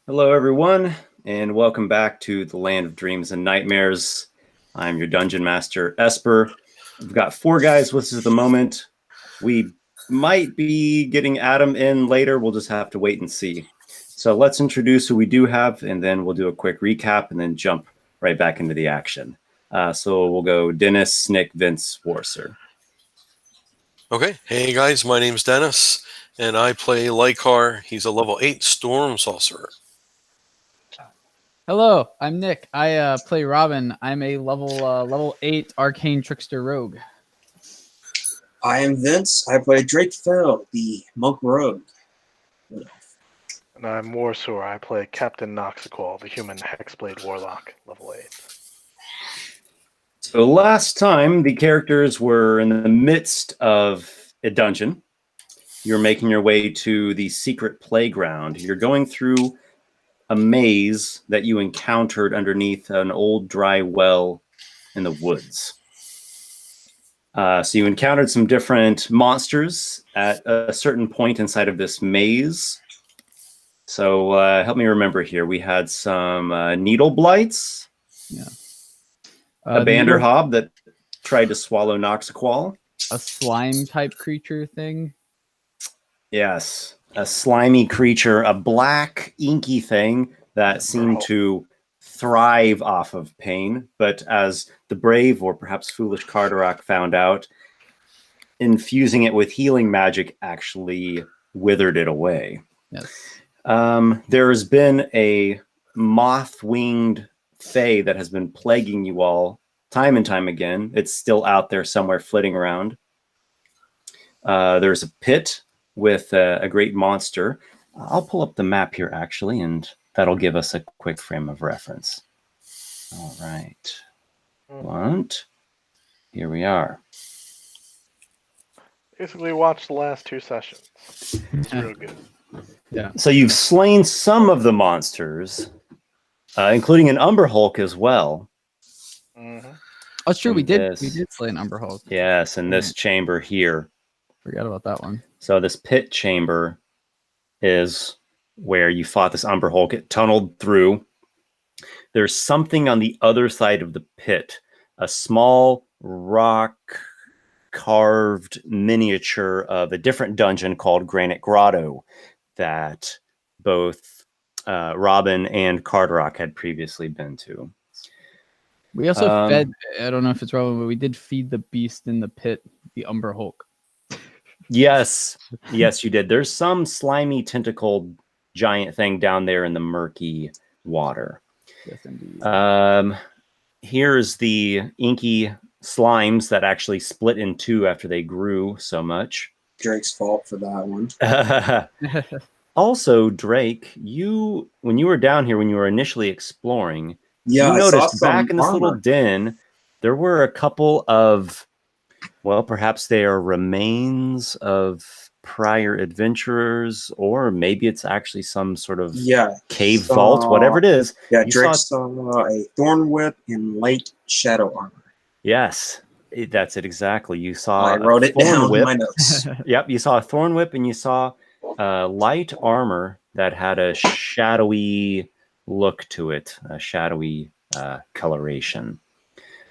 Hello, everyone, and welcome back to the Land of Dreams and Nightmares. I'm your Dungeon Master, Esper. We've got 4 guys with us at the moment. We might be getting Adam in later. We'll just have to wait and see. So let's introduce who we do have, and then we'll do a quick recap and then jump right back into the action. So we'll go Dennis, Nick, Vince, Warsor. Okay, hey guys, my name's Dennis, and I play Lykar. He's a level 8 Storm Sorcerer. Hello, I'm Nick. I play Robin. I'm a level 8 Arcane Trickster Rogue. I am Vince. I play Drake Fell, the Monk Rogue. And I'm Warsor. I play Captain Noxiqual, the human Hexblade Warlock, level 8. So last time, the characters were in the midst of a dungeon. You're making your way to the secret playground. You're going through a maze that you encountered underneath an old dry well in the woods. So you encountered some different monsters at a certain point inside of this maze. So help me remember here. We had some needle blights. Yeah. A Banderhob that tried to swallow Noxiqual. A slime type creature thing. Yes. A slimy creature, a black inky thing that seemed to thrive off of pain. But as the brave or perhaps foolish Carderock found out, infusing it with healing magic actually withered it away. Yes. There has been a moth-winged fae that has been plaguing you all time and time again. It's still out there somewhere flitting around. There's a pit with a great monster. I'll pull up the map here actually, and that'll give us a quick frame of reference. All right. Here we are. Basically, watch the last 2 sessions. It's real good. Yeah. So you've slain some of the monsters, including an Umber Hulk as well. Mm-hmm. Oh, it's true. We did This. slay an Umber Hulk. Yes, in this chamber here. Forgot about that one. So this pit chamber is where you fought this Umber Hulk. It tunneled through. There's something on the other side of the pit, a small rock carved miniature of a different dungeon called Granite Grotto that both Robin and Carderock had previously been to. We also fed, I don't know if it's relevant, but we did feed the beast in the pit, the Umber Hulk. Yes, you did. There's some slimy tentacled giant thing down there in the murky water. Yes, indeed. Here's the inky slimes that actually split in 2 after they grew so much. Drake's fault for that one. Also, Drake, when you were down here, when you were initially exploring, Yeah, you I noticed saw some back in this little armor. den, there were a couple of, well, perhaps they are remains of prior adventurers, or maybe it's actually some sort of cave vault, whatever it is. Yeah, You Drake saw a thorn whip in light shadow armor. Yes, that's it exactly. You saw I wrote it down whip. in my notes. Yep, you saw a thorn whip, and you saw light armor that had a shadowy look to it, a shadowy coloration.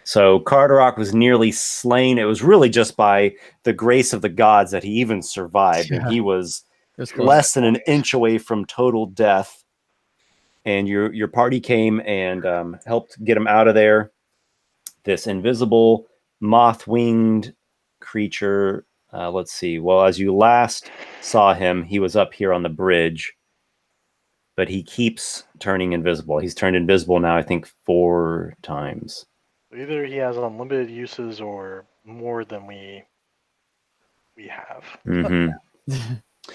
So Carderock was nearly slain. It was really just by the grace of the gods that he even survived. Yeah. And he was less than an inch away from total death. And your party came and helped get him out of there. This invisible moth-winged creature. Let's see. Well, as you last saw him, he was up here on the bridge. But he keeps turning invisible. He's turned invisible now, I think, 4 times. Either he has unlimited uses or more than we have. Mm-hmm.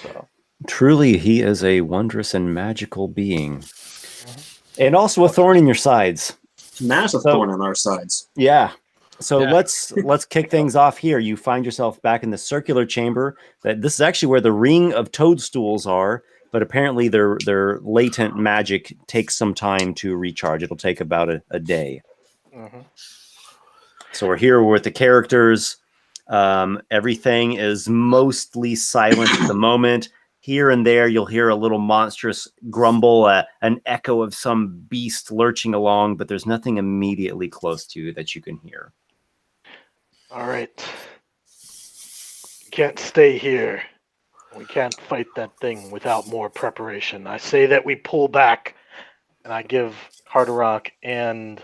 So. Truly, he is a wondrous and magical being. Mm-hmm. And also a thorn in your sides. Massive thorn on our sides. Yeah. So let's kick things off here. You find yourself back in the circular chamber. This is actually where the ring of toadstools are, but apparently their latent magic takes some time to recharge. It'll take about a day. Mm-hmm. So we're here with the characters. Everything is mostly silent at the moment. Here and there, you'll hear a little monstrous grumble, an echo of some beast lurching along, but there's nothing immediately close to you that you can hear. All right. We can't stay here. We can't fight that thing without more preparation. I say that we pull back, and I give Carderock and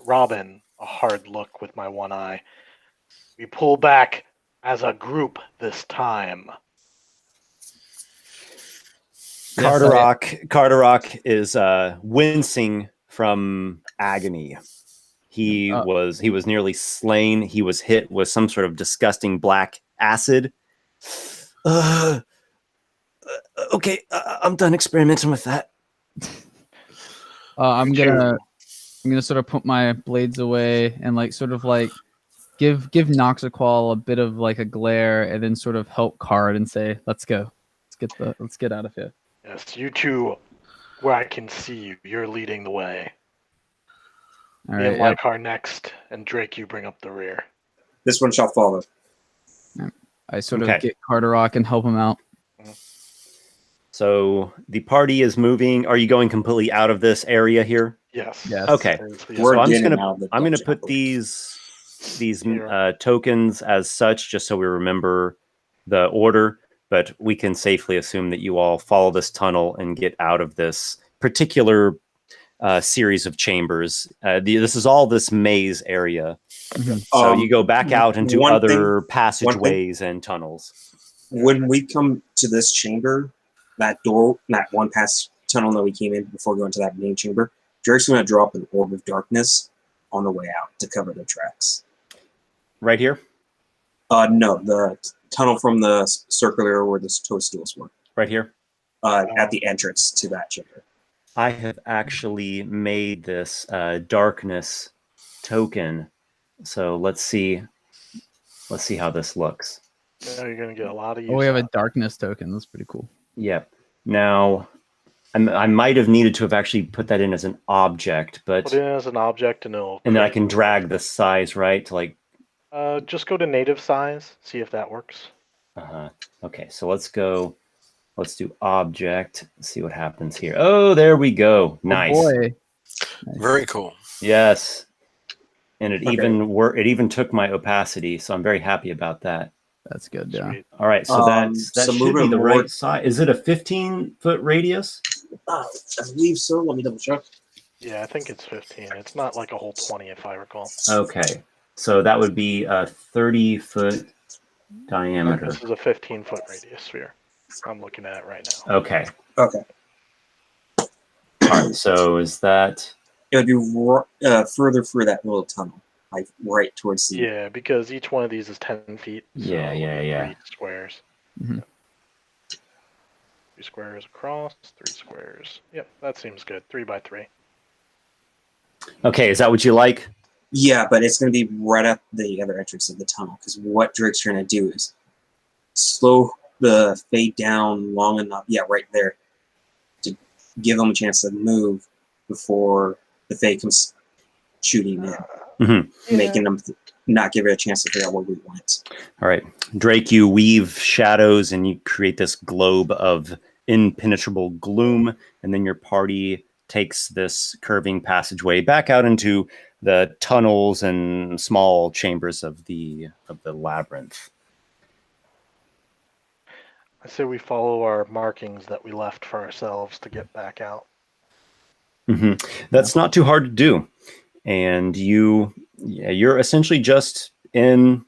Robin a hard look with my one eye. We pull back as a group this time. Carderock is wincing from agony. He was nearly slain. He was hit with some sort of disgusting black acid. Okay, I'm done experimenting with that. I'm gonna sort of put my blades away and like sort of like give Noxiqual a bit of like a glare, and then sort of help Card and say, "Let's go. Let's get out of here." Yes, you two, where I can see you, you're leading the way. All Me and right. Lykar next, and Drake, you bring up the rear. This one shall follow. I sort of get Carderock and help him out. So the party is moving. Are you going completely out of this area here? Yes. Okay. We're So getting I'm gonna put these tokens as such, just so we remember the order. But we can safely assume that you all follow this tunnel and get out of this particular series of chambers. This is all this maze area. Mhm. So you go back out into one other thing- passageways and tunnels. When we come to this chamber, that door, that one past tunnel that we came in before going to that main chamber, Drake's going to drop an orb of darkness on the way out to cover the tracks. Right here? No, the tunnel from the circular where the toadstools were. Right here? At the entrance to that chamber. I have actually made this darkness token. So let's see how this looks. Now you're going to get a lot of use. Oh, we have a out. darkness token. That's pretty cool. Yep. Now, I might have needed to have actually put that in as an object, but Put it in as an object, and then I can drag the size, right, to like. Just go to native size. See if that works. Okay, so let's go. Let's do object. See what happens here. Oh, there we go. Nice. Oh boy. Very cool. Yes. And it Okay. even took my opacity, so I'm very happy about that. That's good. Yeah. Sweet. All right, so that so should be moving the forward- right size. Is it a 15-foot radius? I believe so. Let me double check. Yeah, I think it's 15. It's not like a whole 20, if I recall. Okay, so that would be a 30-foot diameter. This is a 15-foot radius sphere. I'm looking at it right now. Okay. Okay. All right, so is that... It would be further through that little tunnel, like right towards the. Yeah, because each one of these is 10 feet. So Yeah. 3 squares. Mhm. 3 squares across, 3 squares. Yep, that seems good. 3 by 3. Okay, is that what you like? Yeah, but it's going to be right at the other entrance of the tunnel, because what Drake's trying to do is slow the fade down long enough. Yeah, right there, to give them a chance to move before the fade comes shooting in, Mm-hmm. making them not give it a chance to figure out what we want. All right, Drake, you weave shadows and you create this globe of impenetrable gloom, and then your party takes this curving passageway back out into the tunnels and small chambers of the labyrinth. I say we follow our markings that we left for ourselves to get back out. Mm-hmm. That's not too hard to do, and you're essentially just in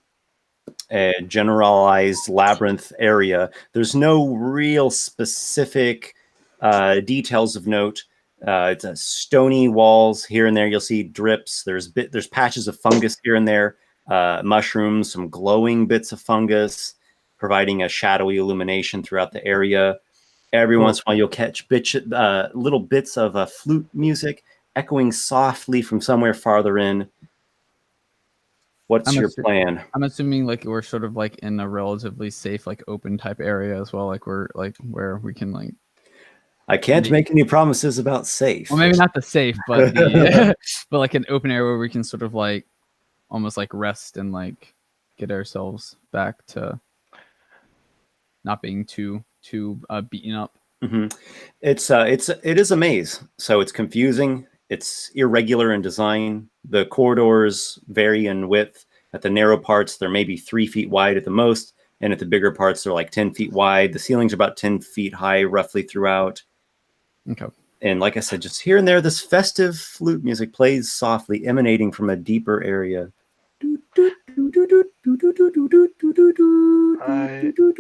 a generalized labyrinth area. There's no real specific details of note. It's a stony walls here and there. You'll see drips. There's patches of fungus here and there, mushrooms, some glowing bits of fungus, providing a shadowy illumination throughout the area. Every once in a while, you'll catch little bits of flute music echoing softly from somewhere farther in. What's your plan? I'm assuming like we're sort of like in a relatively safe, like open type area as well. Like we're like where we can like. I can't make any promises about safe. Well, maybe not the safe, but the, but like an open area where we can sort of like almost like rest and like get ourselves back to. not being too beaten up. Mm-hmm. It is a maze, so it's confusing. It's irregular in design. The corridors vary in width. At the narrow parts, they're maybe 3 feet wide at the most, and at the bigger parts, they're like 10 feet wide. The ceilings are about 10 feet high, roughly throughout. Okay. And like I said, just here and there, this festive flute music plays softly, emanating from a deeper area.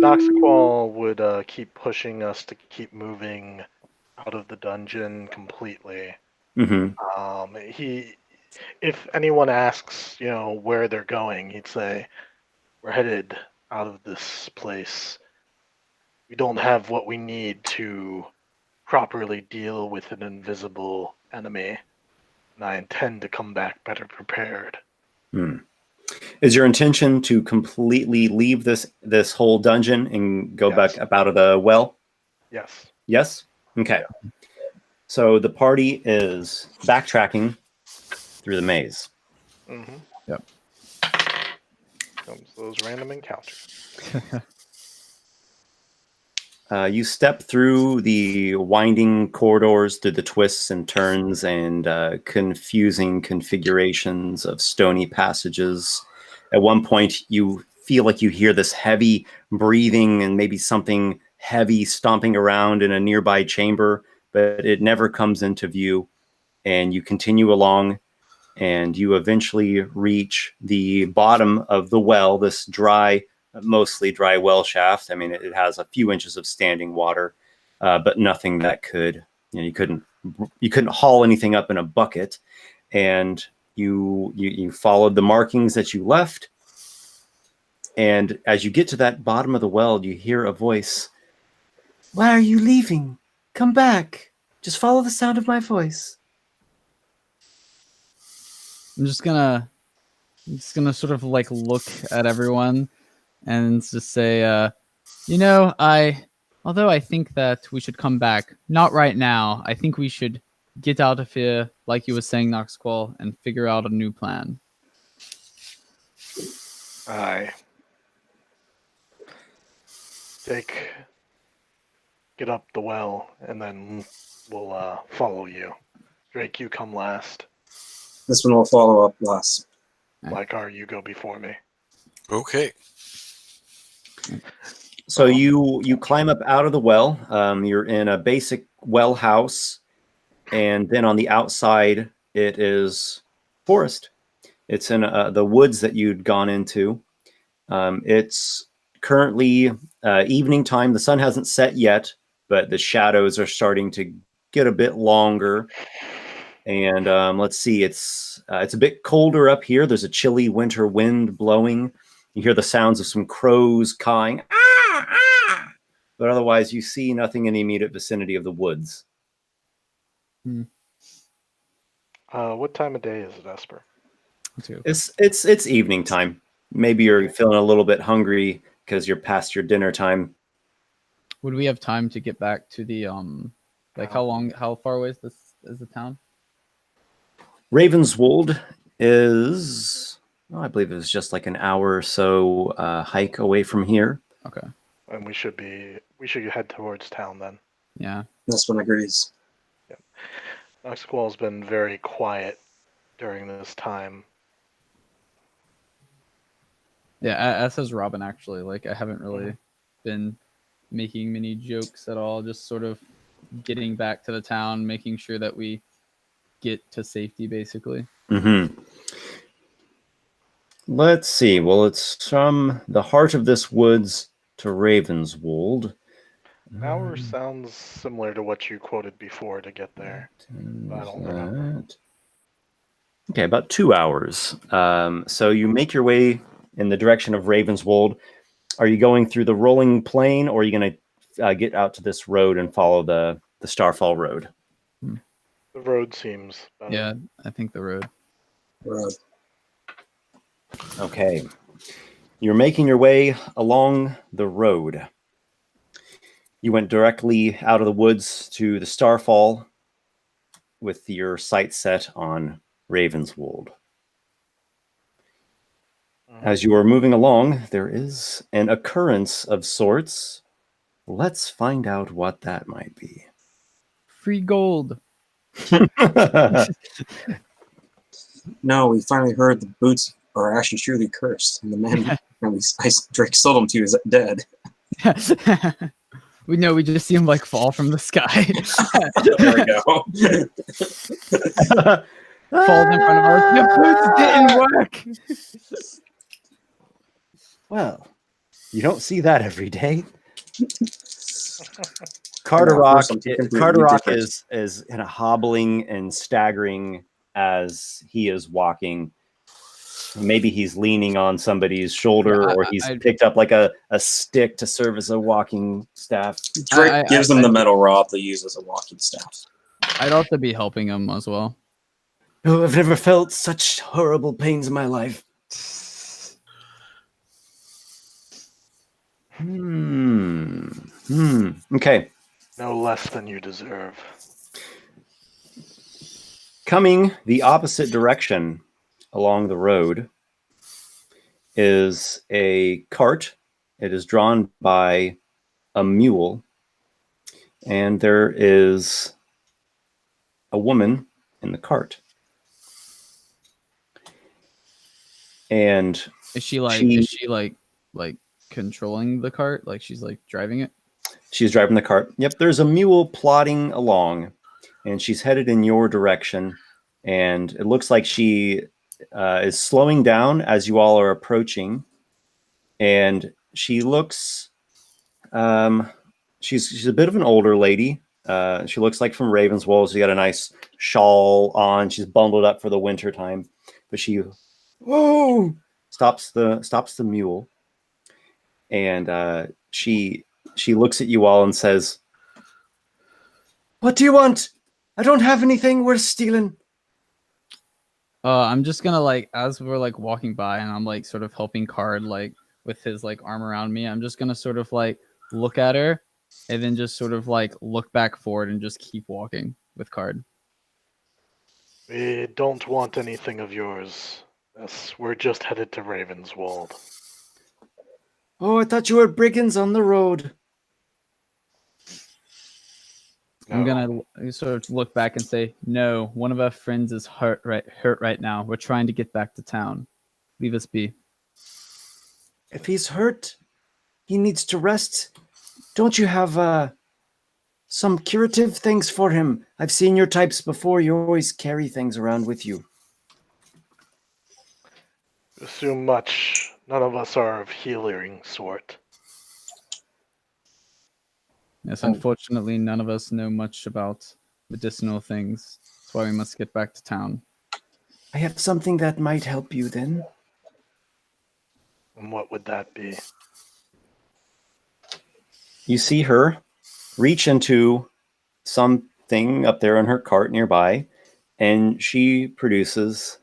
Noxiqual would keep pushing us to keep moving out of the dungeon completely. Mm-hmm. If anyone asks, where they're going, he'd say, "We're headed out of this place. We don't have what we need to properly deal with an invisible enemy, and I intend to come back better prepared." Hmm. Is your intention to completely leave this whole dungeon and go Yes. back up out of the well? Yes. Yes? Okay. So the party is backtracking through the maze. Mm-hmm. Yep. Comes those random encounters. You step through the winding corridors, through the twists and turns and confusing configurations of stony passages. At one point, you feel like you hear this heavy breathing and maybe something heavy stomping around in a nearby chamber, but it never comes into view. And you continue along, and you eventually reach the bottom of the well, this mostly dry well shaft. I mean, it has a few inches of standing water, but nothing that could, you couldn't haul anything up in a bucket. And you followed the markings that you left. And as you get to that bottom of the well, you hear a voice. "Why are you leaving? Come back. Just follow the sound of my voice." I'm just gonna sort of like look at everyone and just say, although I think that we should come back, not right now. I think we should get out of here, like you were saying, Noxiqual, and figure out a new plan. Aye. Get up the well, and then we'll follow you. Drake, you come last. This one will follow up last. Lykar, you go before me. Okay. So you climb up out of the well. You're in a basic well house, and then on the outside it is forest. It's in the woods that you'd gone into. It's currently evening time. The sun hasn't set yet, but the shadows are starting to get a bit longer. And let's see, it's a bit colder up here. There's a chilly winter wind blowing. You hear the sounds of some crows cawing. But otherwise, you see nothing in the immediate vicinity of the woods. What time of day is it, Esper? It's evening time. Maybe you're feeling a little bit hungry because you're past your dinner time. Would we have time to get back to the how far away is the town? Ravenswold is, I believe it was just like an hour or so hike away from here. Okay. And we should head towards town then. Yeah. This one agrees. Yep. Noxiqual's been very quiet during this time. Yeah, as has Robin actually. Like I haven't really been making many jokes at all, just sort of getting back to the town, making sure that we get to safety basically. Mm-hmm. Let's see. Well, it's from the heart of this woods to Ravenswold. An hour sounds similar to what you quoted before to get there. I don't remember. Okay, about 2 hours. So you make your way in the direction of Ravenswold. Are you going through the rolling plain, or are you going to get out to this road and follow the Starfall Road? The road seems better. Yeah, I think the road. Road. Okay. You're making your way along the road. You went directly out of the woods to the Starfall with your sights set on Ravenswold. As you are moving along, there is an occurrence of sorts Let's find out what that might be. Free gold. No, we finally heard the boots are actually truly cursed, and the man Drake sold them to is dead. We know. We just see him like fall from the sky. There we go. Falls in front of us. The boots didn't work. Well, you don't see that every day. course, I'm completely Carderock different. is kind of hobbling and staggering as he is walking. Maybe he's leaning on somebody's shoulder, or he's picked up like a stick to serve as a walking staff. Drake gives them the metal rod to use as a walking staff. I'd also be helping him as well. Oh, I've never felt such horrible pains in my life. Okay. No less than you deserve. Coming the opposite direction along the road is a cart. It is drawn by a mule, and there is a woman in the cart. And is she controlling the cart? Like she's like driving it? She's driving the cart. Yep, there's a mule plodding along, and she's headed in your direction. And it looks like she is slowing down as you all are approaching. And she looks, she's a bit of an older lady. She looks like from Ravenswold. She's got a nice shawl on. She's bundled up for the winter time. But she, stops the mule, and she looks at you all and says, "What do you want? I don't have anything worth stealing." I'm just gonna like, as we're like walking by and I'm like sort of helping Card like with his like arm around me, I'm just gonna sort of like look at her and then just sort of like look back forward and just keep walking with Card. We don't want anything of yours. Yes, we're just headed to Ravenswold. Oh, I thought you were brigands on the road. I'm gonna sort of look back and say, "No, one of our friends is hurt right now. We're trying to get back to town. Leave us be." If he's hurt, he needs to rest. Don't you have some curative things for him? I've seen your types before. You always carry things around with you. Assume much. None of us are of healing sort. Yes, unfortunately, none of us know much about medicinal things. That's why we must get back to town. I have something that might help you then. And what would that be? You see her reach into something up there in her cart nearby, and she produces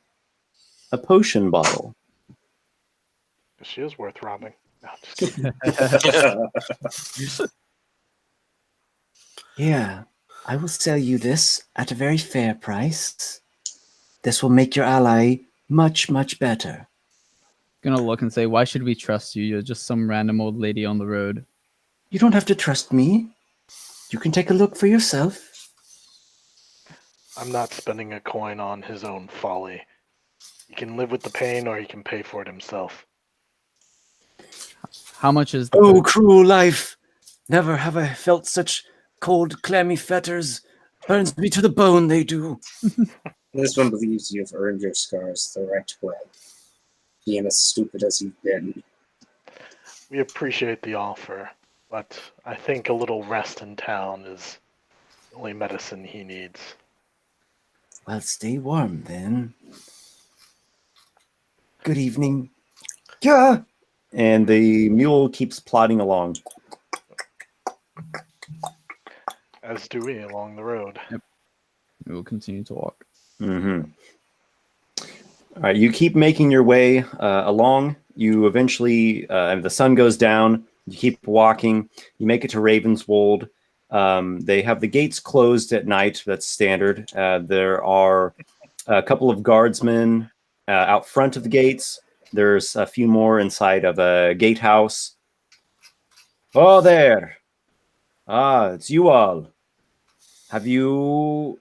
a potion bottle. She is worth robbing. No, just kidding. Yeah, I will sell you this at a very fair price. This will make your ally much, much better. Gonna look and say, "Why should we trust you? You're just some random old lady on the road." You don't have to trust me. You can take a look for yourself. I'm not spending a coin on his own folly. He can live with the pain or he can pay for it himself. How much is the Oh, cruel life. Never have I felt such cold, clammy fetters. Burns me to the bone, they do. This one believes you have earned your scars the right way, being as stupid as you've been. We appreciate the offer, but I think a little rest in town is the only medicine he needs. Well, stay warm then. Good evening. Yeah. And the mule keeps plodding along. As do we along the road. Yep. We will continue to walk. Mm-hmm. All right, you keep making your way along. You eventually, the sun goes down. You keep walking. You make it to Ravenswold. They have the gates closed at night. That's standard. There are a couple of guardsmen out front of the gates. There's a few more inside of a gatehouse. Oh, there. Ah, it's you all. Have you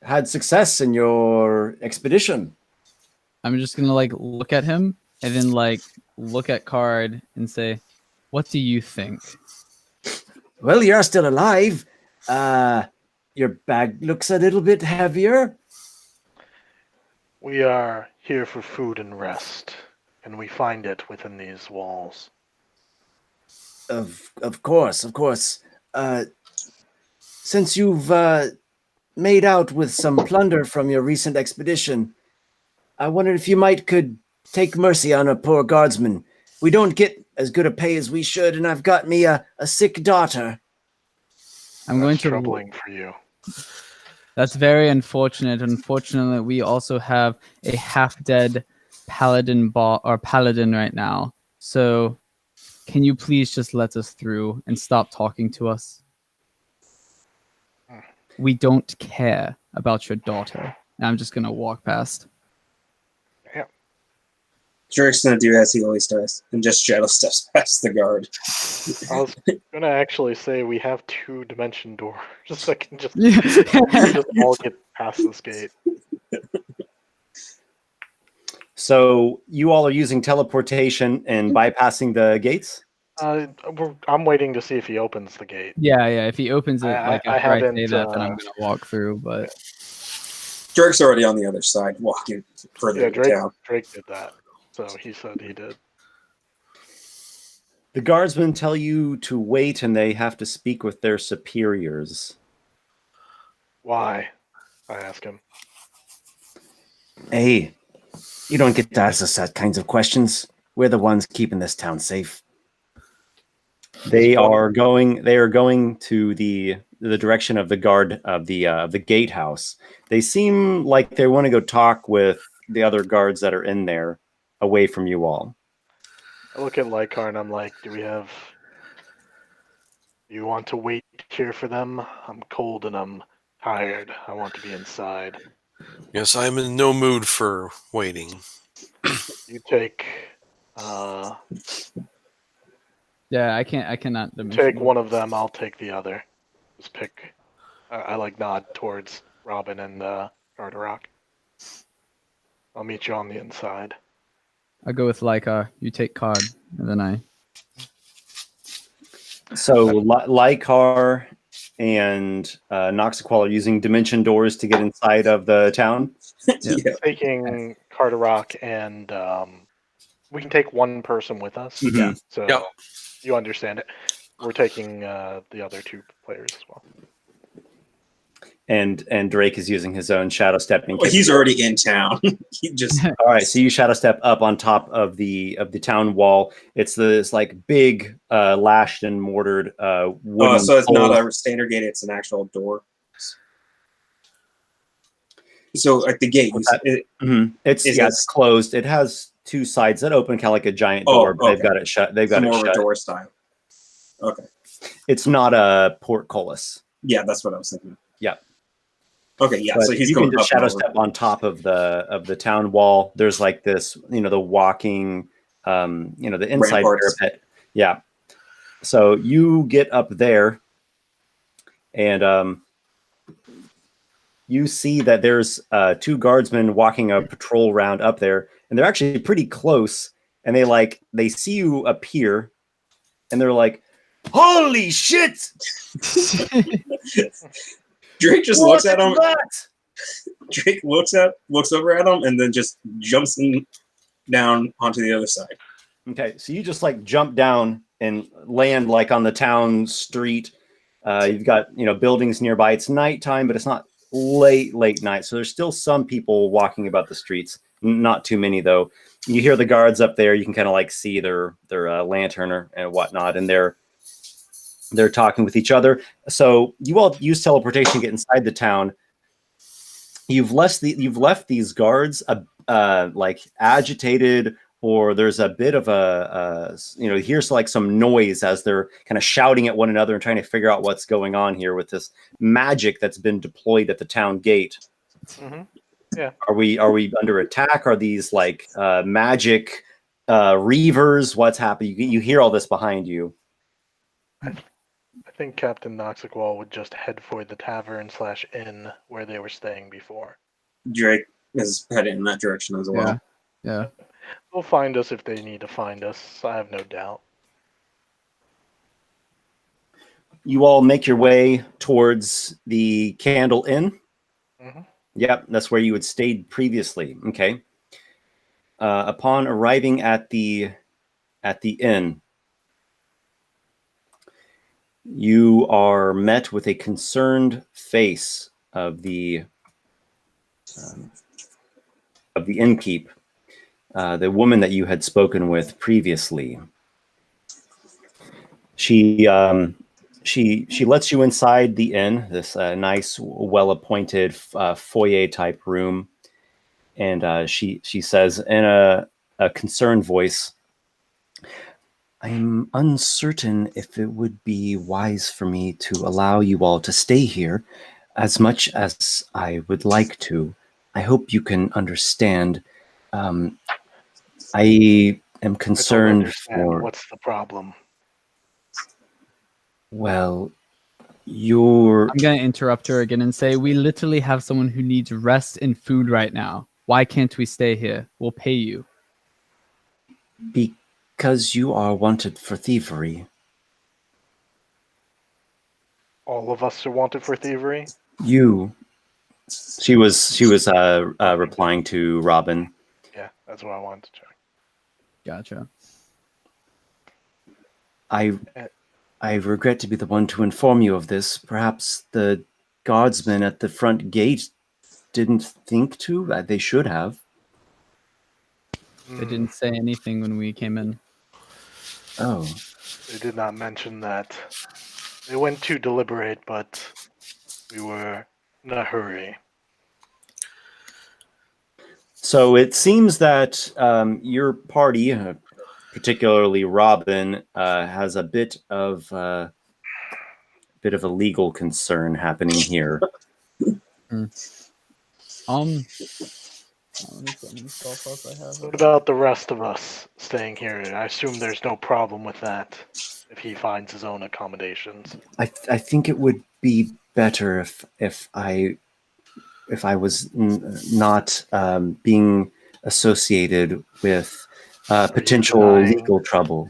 had success in your expedition? I'm just gonna like look at him and then like look at Card and say, "What do you think?" Well, you're still alive. Your bag looks a little bit heavier. We are here for food and rest, and we find it within these walls. Of course, of course. Since you've made out with some plunder from your recent expedition, I wondered if you could take mercy on a poor guardsman. We don't get as good a pay as we should, and I've got me a sick daughter. I'm going to. Troubling for you. That's very unfortunate. Unfortunately, we also have a half-dead paladin paladin right now. So, can you please just let us through and stop talking to us? We don't care about your daughter. And I'm just gonna walk past. Drake's gonna do as he always does, and just shadow steps past the guard. I was gonna actually say we have 2 dimension doors, so I can just, just all get past this gate. So you all are using teleportation and bypassing the gates? I'm waiting to see if he opens the gate. Yeah. If he opens it, I after I haven't, say that, then I'm gonna walk through. But Drake's already on the other side, walking further down. Drake did that, so he said he did. The guardsmen tell you to wait, and they have to speak with their superiors. Why? I ask him. Hey, you don't get to ask us that kinds of questions. We're the ones keeping this town safe. They are going to the direction of the guard of the gatehouse. They seem like they want to go talk with the other guards that are in there, away from you all. I look at Lykar and I'm like, do you want to wait here for them? I'm cold and I'm tired. I want to be inside. Yes, I'm in no mood for waiting. You take yeah, I cannot take one of them, I'll take the other. Just pick. I like nod towards Robin and Carderock. I'll meet you on the inside. I go with Lykar. You take Card, and then I. So Lykar and Noxiqual are using dimension doors to get inside of the town. Yeah. Taking Carderock and we can take one person with us. Mhm. Yeah. So Yep. you understand it. We're taking the other 2 players as well. And Drake is using his own shadow stepping. Well, he's already in town. He just All right, so you shadow step up on top of the town wall. It's this like big lashed and mortared wooden. so it's not pole. a standard gate; it's an actual door. So like the gate, It's closed. It has 2 sides that open, kind of like a giant door. But okay. They've got it shut. They've got more it of a shut. door style. Okay, It's not a portcullis. yeah, that's what I was thinking. Yeah. Okay, yeah. But So he's you going can just up shadow and over. step on top of the town wall. There's like this, the walking, the inside Ramparts. parapet. Yeah. So you get up there, and you see that there's 2 guardsmen walking a patrol round up there, and they're actually pretty close. And they see you appear, and they're like, "Holy shit!" Drake just What looks at is him. that? Drake looks over at him, and then just jumps down onto the other side. Okay, so you just like jump down and land like on the town street. You've got buildings nearby. It's nighttime, but it's not late night. So there's still some people walking about the streets. Not too many though. You hear the guards up there. You can kind of like see their lantern and whatnot, and they're talking with each other. So you all use teleportation to get inside the town. You've left these guards like agitated, or there's a bit of here's like some noise as they're kind of shouting at one another and trying to figure out what's going on here with this magic that's been deployed at the town gate. Mm-hmm. Yeah. Are we under attack? Are these like magic reavers? What's happening? You hear all this behind you. I think Captain Noxiqual would just head for the tavern / inn where they were staying before. Drake is heading in that direction as well. Yeah. They'll find us if they need to find us. I have no doubt. You all make your way towards the Candle Inn. hmm Yep, that's where you had stayed previously. Okay. Upon arriving at the inn, you are met with a concerned face of the innkeep, the woman that you had spoken with previously. She lets you inside the inn, this nice, well-appointed foyer type room, and she says in a concerned voice, "I'm uncertain if it would be wise for me to allow you all to stay here, as much as I would like to. I hope you can understand. I am I don't concerned understand. for, What's the problem? well, you're I'm gonna interrupt her again and say we literally have someone who needs rest and food right now. Why can't we stay here? We'll pay you. because you are wanted for thievery. All of us are wanted for thievery? You." She was replying to Robin. Yeah, that's what I wanted to check. Gotcha. I regret to be the one to inform you of this. Perhaps the guardsmen at the front gate didn't think to. They should have. They didn't say anything when we came in. Oh, They did not mention that. They went to deliberate, but we were in a hurry. so it seems that your party, particularly Robin, has a bit of a legal concern happening here. Let me see how many spell slots I have. What about the rest of us staying here? I assume there's no problem with that if he finds his own accommodations. I think it would be better if I was not being associated with potential denying- legal trouble.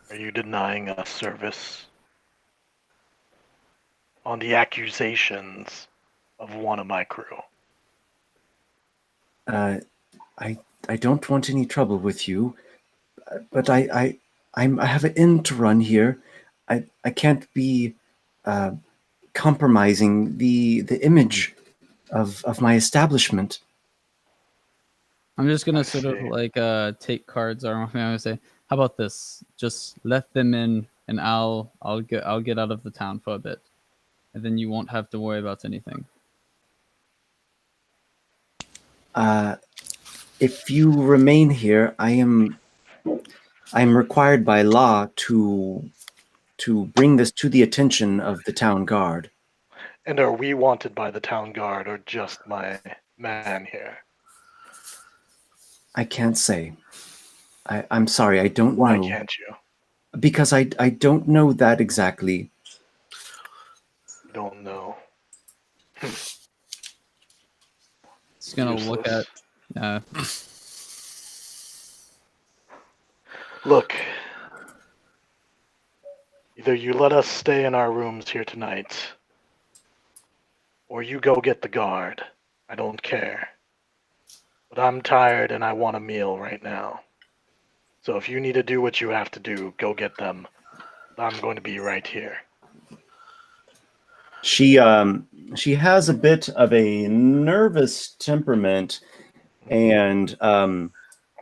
Are you denying us service on the accusations of one of my crew? I don't want any trouble with you, but I have an inn to run here. I can't be compromising the image of my establishment. I'm just gonna I sort of see. like take cards or I'm gonna say, how about this? Just let them in and I'll get out of the town for a bit. And then you won't have to worry about anything. If you remain here, I am required by law to bring this to the attention of the town guard. And are we wanted by the town guard or just my man here? I can't say. I'm sorry, I don't Why know. can't you? Because I don't know that exactly. You don't know. Just gonna look at Useless. Look, either you let us stay in our rooms here tonight, or you go get the guard. I don't care. But I'm tired and I want a meal right now. So if you need to do what you have to do, go get them. I'm going to be right here. She has a bit of a nervous temperament, and I'm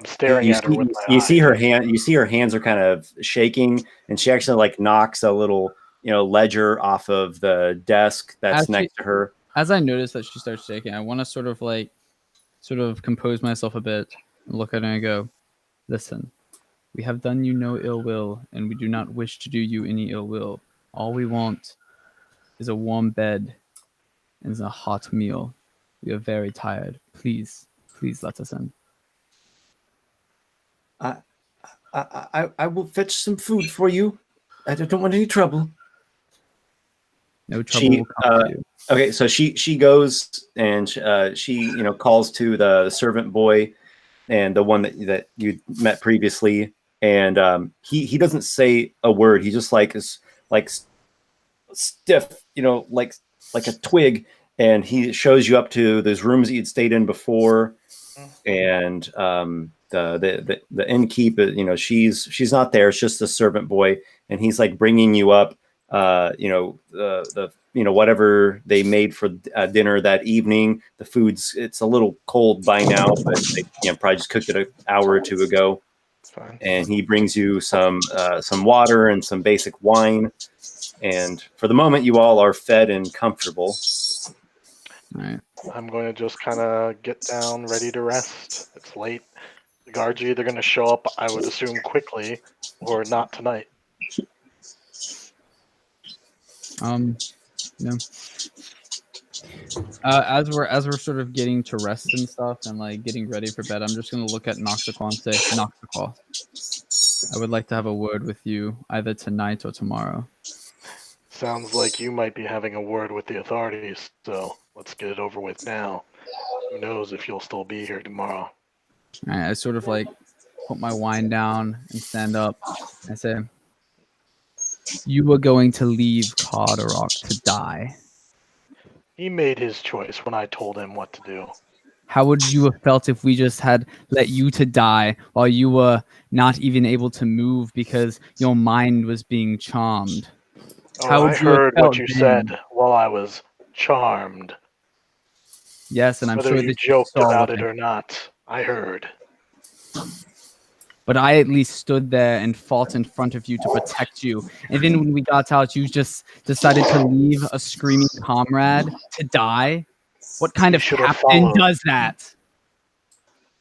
staring at her with my you eyes. see her hand. You see her hands are kind of shaking, and she actually like knocks a little ledger off of the desk that's next to her. As I notice that she starts shaking, I want to sort of compose myself a bit and look at her and go, listen, we have done you no ill will, and we do not wish to do you any ill will. All we want is a warm bed and a hot meal. We are very tired. Please let us in. I will fetch some food for you. I don't want any trouble. No trouble will come to you. Okay, so she goes and she calls to the servant boy and the one that you met previously, and he doesn't say a word. He just is stiff, like a twig, and he shows you up to those rooms that you'd stayed in before, and the innkeep, she's not there. It's just the servant boy, and he's like bringing you up, the whatever they made for dinner that evening. The it's a little cold by now, but they probably just cooked it an hour or two ago. Fine. And he brings you some water and some basic wine. And for the moment, you all are fed and comfortable. All right. I'm going to just kind of get down, ready to rest. It's late. The guards are either going to show up, I would assume, quickly, or not tonight. No. As we're sort of getting to rest and stuff and like getting ready for bed, I'm just gonna look at Noxiqual and say, Noxiqual, I would like to have a word with you either tonight or tomorrow. Sounds like you might be having a word with the authorities, so let's get it over with now. Who knows if you'll still be here tomorrow. All right, I sort of like put my wine down and stand up. I say, you were going to leave Carderock to die. He made his choice when I told him what to do. How would you have felt if we just had let you to die while you were not even able to move because your mind was being charmed? Oh, I heard what you said while I was charmed. Yes, and I'm Whether sure you that joked you saw about what it or not, I heard. But I at least stood there and fought in front of you to protect you. And then when we got out, you just decided to leave a screaming comrade to die? What kind of should have captain followed. does that?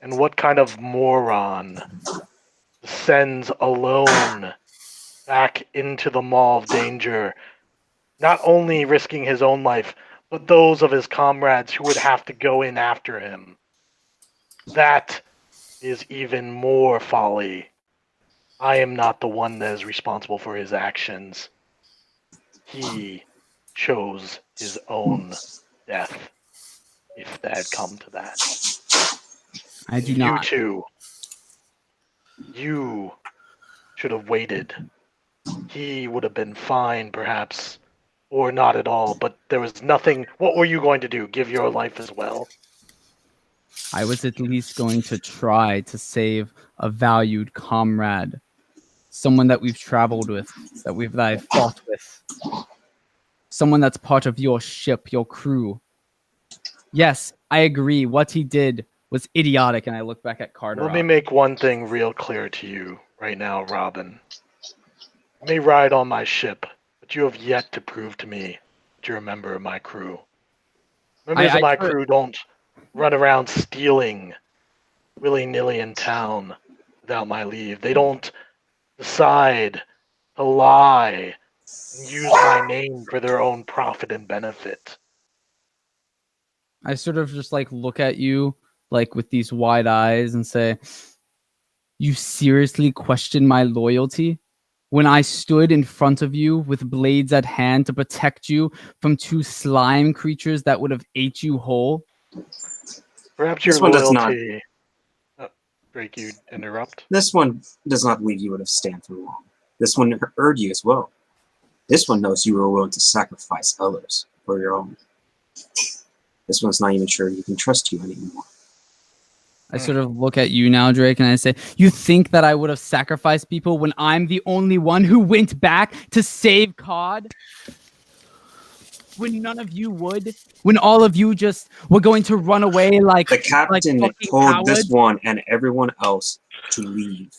And what kind of moron descends alone back into the maw of danger, not only risking his own life, but those of his comrades who would have to go in after him? That is even more folly. I am not the one that is responsible for his actions. He chose his own death, if that had come to that. I do You not. two, you should have waited. He would have been fine, perhaps, or not at all, but there was nothing. What were you going to do? Give your life as well? I was at least going to try to save a valued comrade. Someone that we've traveled with, that I've fought with. Someone that's part of your ship, your crew. Yes, I agree. What he did was idiotic, and I look back at Carderock. Let me make one thing real clear to you right now, Robin. You may ride on my ship, but you have yet to prove to me that you're a member of my crew. Members of my crew don't run around stealing willy-nilly in town without my leave. They don't decide to lie and use my name for their own profit and benefit. I sort of just like look at you like with these wide eyes and say, you seriously question my loyalty? When I stood in front of you with blades at hand to protect you from two slime creatures that would have ate you whole? Perhaps your loyalty... Drake, you interrupt? This one does not believe you would have stand for long. This one heard you as well. This one knows you were willing to sacrifice others for your own. This one's not even sure you can trust you anymore. I sort of look at you now, Drake, and I say, you think that I would have sacrificed people when I'm the only one who went back to save Cod? When none of you would? When all of you just were going to run away like the captain like told cowards? This one and everyone else to leave.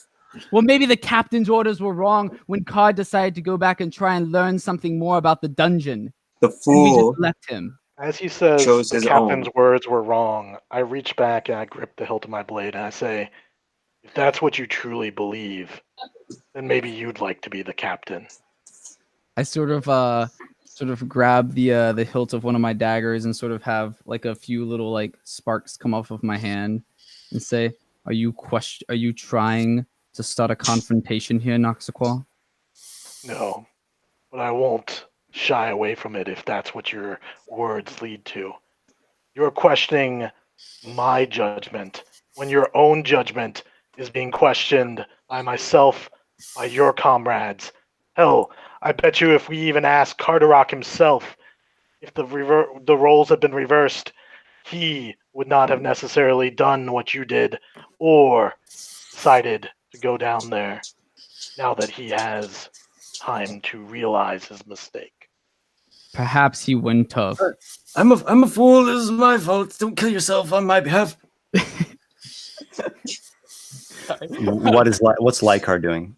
Well, maybe the captain's orders were wrong when Cod decided to go back and try and learn something more about the dungeon. The fool and we just left him. As he says, chose the his captain's own. words were wrong. I reach back and I grip the hilt of my blade and I say, if that's what you truly believe, then maybe you'd like to be the captain. I sort of grab the hilt of one of my daggers and sort of have like a few little like sparks come off of my hand and say, are you trying to start a confrontation here, Noxiqual? No, but I won't shy away from it if that's what your words lead to. You're questioning my judgment when your own judgment is being questioned by myself, by your comrades. Hell, I bet you if we even asked Carderock himself if the roles had been reversed, he would not have necessarily done what you did or decided to go down there now that he has time to realize his mistake. Perhaps he wouldn't have. I'm a fool. This is my fault. Don't kill yourself on my behalf. What's Lykar doing?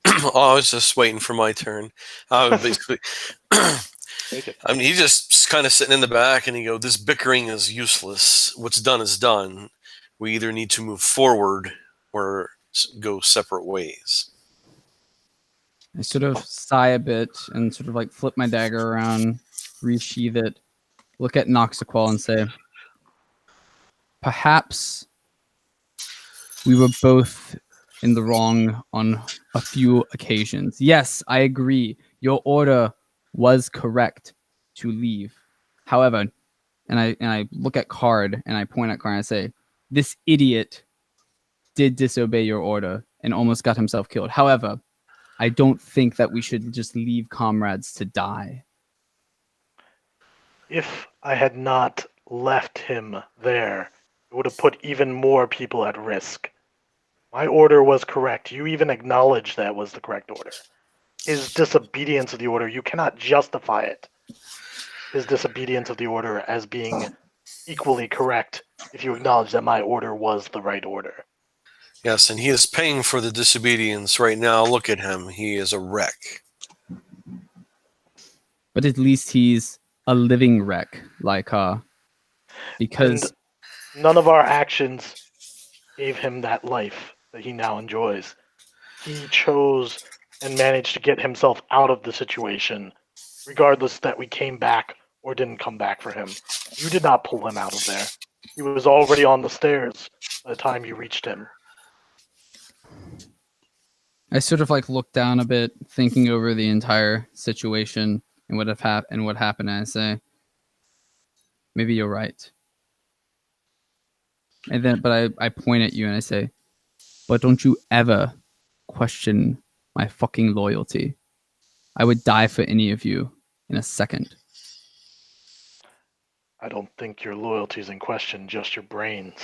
Oh, I was just waiting for my turn. Basically, Take it. I mean, he's just kind of sitting in the back, and he go, "This bickering is useless. What's done is done. We either need to move forward or go separate ways." I sort of sigh a bit and sort of like flip my dagger around, resheath it, look at Noxiqual and say, perhaps we were both in the wrong on a few occasions. Yes, I agree. Your order was correct to leave. However, and I look at Card and I point at Card and I say, this idiot did disobey your order and almost got himself killed. However, I don't think that we should just leave comrades to die. If I had not left him there, it would have put even more people at risk. My order was correct. You even acknowledged that was the correct order. His disobedience of the order, you cannot justify it. His disobedience of the order as being equally correct if you acknowledge that my order was the right order. Yes, and he is paying for the disobedience right now. Look at him. He is a wreck. But at least he's a living wreck, like because And none of our actions gave him that life that he now enjoys. He chose and managed to get himself out of the situation, regardless that we came back or didn't come back for him. You did not pull him out of there. He was already on the stairs by the time you reached him. I sort of like look down a bit, thinking over the entire situation and what happened, and I say, maybe you're right. And then, but I point at you and I say, but don't you ever question my fucking loyalty. I would die for any of you in a second. I don't think your loyalty is in question, just your brains.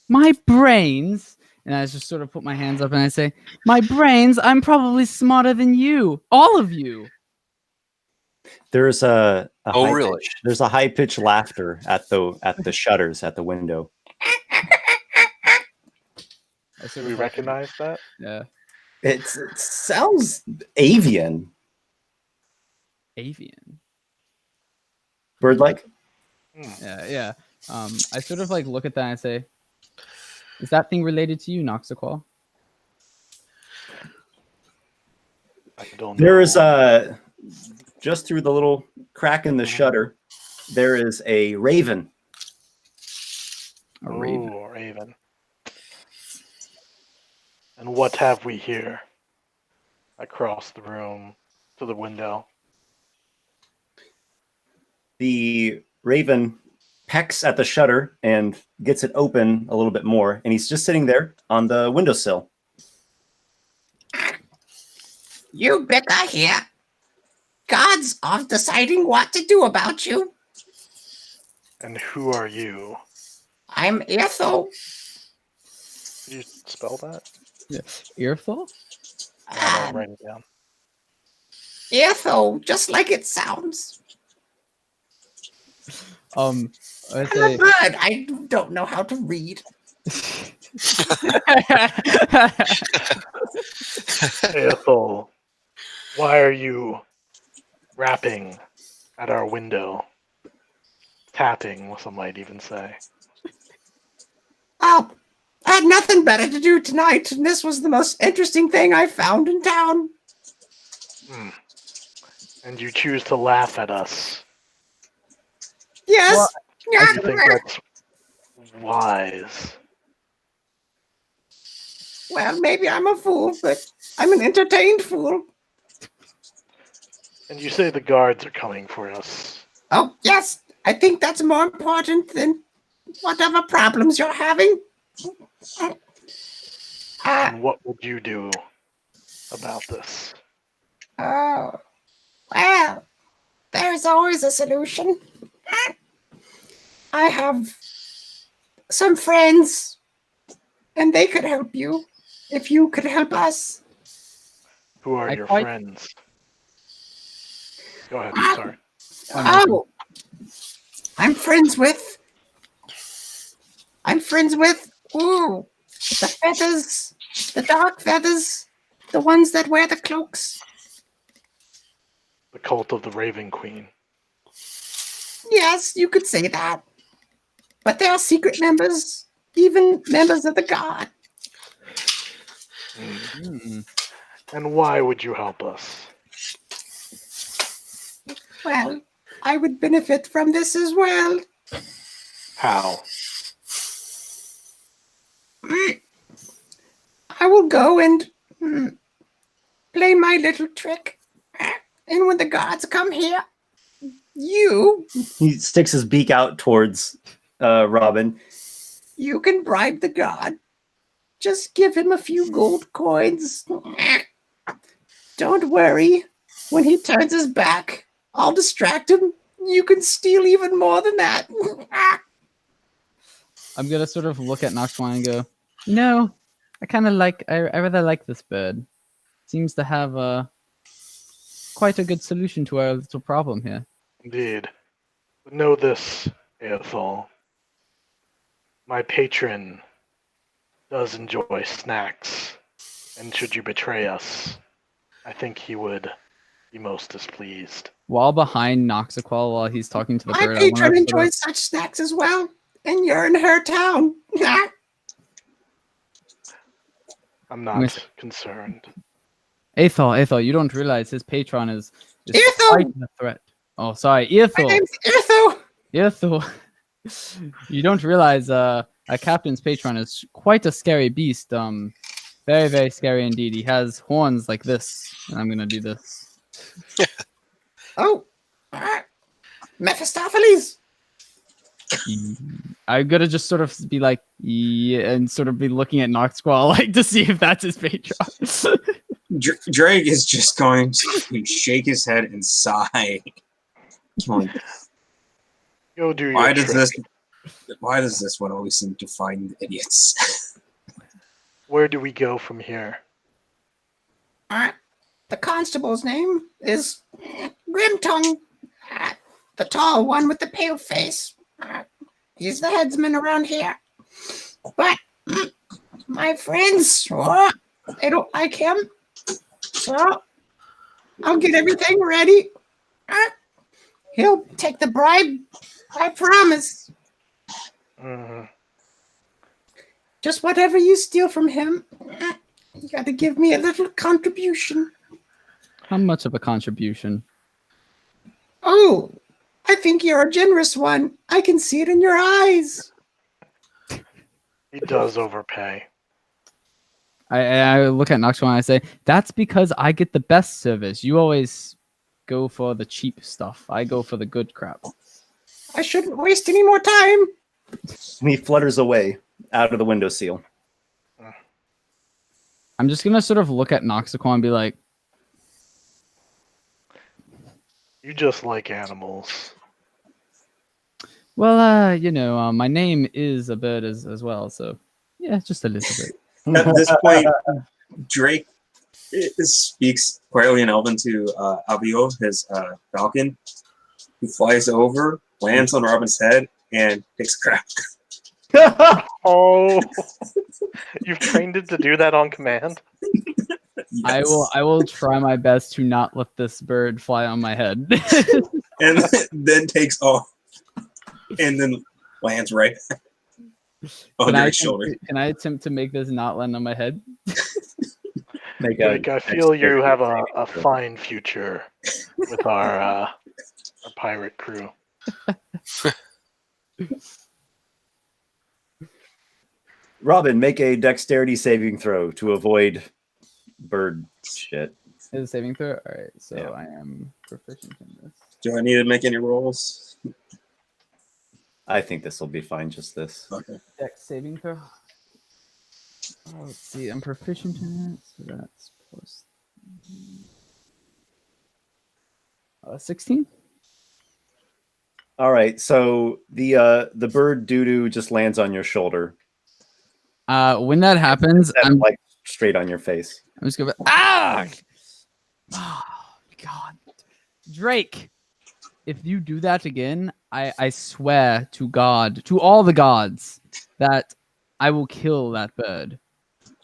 My brains? And I just sort of put my hands up and I say, my brains? I'm probably smarter than you. All of you. There's a Oh, really? There's a high pitched laughter at the shutters at the window. Do we recognize that? Yeah. It sounds avian, Avian. bird-like. Yeah. I sort of like look at that and I say, is that thing related to you, Noxiqual? I don't know. There is just through the little crack in the shutter, there is a raven. A raven. Oh, a raven. And what have we here? I cross the room to the window. The raven pecks at the shutter and gets it open a little bit more, and he's just sitting there on the windowsill. You bicker here. God's off deciding what to do about you. And who are you? I'm Ethel. Could you spell that? Yeah. Earful? I'll write it down. Ethel, just like it sounds. I I'm say, a bird. I don't know how to read. Ethel, why are you rapping at our window? Tapping, some might even say. Oh, I had nothing better to do tonight, and this was the most interesting thing I found in town. And you choose to laugh at us. Yes. I think that's wise. Well, maybe I'm a fool, but I'm an entertained fool. And you say the guards are coming for us. Oh, yes. I think that's more important than whatever problems you're having. And what would you do about this? Oh, well, there's always a solution. I have some friends, and they could help you if you could help us. Who are I your quite- friends? Go ahead, sorry. Oh, I'm friends with, ooh, the feathers, the dark feathers, the ones that wear the cloaks. The cult of the Raven Queen. Yes, you could say that. But they are secret members, even members of the guard. Hmm. And why would you help us? Well, I would benefit from this as well. How? I will go and play my little trick. And when the gods come here, He sticks his beak out towards Robin. you can bribe the god. Just give him a few gold coins. Don't worry. When he turns his back, I'll distract him. You can steal even more than that. I'm gonna sort of look at Noxiqual and go, no, I rather like this bird. Seems to have quite a good solution to our little problem here. Indeed. But know this, Aethol. My patron does enjoy snacks, and should you betray us, I think he would be most displeased. While behind Noxiqual, while he's talking to the My bird, I wanna patron sort of- enjoys such snacks as well. And you're in her town. I'm not concerned. Aethol, you don't realize his patron is Aethol! quite a threat. Oh, sorry, My Aethol. name's Irtho. Aethol. You don't realize a captain's patron is quite a scary beast. Very, very scary indeed. He has horns like this. And I'm gonna do this. Oh, Mephistopheles. I'm gonna just sort of be like, yeah, and sort of be looking at Noxiqual like to see if that's his patron. Drake is just going to shake his head and sigh. Like, Go do your why does trick. this one always seem to find idiots? Where do we go from here? The constable's name is Grimtongue. The tall one with the pale face. He's the headsman around here. But my friends, they don't like him. So I'll get everything ready. He'll take the bribe. I promise. Mhm. Just whatever you steal from him, you got to give me a little contribution. How much of a contribution? Oh, I think you're a generous one. I can see it in your eyes. He does overpay. I look at Noxiqual and I say, that's because I get the best service. You always go for the cheap stuff. I go for the good crap. I shouldn't waste any more time. And he flutters away out of the windowsill. I'm just gonna sort of look at Noxiqual and be like, You just like animals. well, my name is a bird as well, so yeah, just a little bit. At this point, Drake speaks quietly in Elven to Albio, his falcon, who flies over, lands on Robin's head, and takes a crap. Oh, you've trained it to do that on command? Yes. I will try my best to not let this bird fly on my head. And then takes off, and then lands right on Can his shoulder. Can I attempt to make this not land on my head? Like, I feel you have a fine future with our pirate crew. Robin, make a dexterity saving throw to avoid bird shit. Is it saving throw? All right, so Yeah. I am proficient in this. Do I need to make any rolls? I think this will be fine. Just this. Okay. Dex saving throw. Let's see. I'm proficient in it, so that's plus 16. All right. So the bird doo-doo just lands on your shoulder. When that happens, Instead of, I'm like straight on your face. just gonna. Oh God, Drake! If you do that again, I swear to God, to all the gods, that I will kill that bird.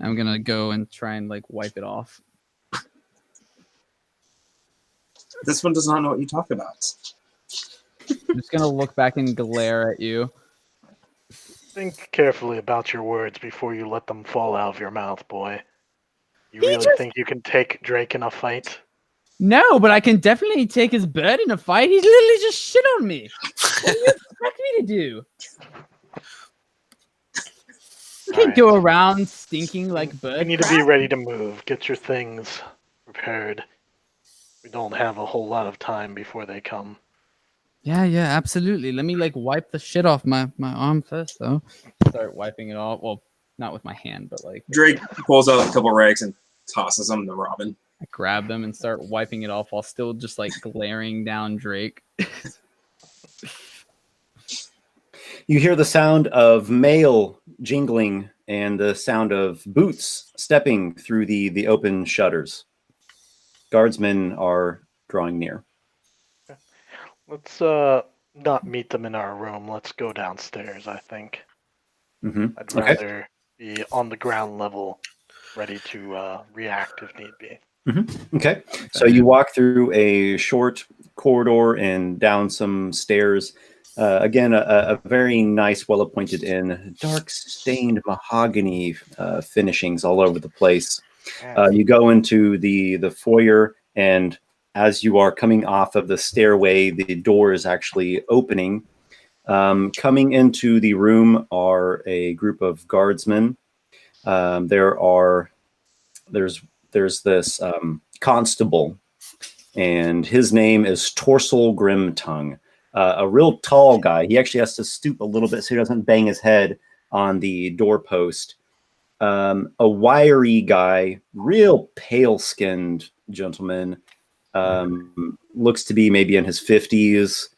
I'm gonna go and try and like wipe it off. This one does not know what you talk about. I'm just gonna look back and glare at you. Think carefully about your words before you let them fall out of your mouth, boy. You He really just- think you can take Drake in a fight? No, but I can definitely take his bird in a fight. He's literally just shit on me. What do you expect me to do? You can't go around stinking like bird. You need to crap. be ready to move. Get your things prepared. We don't have a whole lot of time before they come. Yeah, absolutely. Let me like wipe the shit off my arm first, though. Start wiping it off. Well, not with my hand, but like Drake pulls out a couple rags and tosses them to Robin. I grab them and start wiping it off while still just like glaring down Drake. You hear the sound of mail jingling and the sound of boots stepping through the open shutters. Guardsmen are drawing near. Let's not meet them in our room. Let's go downstairs, I think. Mm-hmm. I'd Okay. rather be on the ground level, ready to react if need be. Okay. So you walk through a short corridor and down some stairs. Again, a very nice, well-appointed inn. Dark stained mahogany finishings all over the place. You go into the foyer, and as you are coming off of the stairway, the door is actually opening. Coming into the room are a group of guardsmen. There's this constable, and his name is Torsel Grimtongue. A real tall guy. He actually has to stoop a little bit so he doesn't bang his head on the doorpost. A wiry guy, real pale-skinned gentleman. Looks to be maybe in his 50s.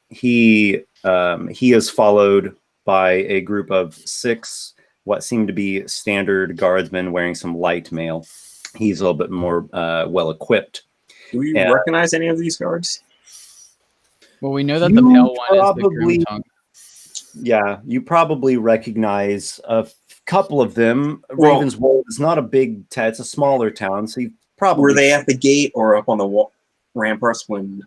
He is followed by a group of 6 what seem to be standard guardsmen wearing some light mail. He's a little bit more well-equipped. Do we Yeah. recognize any of these guards? Well, we know that the You pale one is the probably- Grimtongue. Yeah, you probably recognize a couple of them. Well- Ravenswold is not a big town; it's a smaller town, so you probably Were they at the gate or up on the ramparts when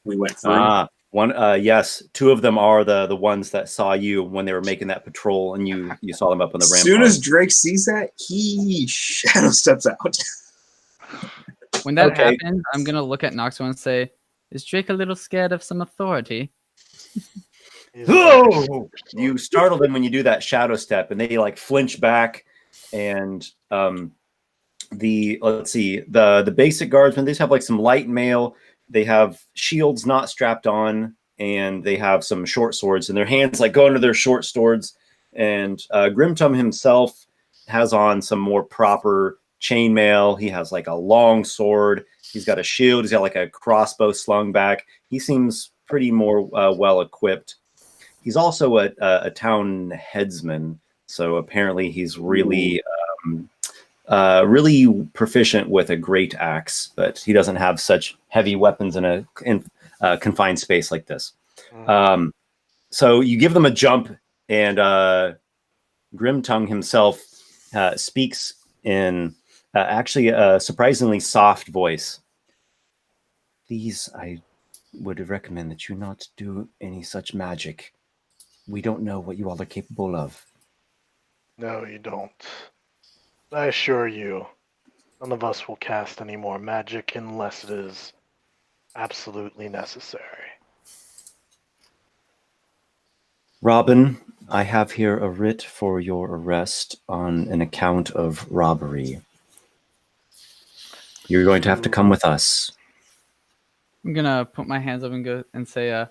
we went through? One, yes, 2 of them are the ones that saw you when they were making that patrol, and you saw them up on the As rampart. soon as Drake sees that, he shadow steps out. When that Okay. happens, I'm gonna look at Noxiqual and say, "Is Drake a little scared of some authority?" He's very Oh! You startle them when you do that shadow step, and they like flinch back. And the basic guardsmen, they just have like some light mail. They have shields not strapped on, and they have some short swords, and their hands like go into their short swords. And Grimtongue himself has on some more proper chainmail. He has like a long sword. He's got a shield. He's got like a crossbow slung back. He seems pretty more well equipped. He's also a town headsman, so apparently he's really really proficient with a great axe, but he doesn't have such heavy weapons in a confined space like this. So you give them a jump, and Grimtongue himself speaks in actually a surprisingly soft voice. Please, I would recommend that you not do any such magic. We don't know what you all are capable of. No, you don't. I assure you, none of us will cast any more magic unless it is absolutely necessary. Robin, I have here a writ for your arrest on an account of robbery. You're going to have to come with us. I'm gonna put my hands up and go and say,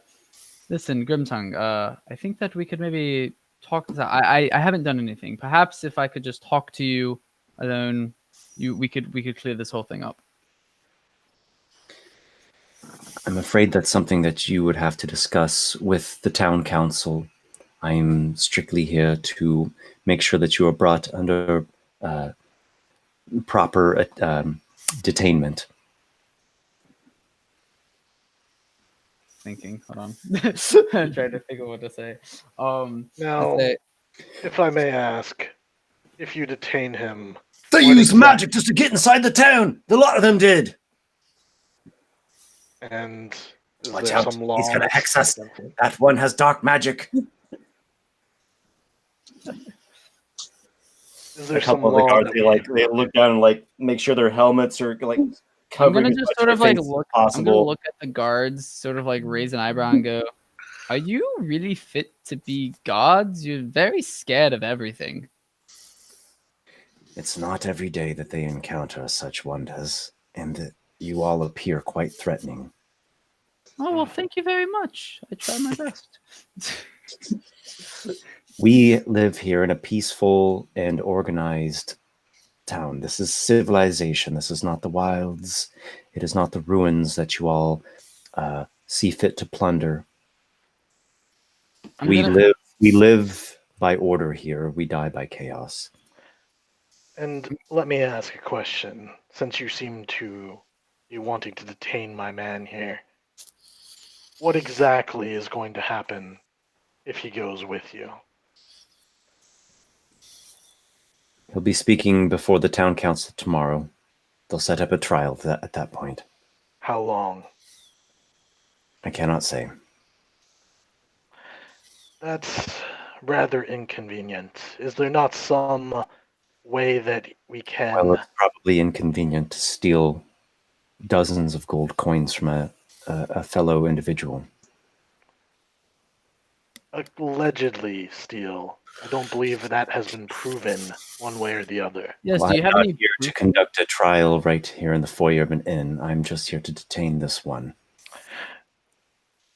listen, Grimtongue, I think that we could maybe talk. I haven't done anything. Perhaps if I could just talk to you alone, we could clear this whole thing up. I'm afraid that's something that you would have to discuss with the town council. I'm strictly here to make sure that you are brought under proper detainment. Thinking, hold on. I'm trying to think of what to say. Now, say, if I may ask, if you detain him, They what used magic just to get inside the town. A lot of them did. And is Watch there out. some law He's going to that's hex us. against it? That one has dark magic. Is there A some couple of the law guards, that they look down and like make sure their helmets are like I'm covered gonna as just much sort of of their like face as look. I'm gonna possible. look at the guards, sort of like raise an eyebrow and go, "Are you really fit to be guards? You're very scared of everything." It's not every day that they encounter such wonders, and you all appear quite threatening. Oh well, thank you very much. I tried my best. We live here in a peaceful and organized town. This is civilization. This is not the wilds. It is not the ruins that you all see fit to plunder. We live by order here. We die by chaos. And let me ask a question, since you seem to be wanting to detain my man here. What exactly is going to happen if he goes with you? He'll be speaking before the town council tomorrow. They'll set up a trial at that point. How long? I cannot say. That's rather inconvenient. Is there not some way that we can... Well, it's probably inconvenient to steal dozens of gold coins from a fellow individual. allegedly steal? I don't believe that has been proven one way or the other. Yes. Well, Do you I'm have not any? here to conduct a trial right here in the foyer of an inn. I'm just here to detain this one.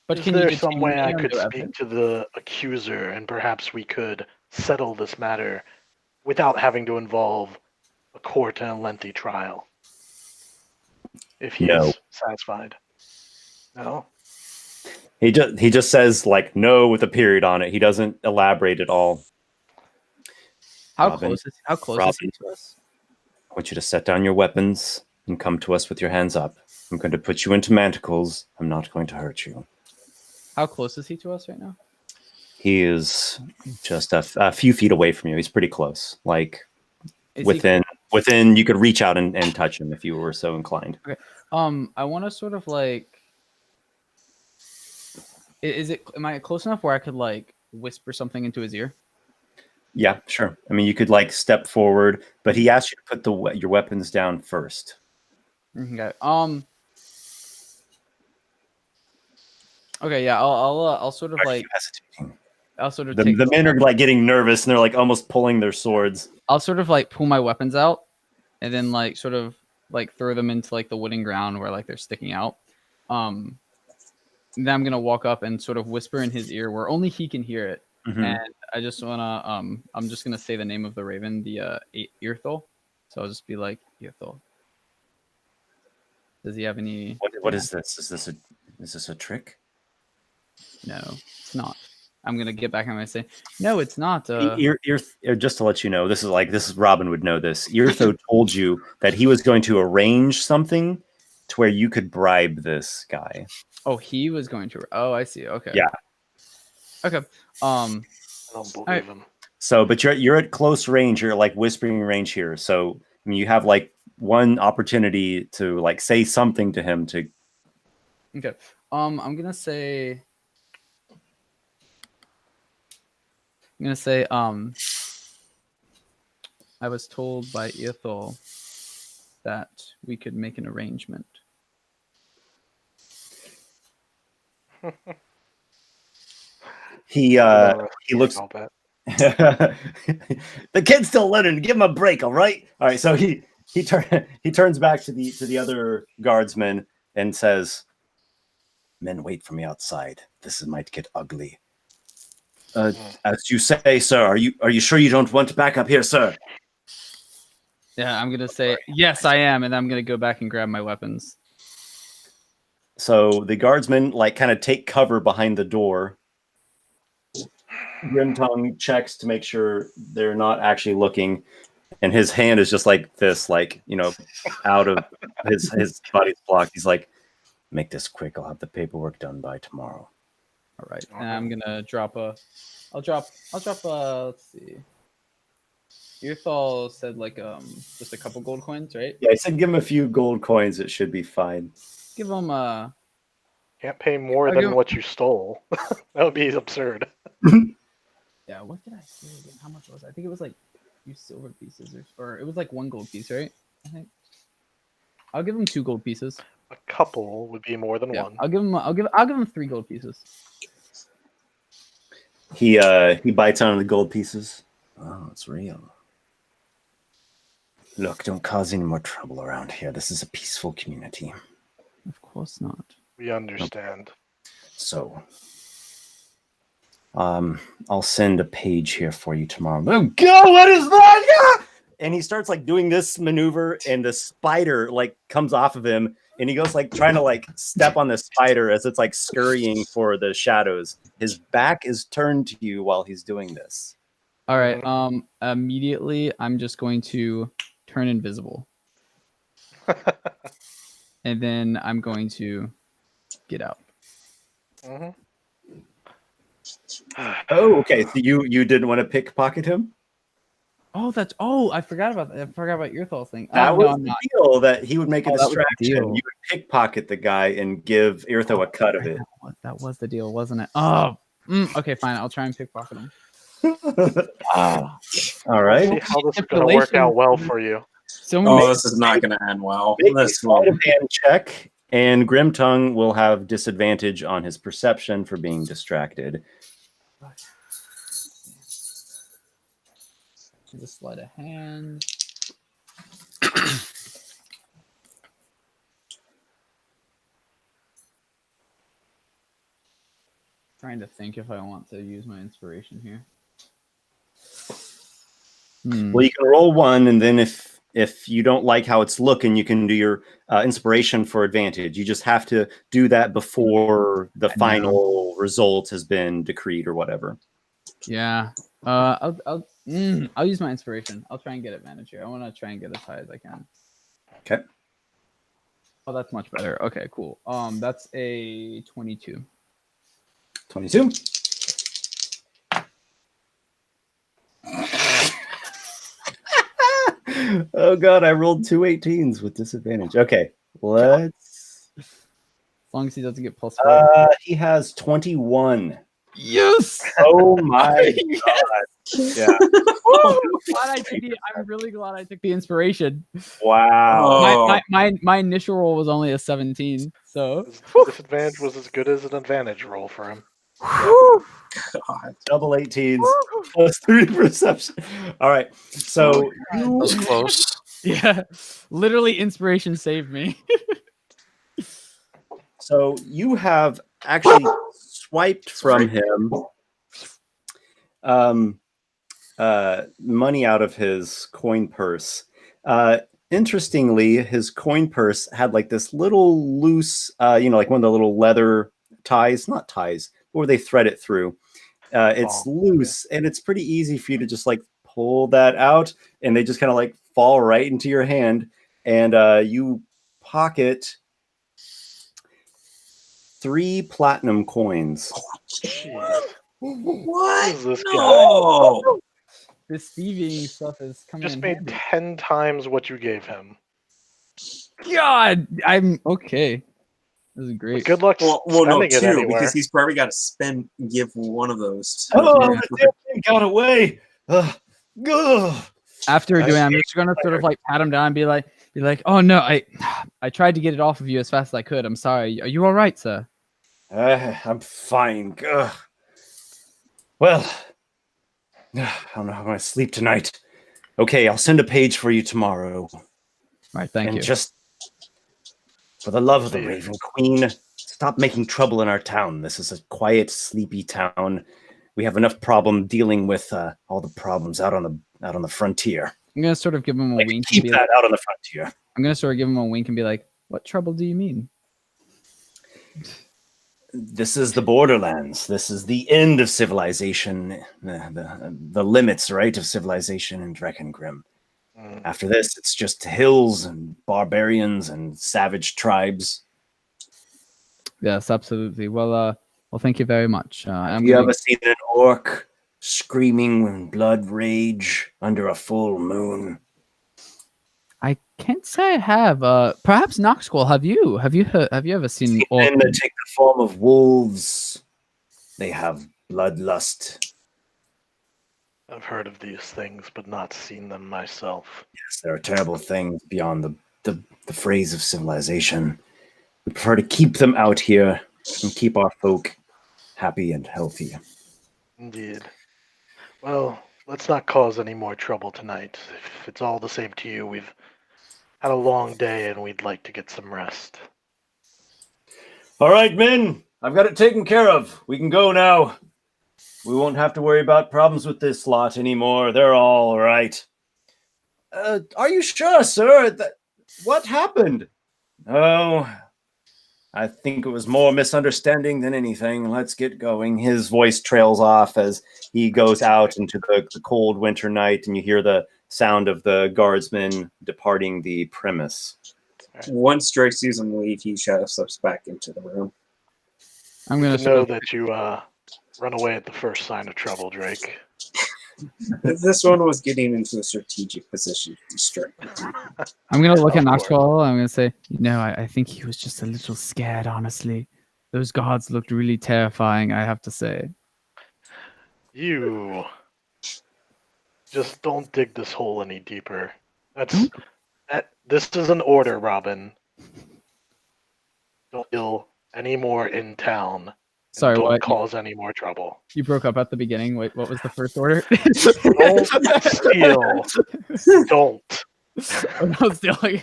But Is can there you some detain way me I under could speak evidence? to the accuser and perhaps we could settle this matter without having to involve a court and a lengthy trial? If he No. is satisfied. No? He just says like no with a period on it. He doesn't elaborate at all. How Robin, close is he Robin. to us? I want you to set down your weapons and come to us with your hands up. I'm going to put you into manticles. I'm not going to hurt you. How close is he to us right now? He is just a few feet away from you. He's pretty close. Like Is within you could reach out and touch him if you were so inclined. I want to sort of like. Is it? Am I close enough where I could like whisper something into his ear? Yeah, sure. I mean, you could like step forward, but he asked you to put your weapons down first. Okay. Okay. Yeah. I'll sort of Why are like. you hesitating? I'll sort of The, take. the men are like getting nervous and they're like almost pulling their swords. I'll sort of like pull my weapons out, and then like sort of like throw them into like the wooden ground where like they're sticking out. Then I'm gonna walk up and sort of whisper in his ear where only he can hear it. Mhm. And I just wanna I'm just gonna say the name of the raven, the Earthol. So I'll just be like, Earthol. Does he have any? What is this? Is this a trick? No, it's not. I'm gonna get back and I'm gonna say, no, it's not. Just to let you know, this is Robin would know this. Eartho told you that he was going to arrange something to where you could bribe this guy. Oh, he was going to. Oh, I see. Okay. Yeah. Okay. I don't believe Alright. him. So, but you're at close range. You're like whispering range here. So, I mean, you have like one opportunity to like say something to him to. Okay. I'm gonna say. I was told by Ethel that we could make an arrangement. He looks. I'll bet. The kid's still learning. Give him a break, all right. All right. So he he turns back to the other guardsmen and says, "Men, wait for me outside. This might get ugly." As you say, sir. Are you sure you don't want to back up here, sir? Yeah, I'm gonna say yes, I am, and I'm gonna go back and grab my weapons. So the guardsmen like kind of take cover behind the door. Grimtongue checks to make sure they're not actually looking, and his hand is just like this, like, you know, out of his body's blocked. He's like, "Make this quick. I'll have the paperwork done by tomorrow." All right, and I'm gonna drop a. I'll drop a. Let's see. Earthal said like just a couple gold coins, right? Yeah, I said give him a few gold coins. It should be fine. Give him Can't pay more than what you stole. That would be absurd. Yeah, what did I say again? How much was it? I think it was like few silver pieces or it was like 1 gold piece, right? I think. I'll give him 2 gold pieces. A couple would be more than one. I'll give him 3 gold pieces. He bites on the gold pieces. Oh, it's real. Look, don't cause any more trouble around here. This is a peaceful community. Of course not. We understand. So, I'll send a page here for you tomorrow. Oh God, what is that? And he starts like doing this maneuver, and the spider like comes off of him, and he goes like trying to like step on the spider as it's like scurrying for the shadows. His back is turned to you while he's doing this. All right. Immediately, I'm just going to turn invisible, and then I'm going to get out. Mm-hmm. Oh, okay. So you didn't want to pickpocket him? I forgot about that. I forgot about your thought thing. That was the deal, that he would make a distraction. You would pickpocket the guy and give Irtho a cut of it. That was the deal, wasn't it? Oh, okay, fine. I'll try and pickpocket him. All right. See how this is going to work out well for you. This is not going to end well. Make a sleight of hand check, and Grimtongue will have disadvantage on his perception for being distracted. Just sleight of hand. Trying to think if I want to use my inspiration here. Well, you can roll 1, and then if you don't like how it's looking, you can do your inspiration for advantage. You just have to do that before the final result has been decreed or whatever. Yeah. I'll use my inspiration. I'll try and get advantage here. I want to try and get as high as I can. Okay. Oh, that's much better. Okay, cool. That's a 22. 22. Oh God, I rolled 2 18s with disadvantage. Okay, let's. As long as he doesn't get +4. He has 21. Yes. Oh my God. Yeah. I'm really glad I took the inspiration. Wow. My initial roll was only a 17, so His disadvantage was as good as an advantage roll for him. God. Double 18s plus 3 perception. All right. So that was close. Yeah. Literally inspiration saved me. So you have actually swiped from him money out of his coin purse. Interestingly, his coin purse had like this little loose, like one of the little leather ties, not ties, where they thread it through. It's loose, and it's pretty easy for you to just like pull that out, and they just kind of like fall right into your hand, and you pocket 3 platinum coins. What? Who is this No! guy? This thieving stuff is coming. Just in made handy. 10 times what you gave him. God, I'm okay. This is great. Good luck No, spending it 2, anywhere. because he's probably got to give one of those. Oh, the damn thing got away. Ugh. After doing, I'm just gonna sort of like pat him down and be like, oh no, I tried to get it off of you as fast as I could. I'm sorry. Are you all right, sir? I'm fine. Ugh. Well, I don't know how I'm going to sleep tonight. Okay, I'll send a page for you tomorrow. Right, thank and you. just for the love of the See you. Raven Queen, stop making trouble in our town. This is a quiet, sleepy town. We have enough problem dealing with all the problems out on the frontier. I'm gonna sort of give him a Like, wink and keep be that like, out on the frontier. I'm gonna sort of give him a wink and be like, "What trouble do you mean?" This is the borderlands. This is the end of civilization, the limits, right, of civilization in Dreckengrim. Mm. After this, it's just hills and barbarians and savage tribes. Yes, absolutely. Well, thank you very much. Have you ever seen an orc screaming in blood rage under a full moon? I can't say I have. Perhaps Noxiqual. Have you? Have you ever seen an orc? Men that take the form of wolves. They have bloodlust. I've heard of these things, but not seen them myself. Yes, there are terrible things beyond the phrase of civilization. We prefer to keep them out here and keep our folk happy and healthy. Indeed. Well, let's not cause any more trouble tonight. If it's all the same to you, we've had a long day and we'd like to get some rest. All right, men, I've got it taken care of. We can go now. We won't have to worry about problems with this lot anymore. They're all right. Are you sure, sir? What happened? Oh, I think it was more misunderstanding than anything. Let's get going. His voice trails off as he goes out into the cold winter night, and you hear the sound of the guardsmen departing the premise. Once Drake sees him leave, he shadow steps back into the room. I'm gonna To sort know of, that you run away at the first sign of trouble, Drake. This one was getting into a strategic position to distract you. I'm gonna look Of at course. Noxiqual. I'm gonna say, I think he was just a little scared. Honestly, those guards looked really terrifying. I have to say. You just don't dig this hole any deeper. This is an order, Robin. Don't kill any more in town. Sorry, Don't what? cause any more trouble. You broke up at the beginning. Wait, what was the first order? Don't steal. Don't. I'm not stealing.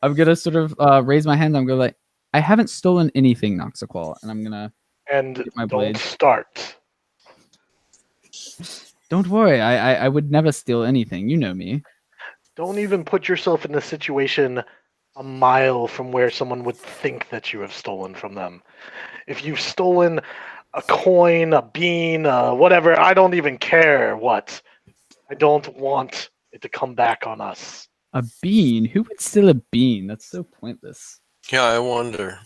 I'm gonna sort of raise my hand. I'm gonna like, I haven't stolen anything, Noxiqual, and I'm gonna. And Get my don't blade. start. Don't worry, I would never steal anything. You know me. Don't even put yourself in a situation a mile from where someone would think that you have stolen from them. If you've stolen a coin, a bean, whatever, I don't even care what. I don't want it to come back on us. A bean? Who would steal a bean? That's so pointless. Yeah, I wonder.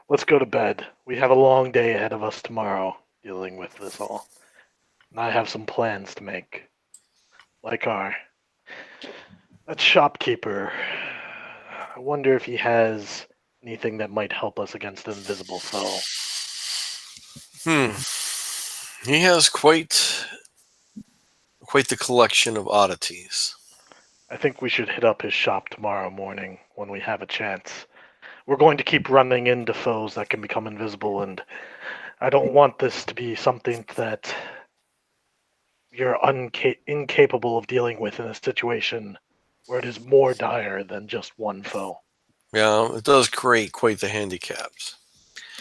Let's go to bed. We have a long day ahead of us tomorrow dealing with this all. And I have some plans to make. Lykar. That shopkeeper. I wonder if he has anything that might help us against an invisible foe. He has quite the collection of oddities. I think we should hit up his shop tomorrow morning when we have a chance. We're going to keep running into foes that can become invisible, and I don't want this to be something that you're incapable of dealing with in a situation where it is more dire than just one foe. Yeah, it does create quite the handicaps.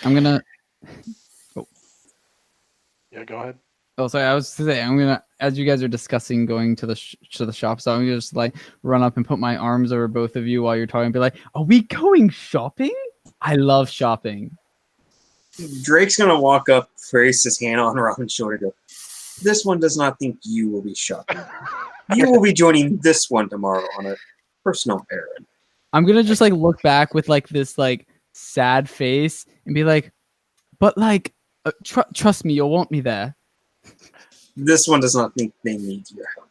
I'm gonna. Yeah, go ahead. Oh, sorry. I was saying I'm gonna, as you guys are discussing going to the shop, so I'm gonna just like run up and put my arms over both of you while you're talking, and be like, "Are we going shopping? I love shopping." Drake's gonna walk up, place his hand on Robin's shoulder, and go, "This one does not think you will be shopping. You will be joining this one tomorrow on a personal errand." I'm gonna just like look back with like this like sad face and be like, "But like, trust me, you'll want me there." This one does not think they need your help.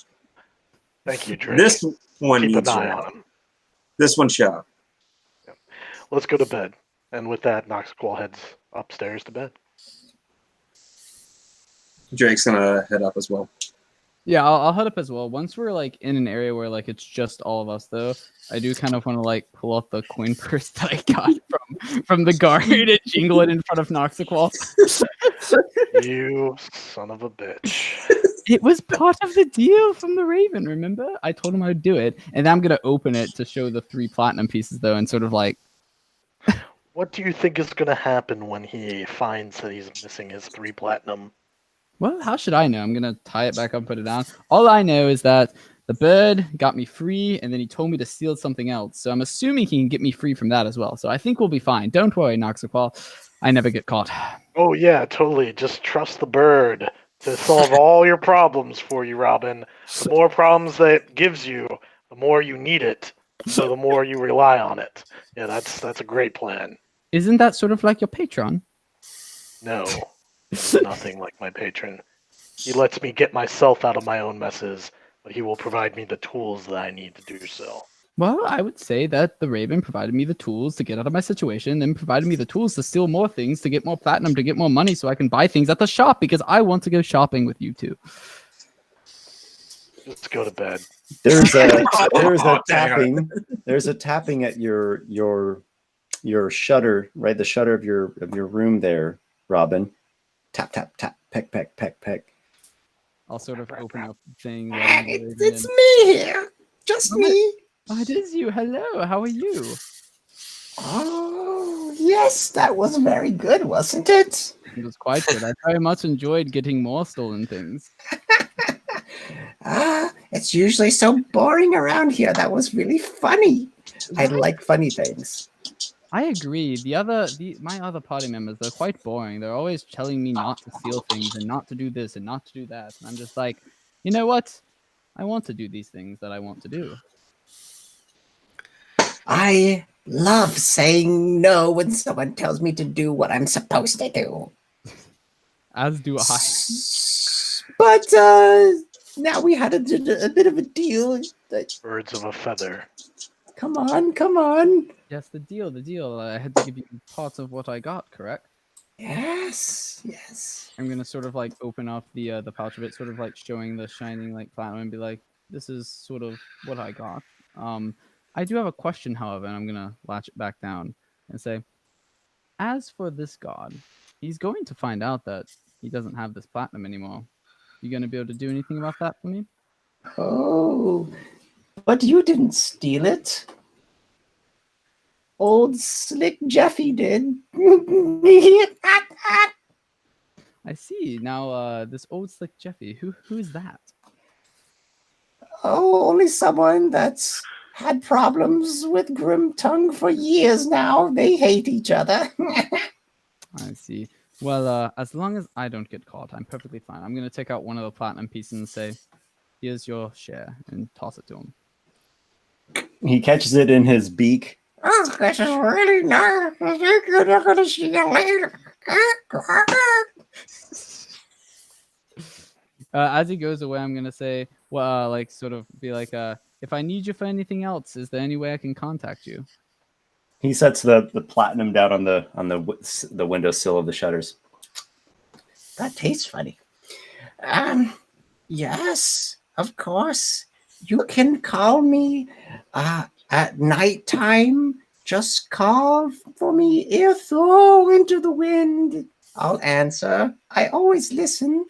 Thank you, Drake. This one Keep needs an your eye help. on him. This one shall. Let's go to bed. And with that, Noxiqual heads upstairs to bed. Drake's gonna head up as well. Yeah, I'll head up as well. Once we're like in an area where like it's just all of us, though, I do kind of want to like pull out the coin purse that I got from the guard and jingle it in front of Noxiqual. You son of a bitch. It was part of the deal from the Raven, remember? I told him I would do it. And I'm going to open it to show the 3 platinum pieces, though, and sort of like... What do you think is going to happen when he finds that he's missing his 3 platinum? Well, how should I know? I'm going to tie it back up and put it down. All I know is that the bird got me free, and then he told me to steal something else. So I'm assuming he can get me free from that as well. So I think we'll be fine. Don't worry, Noxiqual. I never get caught. Oh, yeah, totally. Just trust the bird to solve all your problems for you, Robin. The more problems that it gives you, the more you need it. So the more you rely on it. Yeah, that's a great plan. Isn't that sort of like your patron? No, nothing like my patron. He lets me get myself out of my own messes, but he will provide me the tools that I need to do so. Well, I would say that the Raven provided me the tools to get out of my situation, then provided me the tools to steal more things, to get more platinum, to get more money so I can buy things at the shop because I want to go shopping with you two. Let's go to bed. There's a tapping. There's a tapping at your shutter, right? The shutter of your room there, Robin. Tap tap tap. Peck peck peck peck. I'll sort of open up the thing. It's me here. Just me. Oh, it is you. Hello. How are you? Oh, yes, that was very good, wasn't it? It was quite good. I very much enjoyed getting more stolen things. It's usually so boring around here. That was really funny. I like funny things. I agree. My other party members, they're quite boring. They're always telling me not to steal things and not to do this and not to do that. And I'm just like, you know what? I want to do these things that I want to do. I love saying no when someone tells me to do what I'm supposed to do. As do I. But now we had a bit of a deal. Birds of a feather. Come on. Yes, the deal. I had to give you parts of what I got, correct? Yes. I'm gonna sort of like open up the pouch of it, sort of like showing the shining like platinum, and be like, "This is sort of what I got." I do have a question, however, and I'm gonna latch it back down and say, as for this god, he's going to find out that he doesn't have this platinum anymore. You gonna be able to do anything about that for me? Oh, but you didn't steal it. Old Slick Jeffy did. I see. Now, this old slick Jeffy, who is that? Oh, only someone that's had problems with Grim Tongue for years now. They hate each other. I see. Well, as long as I don't get caught, I'm perfectly fine. I'm gonna take out one of the platinum pieces and say, "Here's your share," and toss it to him. He catches it in his beak. Oh, this is really nice. You're not going to see you later. As he goes away, I'm gonna say, well, like sort of be like, if I need you for anything else, is there any way I can contact you? He sets the platinum down on the windowsill of the shutters. That tastes funny. Yes, of course. You can call me at nighttime. Just call for me, ear throw into the wind. I'll answer. I always listen.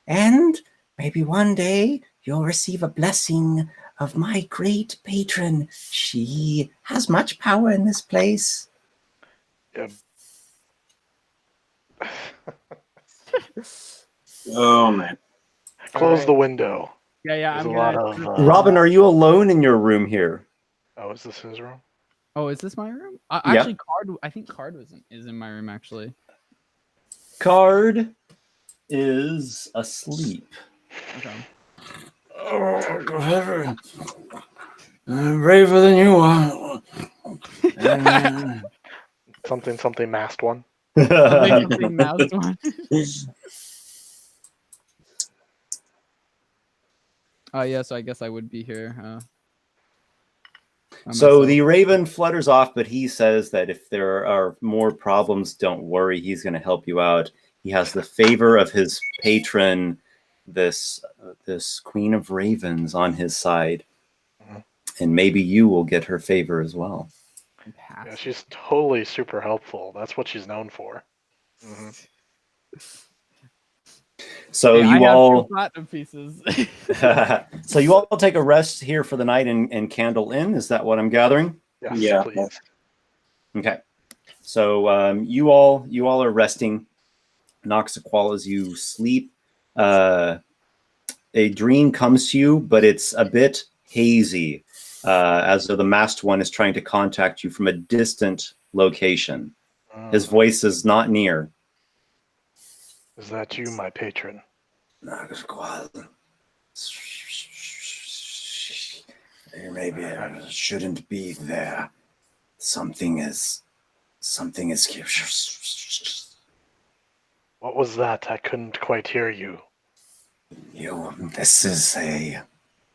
And maybe one day you'll receive a blessing of my great patron. She has much power in this place. Oh, man. Close the window. Yeah. There's a lot of. Robin, are you alone in your room here? Oh, is this his room? Oh, is this my room? Yeah. Actually, I think Card is in my room actually. Card is asleep. Okay. Oh, I'm braver than you are. Something masked one. Something mouse one. Yeah, so I guess I would be here. So the raven flutters off, but he says that if there are more problems, don't worry. He's going to help you out. He has the favor of his patron, this Queen of Ravens, on his side. And maybe you will get her favor as well. Yeah, she's totally super helpful. That's what she's known for. So Hey, I you have all 2 platinum pieces. so you all take a rest here for the night in Candle Inn. Is that what I'm gathering? Yes, Yeah. please. Okay. So you all are resting. Noxiqual, as you sleep, a dream comes to you, but it's a bit hazy, as though the masked one is trying to contact you from a distant location. His voice is not near. Is that you, my patron? Noxiqual, maybe I shouldn't be there. Something is here. What was that? I couldn't quite hear you. This is a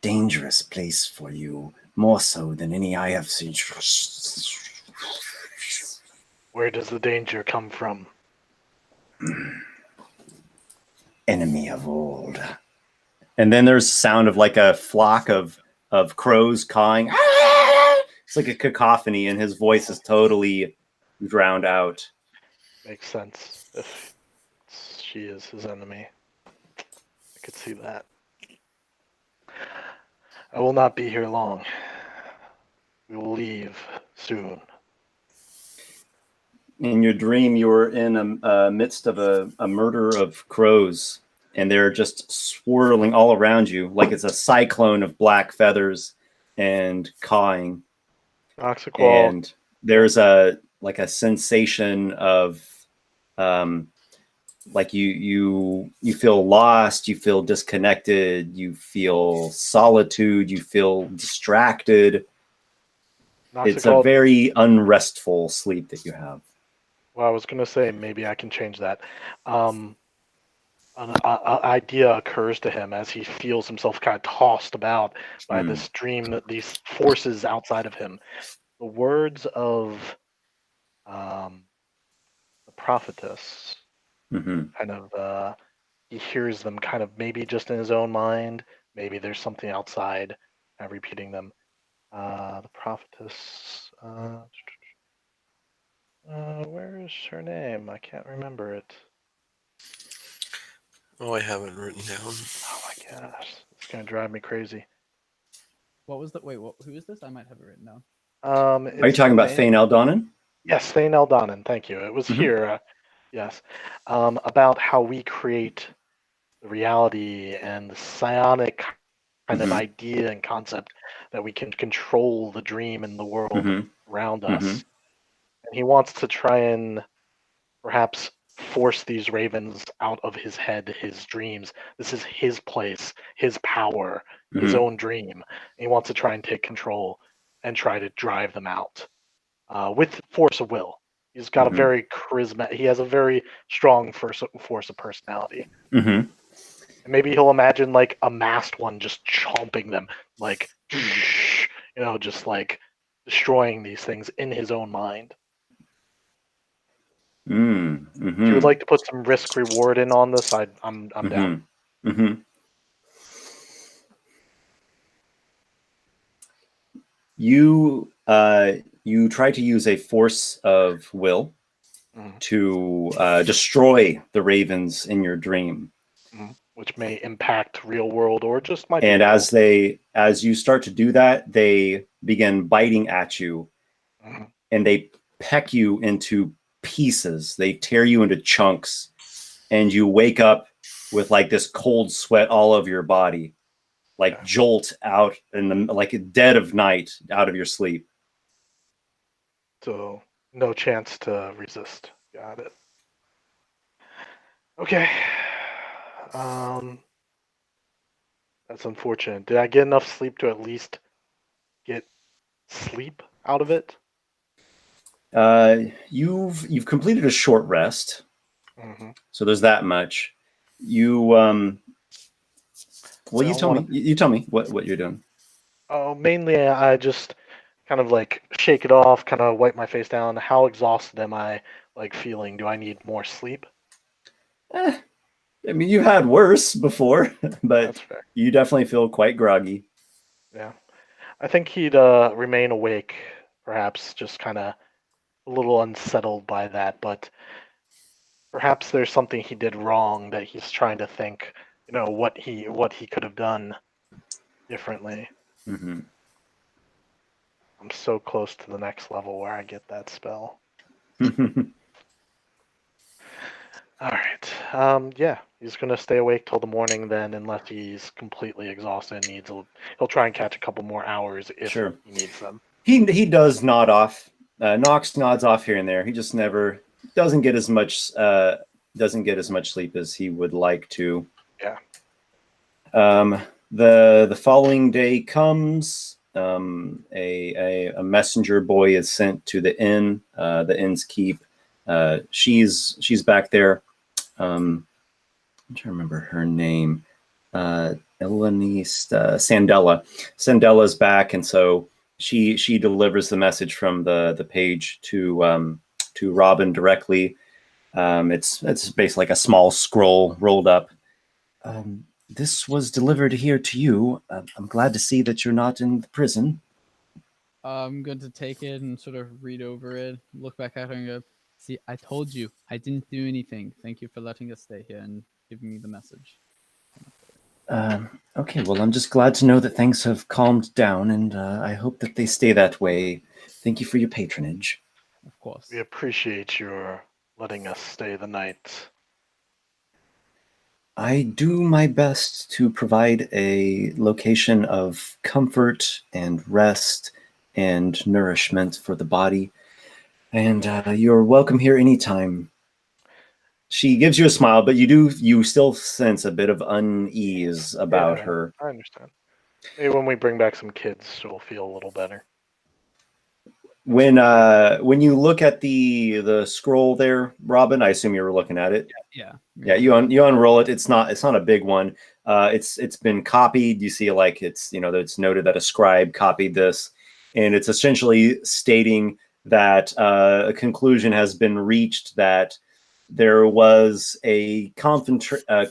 dangerous place for you, more so than any I have seen. Where does the danger come from? Enemy of old. And then there's the sound of like a flock of crows cawing. It's like a cacophony, and his voice is totally drowned out. Makes sense. If she is his enemy, I could see that. I will not be here long. We will leave soon. In your dream, you were in a midst of a murder of crows, and they're just swirling all around you like it's a cyclone of black feathers and cawing. Noxiqual. And there's a sensation of like you feel lost, you feel disconnected, you feel solitude, you feel distracted. It's a very unrestful sleep that you have. Well, I was going to say maybe I can change that. An idea occurs to him as he feels himself kind of tossed about by this dream, that these forces outside of him. The words of the prophetess, kind of, he hears them kind of maybe just in his own mind. Maybe there's something outside repeating them. The prophetess. Where is her name? I can't remember it. Oh, I have it written down. Oh my gosh, it's gonna drive me crazy. What was the wait? Who is this? I might have it written down. Are you talking about Thane Eldonan? Yes, Thane Eldonan. Thank you. It was here. Yes, about how we create the reality and the psionic kind of idea and concept that we can control the dream and the world around us. And he wants to try and perhaps force these ravens out of his head, his dreams. This is his place, his power, his own dream. And he wants to try and take control and try to drive them out with force of will. He's got a very he has a very strong force of personality. And maybe he'll imagine like a masked one just chomping them, like, just like destroying these things in his own mind. If you would like to put some risk reward in on this, I'm down. You try to use a force of will to destroy the ravens in your dream, which may impact real world or just my. And as you start to do that, they begin biting at you, and they peck you into pieces. They tear you into chunks, and you wake up with like this cold sweat all over your body, like jolt out in the like dead of night out of your sleep. So no chance to resist. Got it. Okay. That's unfortunate. Did I get enough sleep to at least get sleep out of it? You've completed a short rest, so there's that much. You you tell me what you're doing. Oh, mainly I just kind of like shake it off, kind of wipe my face down. How exhausted am I like feeling? Do I need more sleep? I mean, you had worse before, but you definitely feel quite groggy. Yeah. I think he'd remain awake, perhaps just kind of a little unsettled by that, but perhaps there's something he did wrong that he's trying to think, what he could have done differently. Mhm. I'm so close to the next level where I get that spell. All right. Yeah, he's gonna stay awake till the morning then, unless he's completely exhausted and he'll try and catch a couple more hours if Sure. he needs them. He does nod off. Nox nods off here and there. He just never doesn't get as much sleep as he would like to. Yeah. The following day comes. A messenger boy is sent to the inn. The inn's keep. She's back there. I'm trying to remember her name. Elenise Sandella. Sandella's back, and so she delivers the message from the page to Robin directly. It's basically like a small scroll rolled up. This was delivered here to you. I'm glad to see that you're not in the prison. I'm going to take it and sort of read over it, look back at her and go, see, I told you, I didn't do anything. Thank you for letting us stay here and giving me the message. Okay, well, I'm just glad to know that things have calmed down, and I hope that they stay that way. Thank you for your patronage. Of course. We appreciate your letting us stay the night. I do my best to provide a location of comfort and rest and nourishment for the body, and you're welcome here anytime. She gives you a smile, but you still sense a bit of unease about Yeah, her. I understand. Maybe when we bring back some kids, she'll feel a little better. When you look at the scroll there, Robin, I assume you were looking at it. Yeah. Yeah, you unroll it. It's not a big one. It's been copied. You see, like it's it's noted that a scribe copied this, and it's essentially stating that a conclusion has been reached that there was a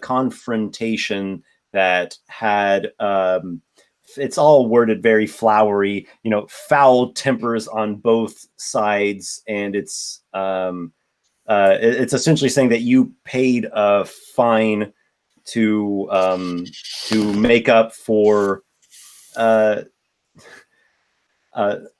confrontation that had. It's all worded very flowery, foul tempers on both sides, and it's essentially saying that you paid a fine to make up for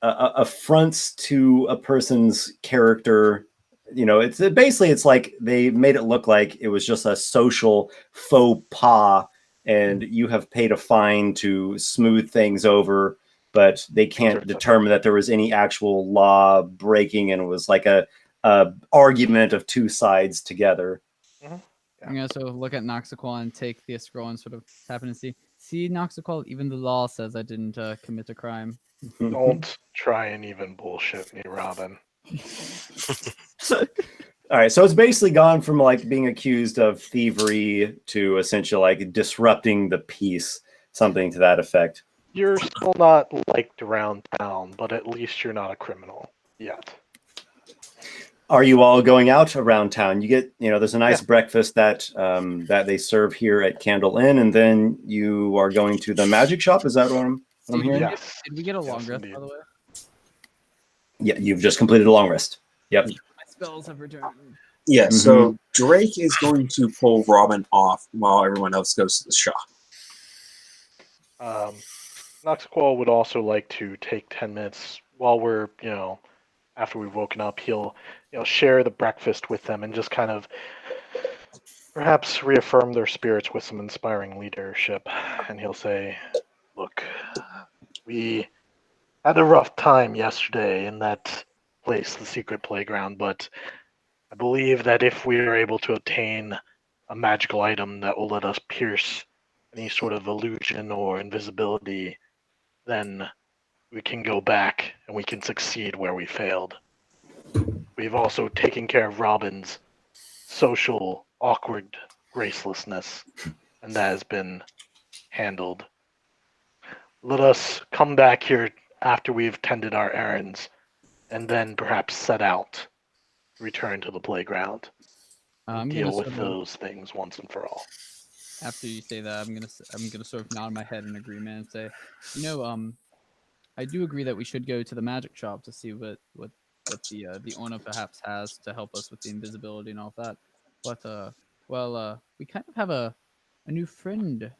affronts to a person's character. It's like they made it look like it was just a social faux pas, and you have paid a fine to smooth things over, but they can't determine that there was any actual law breaking, and it was like a argument of two sides together. Mm-hmm. Yeah. I'm going to sort of look at Noxiqual and take the scroll and sort of tap it and see, Noxiqual, even the law says I didn't commit a crime. Don't try and even bullshit me, Robin. All right, so it's basically gone from like being accused of thievery to essentially like disrupting the peace, something to that effect. You're still not liked around town, but at least you're not a criminal yet. Are you all going out around town? You get, there's a nice breakfast that they serve here at Candle Inn, and then you are going to the magic shop. Is that what I'm hearing? Yes. Did we get a long rest, indeed. by the way? Yeah, you've just completed a long rest. Yep. My spells have returned. Yeah, so Drake is going to pull Robin off while everyone else goes to the shop. Noxiqual would also like to take 10 minutes while we're, after we've woken up, he'll, share the breakfast with them and just kind of perhaps reaffirm their spirits with some inspiring leadership. And he'll say, look, we had a rough time yesterday in that place, the secret playground, but I believe that if we are able to obtain a magical item that will let us pierce any sort of illusion or invisibility, then we can go back and we can succeed where we failed. We've also taken care of Robin's social, awkward gracelessness, and that has been handled. Let us come back here after we've tended our errands, and then perhaps set out, return to the playground, and deal with those things once and for all. After you say that, I'm gonna sort of nod my head in agreement and say, I do agree that we should go to the magic shop to see what the owner perhaps has to help us with the invisibility and all of that. But well, we kind of have a new friend,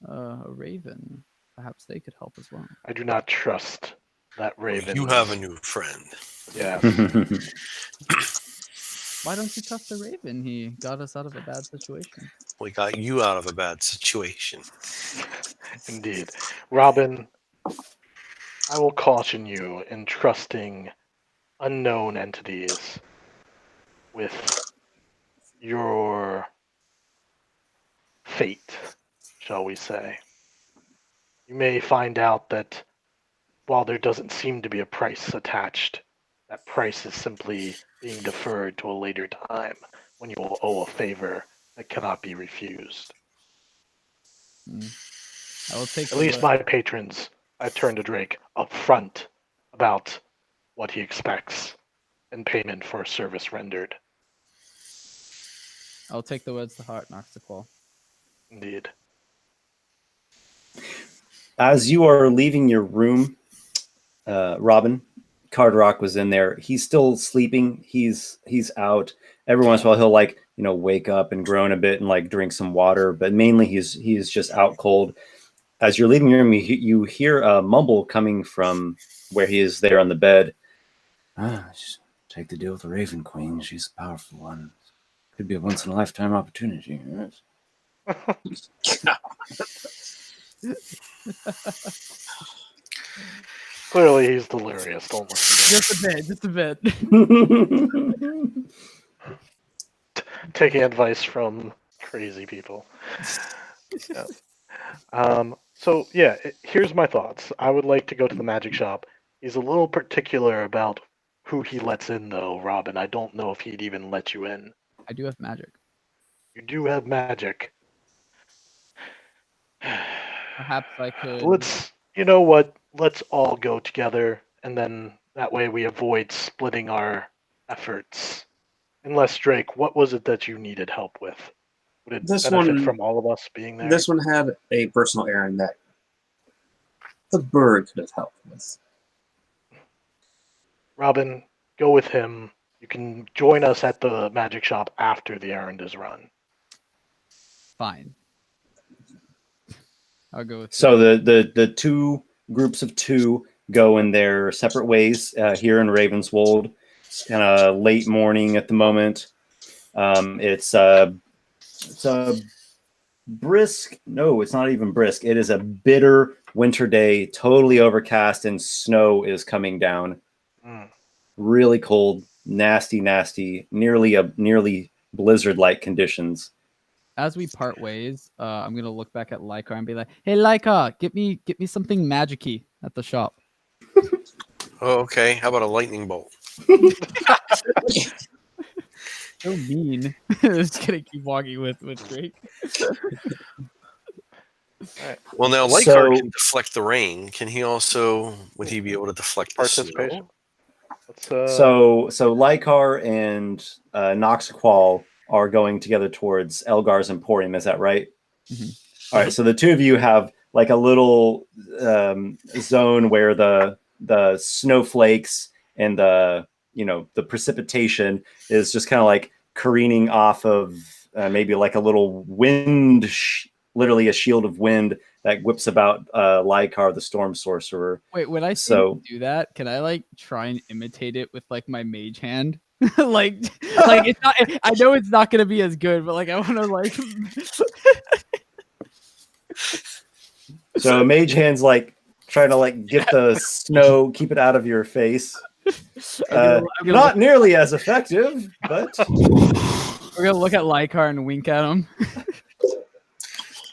a raven. Perhaps they could help as well. I do not trust that raven. You have a new friend. Yes. Why don't you trust the raven? He got us out of a bad situation. We got you out of a bad situation. Indeed. Robin, I will caution you in trusting unknown entities with your fate, shall we say. You may find out that while there doesn't seem to be a price attached, that price is simply being deferred to a later time when you will owe a favor that cannot be refused. I will take At least my patrons, I turn to Drake up front about what he expects in payment for a service rendered. I'll take the words to heart, Noxiqual. Indeed. As you are leaving your room, Robin, Carderock was in there. He's still sleeping. He's out. Every once in a while, he'll wake up and groan a bit and drink some water. But mainly, he's just out cold. As you're leaving your room, you hear a mumble coming from where he is there on the bed. Just take the deal with the Raven Queen. She's a powerful one. Could be a once in a lifetime opportunity. Yes. Clearly, he's delirious. Don't listen Just a bit. to him. Taking advice from crazy people. Yeah. So, here's my thoughts. I would like to go to the magic shop. He's a little particular about who he lets in, though, Robin. I don't know if he'd even let you in. I do have magic. You do have magic. Perhaps I could. You know what? Let's all go together, and then that way we avoid splitting our efforts. Unless, Drake, what was it that you needed help with? Would it benefit from all of us being there? This one had a personal errand that the bird could have helped with. Robin, go with him. You can join us at the magic shop after the errand is run. Fine. I'll go with. So the two groups of two go in their separate ways here in Ravenswold. It's kind of late morning at the moment. It's a brisk. No, it's not even brisk. It is a bitter winter day, totally overcast, and snow is coming down. Really cold, nasty, nearly blizzard-like conditions. As we part ways, I'm gonna look back at Lykar and be like, "Hey, Lykar, get me something magic-y at the shop." Oh, okay. How about a lightning bolt? So mean. Just gonna keep walking with Drake. Well, now Lykar can deflect the rain. Can he also? Would he be able to deflect the snow? So Lykar and Noxiqual are going together towards Elgar's Emporium. Is that right? Mm-hmm. All right. So the two of you have like a little zone where the snowflakes and the precipitation is just kind of like careening off of maybe like a little wind, literally a shield of wind that whips about Lykar, the Storm Sorcerer. Wait, when I do that, can I try and imitate it with my mage hand? It's not. I know it's not gonna be as good, but I want to So mage hands trying to get the snow, keep it out of your face. Not nearly as effective, but we're gonna look at Lykar and wink at him.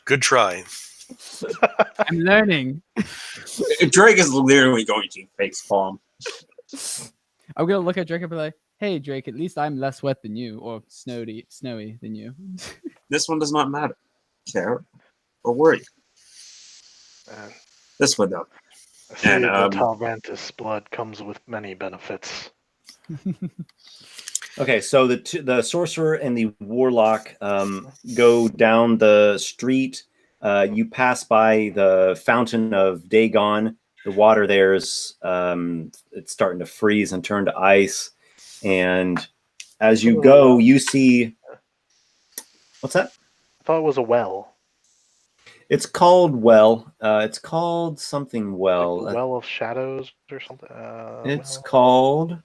Good try. I'm learning. Drake is literally going to face palm. I'm gonna look at Drake and be like, "Hey, Drake, at least I'm less wet than you, or snowy than you." This one does not matter. Care or worry. This one though. And Talvantis blood comes with many benefits. Okay, so the sorcerer and the warlock go down the street. You pass by the Fountain of Dagon. The water there's it's starting to freeze and turn to ice. And as you go, you see What's that? I thought it was a well. It's called well. It's called something Like well. the Well of Shadows or something. It's Well, called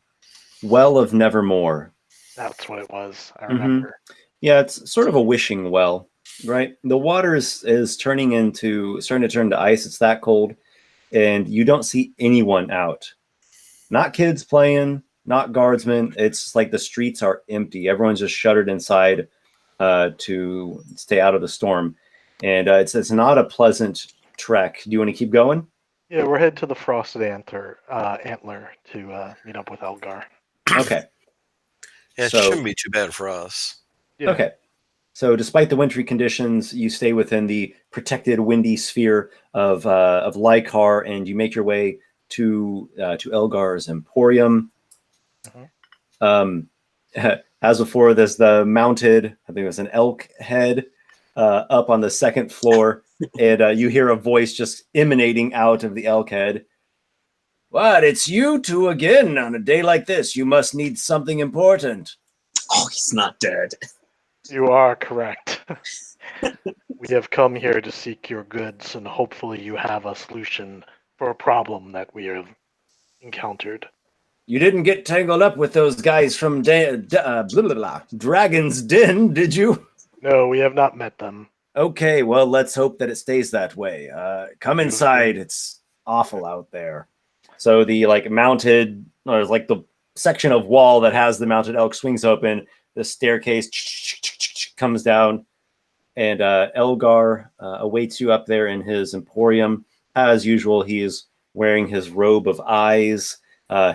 Well of Nevermore. that's what it was. I Mm-hmm. remember. Yeah, it's sort of a wishing well, right? The water is starting to turn to ice. It's that cold, and you don't see anyone out. Not kids playing, not guardsmen. It's like the streets are empty. Everyone's just shuttered inside to stay out of the storm, and it's not a pleasant trek. Do you want to keep going? Yeah, we're headed to the Frosted Antler to meet up with Elgar. Okay. Yeah, it So- shouldn't be too bad for us. Yeah. Okay. So, despite the wintry conditions, you stay within the protected windy sphere of Lykar, and you make your way to Elgar's Emporium. Mhm. As before, there's the mounted, I think it was an elk head up on the second floor, and you hear a voice just emanating out of the elk head. What? It's you two again on a day like this. You must need something important. Oh, he's not dead. You are correct. We have come here to seek your goods, and hopefully you have a solution for a problem that we have encountered. You didn't get tangled up with those guys from Dragon's Den, did you? No, we have not met them. Okay, well, let's hope that it stays that way. Come inside. It's awful out there. So the mounted, or like the section of wall that has the mounted elk swings open. The staircase comes down, and Elgar awaits you up there in his emporium. As usual, he is wearing his robe of eyes.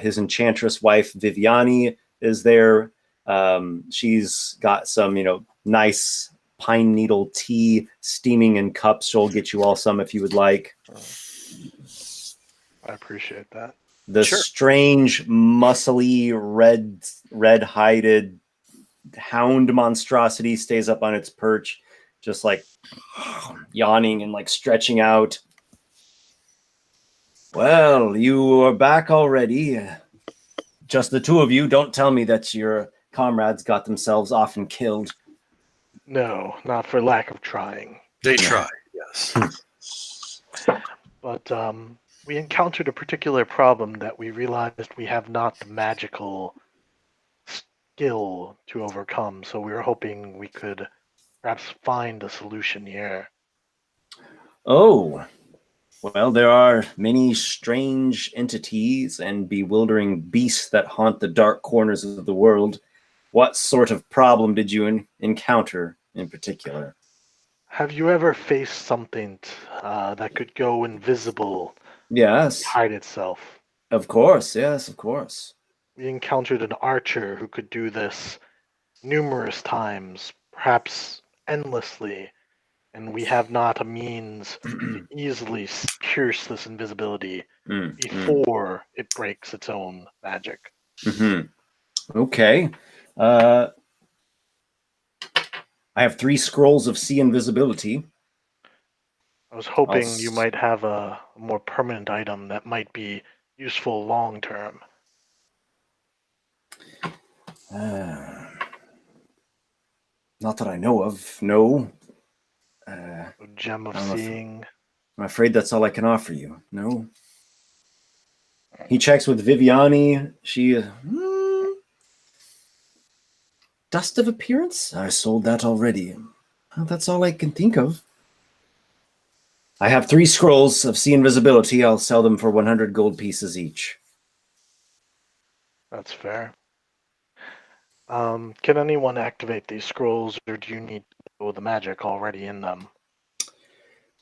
His enchantress wife, Viviani, is there. She's got some, nice pine needle tea steaming in cups. She'll get you all some if you would like. I appreciate that. The Sure. strange, muscly, red-hided hound monstrosity stays up on its perch, just like yawning and like stretching out. Well, you are back already. Just the two of you. Don't tell me that your comrades got themselves off and killed. No, not for lack of trying. They try, yes. But we encountered a particular problem that we realized we have not the magical skill to overcome, so we were hoping we could perhaps find a solution here. Oh, well, there are many strange entities and bewildering beasts that haunt the dark corners of the world. What sort of problem did you encounter in particular? Have you ever faced something that could go invisible, Yes, hide itself? of course. Yes, of course. We encountered an archer who could do this numerous times, perhaps endlessly, and we have not a means to easily pierce this invisibility before it breaks its own magic. Okay. I have 3 scrolls of sea invisibility. I was hoping you might have a more permanent item that might be useful long term. Not that I know of. No. A gem of I'm seeing. I'm afraid that's all I can offer you. No. He checks with Viviani. She dust of appearance? I sold that already. Well, that's all I can think of. I have 3 scrolls of sea invisibility. I'll sell them for 100 gold pieces each. That's fair. Can anyone activate these scrolls, or do you need to know the magic already in them?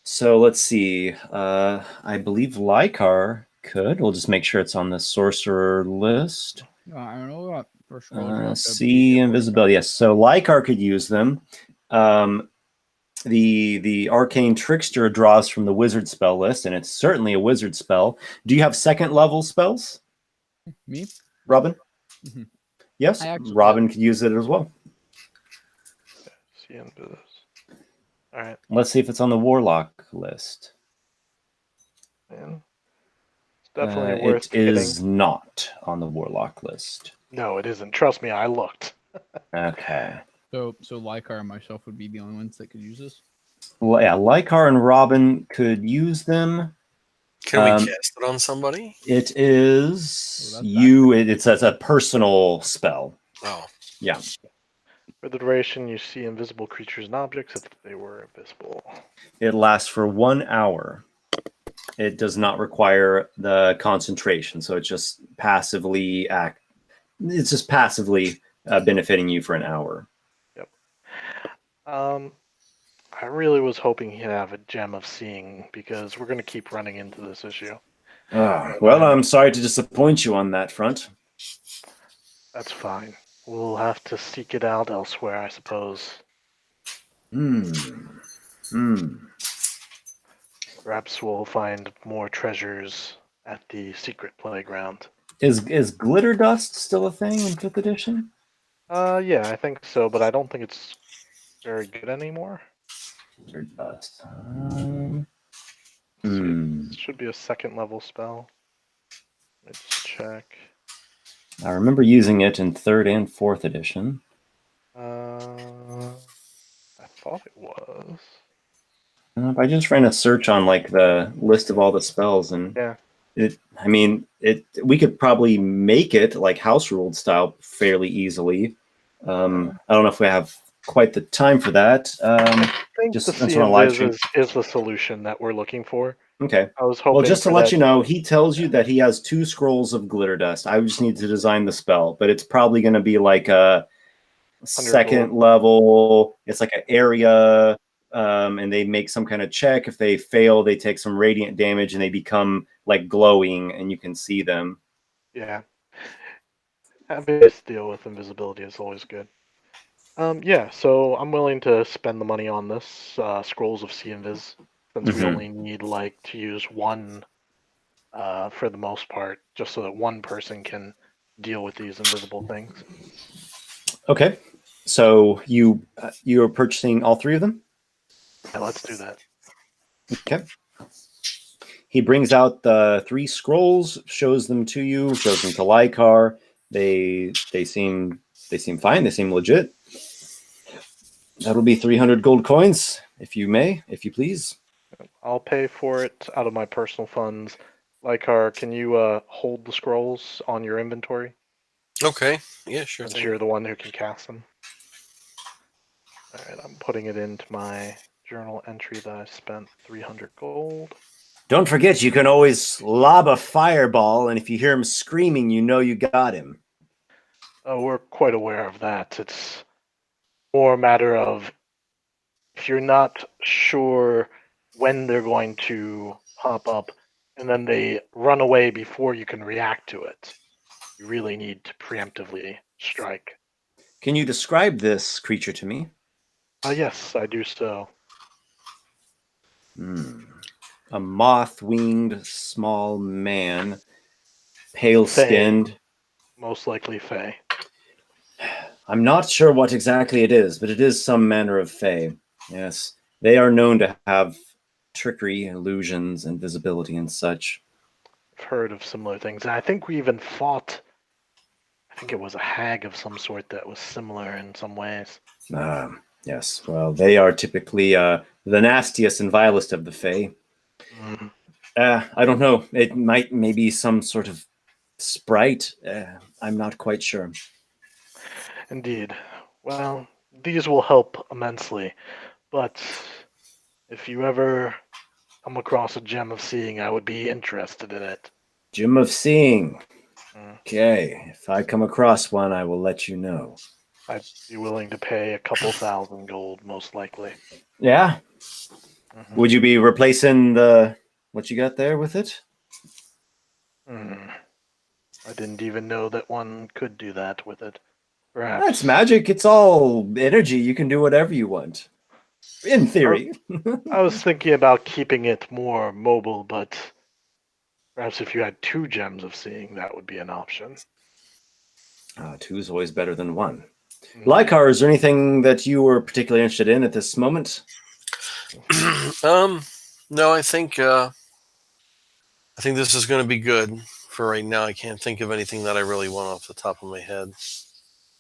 So let's see. I believe Lykar could. We'll just make sure it's on the sorcerer list. I don't know what for scrolls. See invisibility. Yes. So Lykar could use them. The arcane trickster draws from the wizard spell list, and it's certainly a wizard spell. Do you have 2nd level spells, Me? Robin? Mhm. Yes. I actually- Robin could use it as well. See into this. All right. Let's see if it's on the warlock list. Man. It's definitely worth It getting. is not on the warlock list. No, it isn't. Trust me, I looked. Okay. So Lykar and myself would be the only ones that could use this. Well, yeah, Lykar and Robin could use them. Can we cast it on somebody? It is that's you. It's as a personal spell. Oh, Yeah. For the duration, you see invisible creatures and objects if they were invisible. It lasts for 1 hour. It does not require the concentration, so it's just passively benefiting you for an hour. Yep. I really was hoping he'd have a gem of seeing because we're going to keep running into this issue. Well, I'm sorry to disappoint you on that front. That's fine. We'll have to seek it out elsewhere, I suppose. Perhaps we'll find more treasures at the secret playground. Is glitter dust still a thing in 5th edition? Yeah, I think so, but I don't think it's very good anymore. Glitter dust. It should be a 2nd level spell. Let me just check. I remember using it in 3rd and 4th edition. I thought it was. I just ran a search on like the list of all the spells, and Yeah. we could probably make it like house ruled style fairly easily. I don't know if we have quite the time for that. I think Just the that's on a live stream. is the solution that we're looking for. Okay. I was hoping. Well, just to for let that- you know, he tells you that he has 2 scrolls of glitter dust. I just need to design the spell, but it's probably going to be like a 2nd level. It's like an area, and they make some kind of check. If they fail, they take some radiant damage, and they become like glowing, and you can see them. Yeah. Having to deal with invisibility is always good. Yeah, so I'm willing to spend the money on this Scrolls of Sea Invis, since we only need to use 1 for the most part, just so that 1 person can deal with these invisible things. Okay, so you are purchasing all 3 of them. Yeah, let's do that. Okay. He brings out the 3 scrolls, shows them to you, shows them to Lykar. They seem fine. They seem legit. That'll be 300 gold coins, if you please. I'll pay for it out of my personal funds. Lykar, can you hold the scrolls on your inventory? okay. Yeah, sure Since thing. you're the one who can cast them. Alright, I'm putting it into my journal entry that I spent 300 gold. Don't forget, you can always lob a fireball, and if you hear him screaming, you know you got him. Oh, we're quite aware of that. It's more a matter of if you're not sure when they're going to pop up and then they run away before you can react to it, you really need to preemptively strike. Can you describe this creature to me? Yes, I do so. A moth-winged small man, pale-skinned. Most likely Fey. I'm not sure what exactly it is, but it is some manner of Fey. Yes, they are known to have trickery, illusions, invisibility, and such. I've heard of similar things. And I think we even fought, I think it was a hag of some sort that was similar in some ways. Yes, well, they are typically the nastiest and vilest of the Fey. I don't know. It might maybe some sort of sprite. I'm not quite sure. Indeed. Well, these will help immensely. But if you ever come across a gem of seeing, I would be interested in it. Gem of seeing. Okay, if I come across one, I will let you know. I'd be willing to pay a couple thousand gold, most likely. Yeah? Would you be replacing what you got there with it? I didn't even know that one could do that with it. Perhaps. That's magic. It's all energy. You can do whatever you want. In theory. I was thinking about keeping it more mobile, but perhaps if you had 2 gems of seeing, that would be an option. 2 is always better than 1. Lykar, is there anything that you were particularly interested in at this moment? No, I think this is going to be good for right now. I can't think of anything that I really want off the top of my head.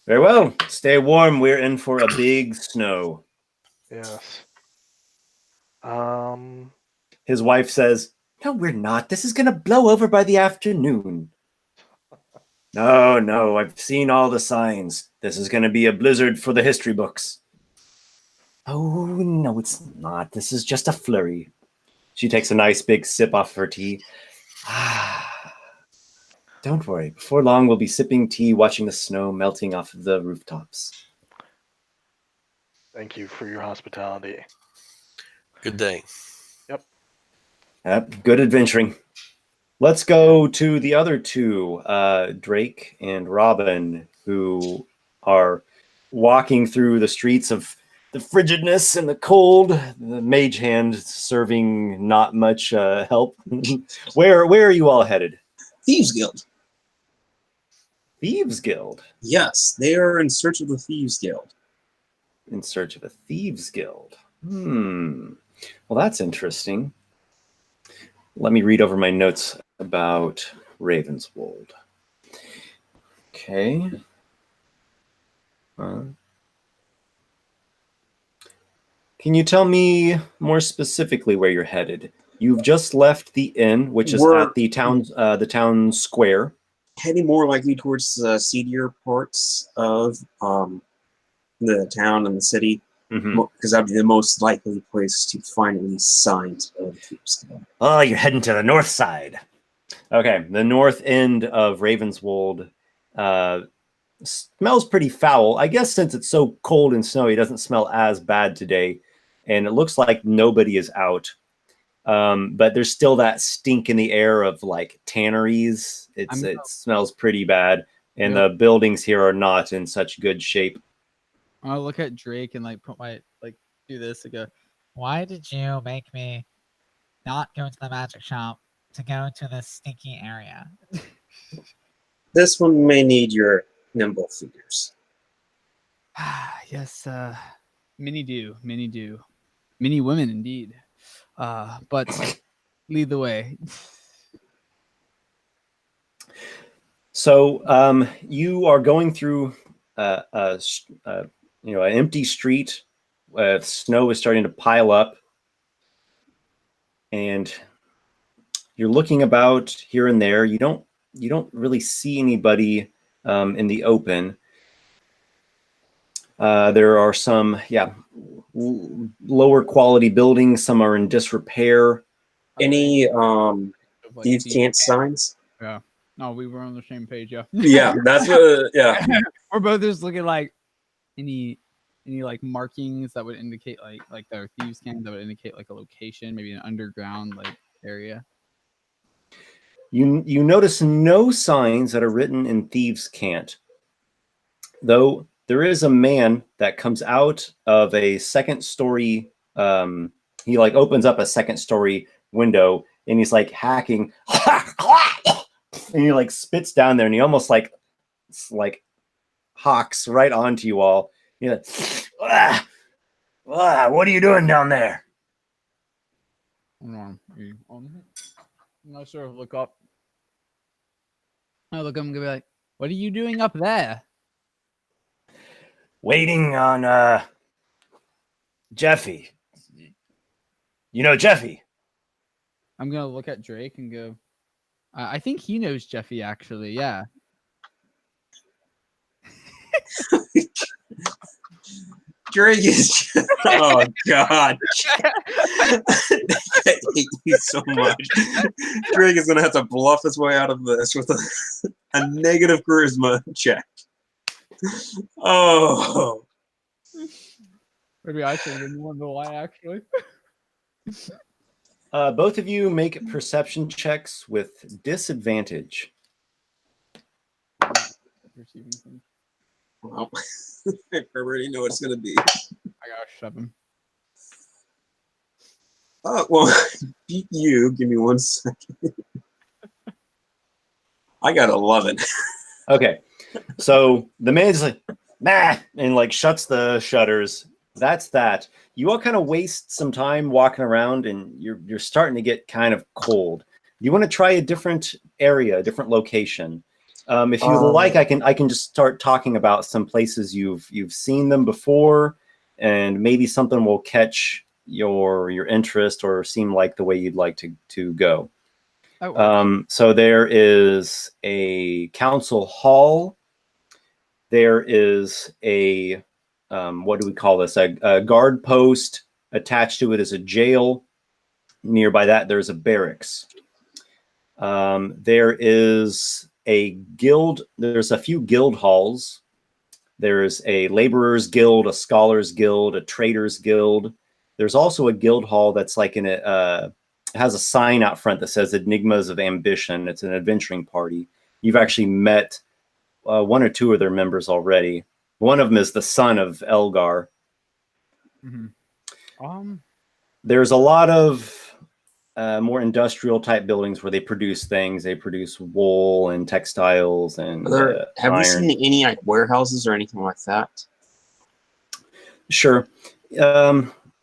Very well. Stay warm. We're in for a big snow. Yes. His wife says, "No, we're not. This is going to blow over by the afternoon." No, I've seen all the signs. This is going to be a blizzard for the history books. Oh, no, it's not. This is just a flurry. She takes a nice big sip off of her tea. Don't worry. Before long, we'll be sipping tea, watching the snow melting off of the rooftops. Thank you for your hospitality. Good day. Yep, good adventuring. Let's go to the other two, Drake and Robin, who are walking through the streets of the frigidness and the cold. The mage hand serving not much help. Where are you all headed? Thieves Guild. Thieves Guild. Yes, they are in search of the Thieves Guild. In search of a Thieves Guild. Well, that's interesting. Let me read over my notes about Ravenswold. Okay. Can you tell me more specifically where you're headed? You've just left the inn, which is at the town square. Heading more likely towards the seedier parts of the town and the city, because that'd be the most likely place to find any signs of Thieves Guild. Oh, you're heading to the north side. Okay, the north end of Ravenswold smells pretty foul. I guess since it's so cold and snowy, it doesn't smell as bad today. And it looks like nobody is out. But there's still that stink in the air of like tanneries. It smells pretty bad. And the buildings here are not in such good shape. I'll look at Drake and like put my do this and go, why did you make me not go to the magic shop to go to this stinky area? This one may need your nimble fingers. yes, many do. Many women indeed. But lead the way. So you are going through an empty street. Snow is starting to pile up, and you're looking about here and there. You don't really see anybody in the open. There are some lower quality buildings. Some are in disrepair. Any thieves can't signs? Yeah. No, we were on the same page. Yeah. Yeah, that's what. Yeah. We're both just looking like any like markings that would indicate like there are thieves camp that would indicate like a location, maybe an underground like area. You notice no signs that are written in thieves' cant, though. There is a man that comes out of a second story. He like opens up a second story window and he's like hacking, and he like spits down there and he almost like hawks right onto you all. You're like, what are you doing down there? I'm not sure. Look up. I look up and go like, "What are you doing up there?" Waiting on Jeffy. You know Jeffy? I'm gonna look at Drake and go, I think he knows Jeffy actually, yeah. Drake is oh god. I hate you so much. Drake is gonna have to bluff his way out of this with a negative charisma check. Oh, Maybe I should have wonder why actually. Both of you make perception checks with disadvantage. well, I already know what it's gonna be. I got 7. Oh well, beat you. Give me 1 second. I got 11. Okay, so the man's like, nah, and like shuts the shutters. That's that. You all kind of waste some time walking around, and you're starting to get kind of cold. You want to try a different area, a different location. If you like, I can just start talking about some places you've seen them before, and maybe something will catch your interest or seem like the way you'd like to go. So there is a council hall. There is a what do we call this? A guard post. Attached to it is a jail. Nearby that, there's a barracks. There is a guild. There's a few guild halls. There's a laborers guild, a scholars guild, a traders guild. There's also a guild hall that's like in a has a sign out front that says Enigmas of Ambition. It's an adventuring party. You've actually met one or two of their members already. One of them is the son of Elgar. There's a lot of more industrial type buildings where they produce things. They produce wool and textiles and have we iron. seen any like warehouses or anything like that? Sure.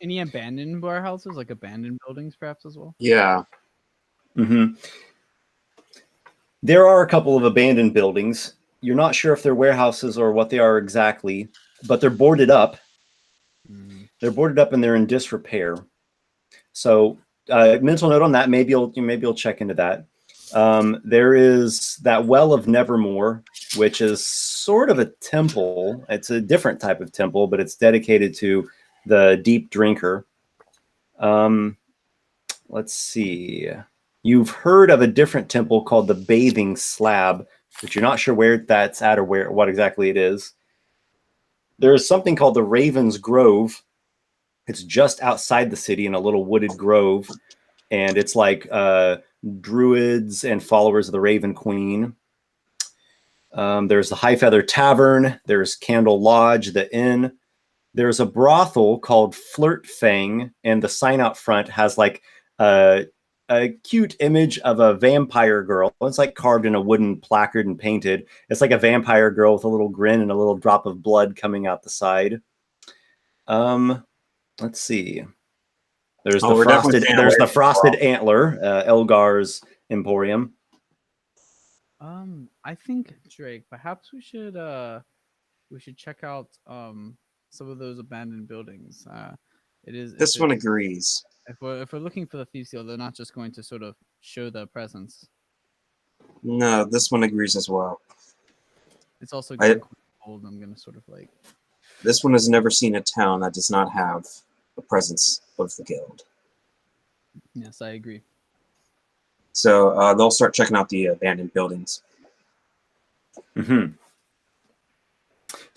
Any abandoned warehouses, like abandoned buildings, perhaps as well? Yeah. There are a couple of abandoned buildings. You're not sure if they're warehouses or what they are exactly, but they're boarded up. They're boarded up and they're in disrepair. So mental note on that. Maybe you'll check into that. There is that Well of Nevermore, which is sort of a temple. It's a different type of temple, but it's dedicated to the deep drinker. Let's see. You've heard of a different temple called the Bathing Slab, but you're not sure where that's at or what exactly it is. There's something called the Raven's Grove. It's just outside the city in a little wooded grove, and it's like druids and followers of the Raven Queen. There's the High Feather Tavern. There's Candle Lodge, the inn. There's a brothel called Flirt Fang, and the sign out front has like a cute image of a vampire girl. It's like carved in a wooden placard and painted. It's like a vampire girl with a little grin and a little drop of blood coming out the side. Let's see. There's the frosted antler, Elgar's Emporium. I think, Drake, perhaps we should check out some of those abandoned buildings. This one agrees. If we're looking for the Thieves' Seal, they're not just going to sort of show their presence. No, this one agrees as well. It's also getting cold. I'm gonna sort of like. This one has never seen a town that does not have the presence of the guild. Yes, I agree. So they'll start checking out the abandoned buildings.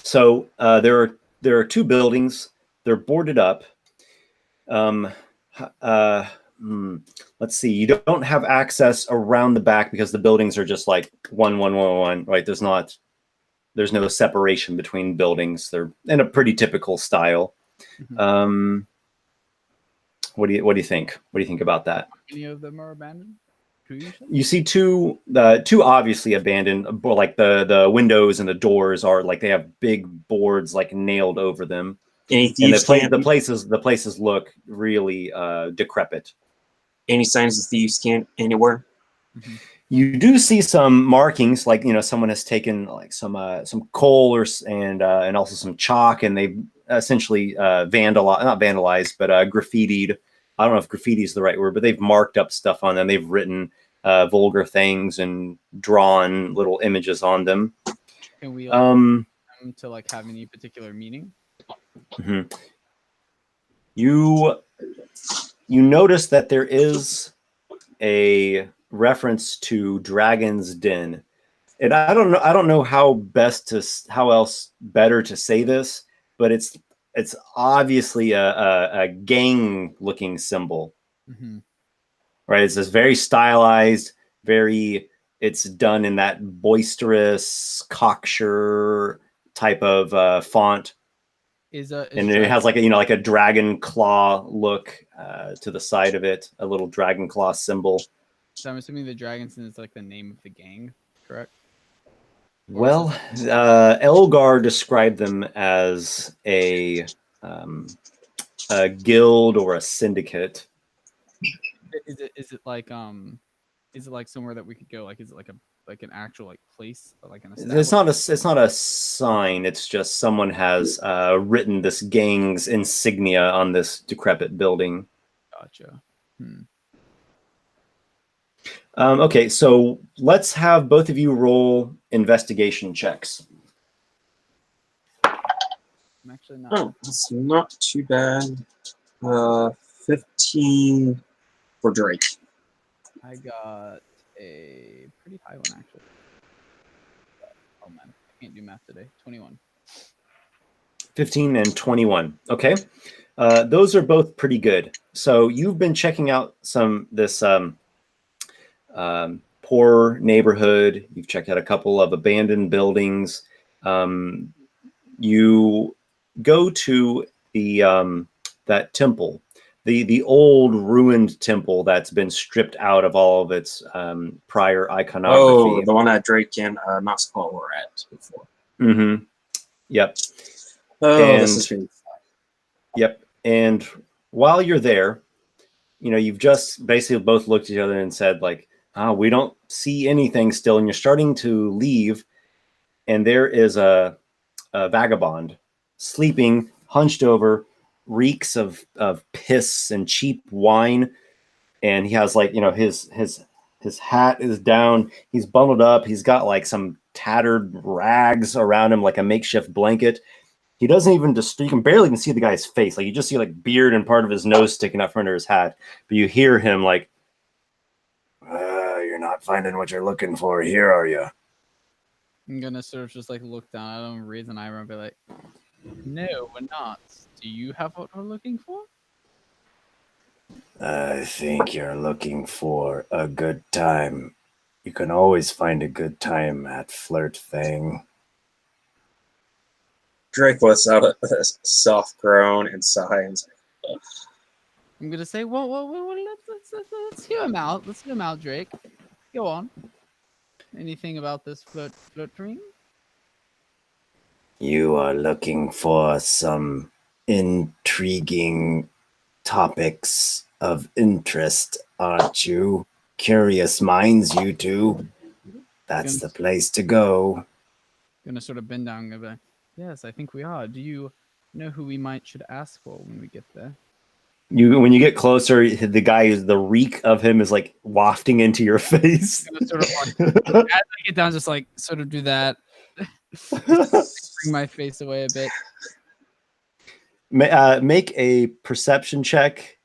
So there are two buildings. They're boarded up. Let's see. You don't have access around the back because the buildings are just like one, right? There's no separation between buildings. They're in a pretty typical style. What do you think? What do you think about that? Any of them are abandoned? You see two obviously abandoned, but like the windows and the doors are like they have big boards like nailed over them. And the places look really decrepit. Any signs of thieves can't anywhere? You do see some markings, like someone has taken like some coal and also some chalk, and they've essentially not vandalized, but graffitied. I don't know if graffiti is the right word, but they've marked up stuff on them. They've written vulgar things and drawn little images on them. Can we them to like have any particular meaning? You notice that there is a reference to Dragon's Den, and I don't know how else better to say this, but it's obviously a gang looking symbol, right? It's this very stylized, it's done in that boisterous cocksure type of font. And it has like a dragon claw look to the side of it, a little dragon claw symbol. So I'm assuming the Dragon's Den is like the name of the gang, correct? Well, Elgar described them as a guild or a syndicate. Is it like somewhere that we could go? Like, is it like like an actual like place, like an It's not a sign. It's just someone has written this gang's insignia on this decrepit building. Gotcha. Okay, so let's have both of you roll investigation checks. I'm actually not. Oh, that's not too bad. 15 for Drake. I got a pretty high one actually. Oh man, I can't do math today. 21. 15 and 21. Okay. Those are both pretty good. So you've been checking out this poor neighborhood. You've checked out a couple of abandoned buildings. You go to the that temple, the old ruined temple that's been stripped out of all of its prior iconography. Oh, the one that Drake and Noxiqual were at before. Mm-hmm. Yep. Oh, this is going to be fun. Yep. And while you're there, you've just basically both looked at each other and said, like, we don't see anything still. And you're starting to leave. And there is a vagabond sleeping, hunched over, reeks of piss and cheap wine. And he has his hat is down. He's bundled up. He's got like some tattered rags around him, like a makeshift blanket. He doesn't even you can barely even see the guy's face. Like you just see like beard and part of his nose sticking out from under his hat. But you hear him like, "You're not finding what you're looking for here, are you?" I'm gonna sort of just like look down at him, raise an eyebrow, and be like, "No, we're not. Do you have what we're looking for?" I think you're looking for a good time. You can always find a good time at Flirt, Fang. Drake lets out a soft groan and sigh and say, ugh. I'm gonna say, well, let's hear him out. Let's hear him out, Drake. Go on. Anything about this flirt dream? You are looking for some intriguing topics of interest, aren't you? Curious minds, you two. That's the place to go. Gonna sort of bend down and go back. Yes, I think we are. Do you know who we should ask for when we get there? When you get closer, the reek of him is like wafting into your face. Sort of as I get down, just like sort of do that. Bring my face away a bit. Make a perception check.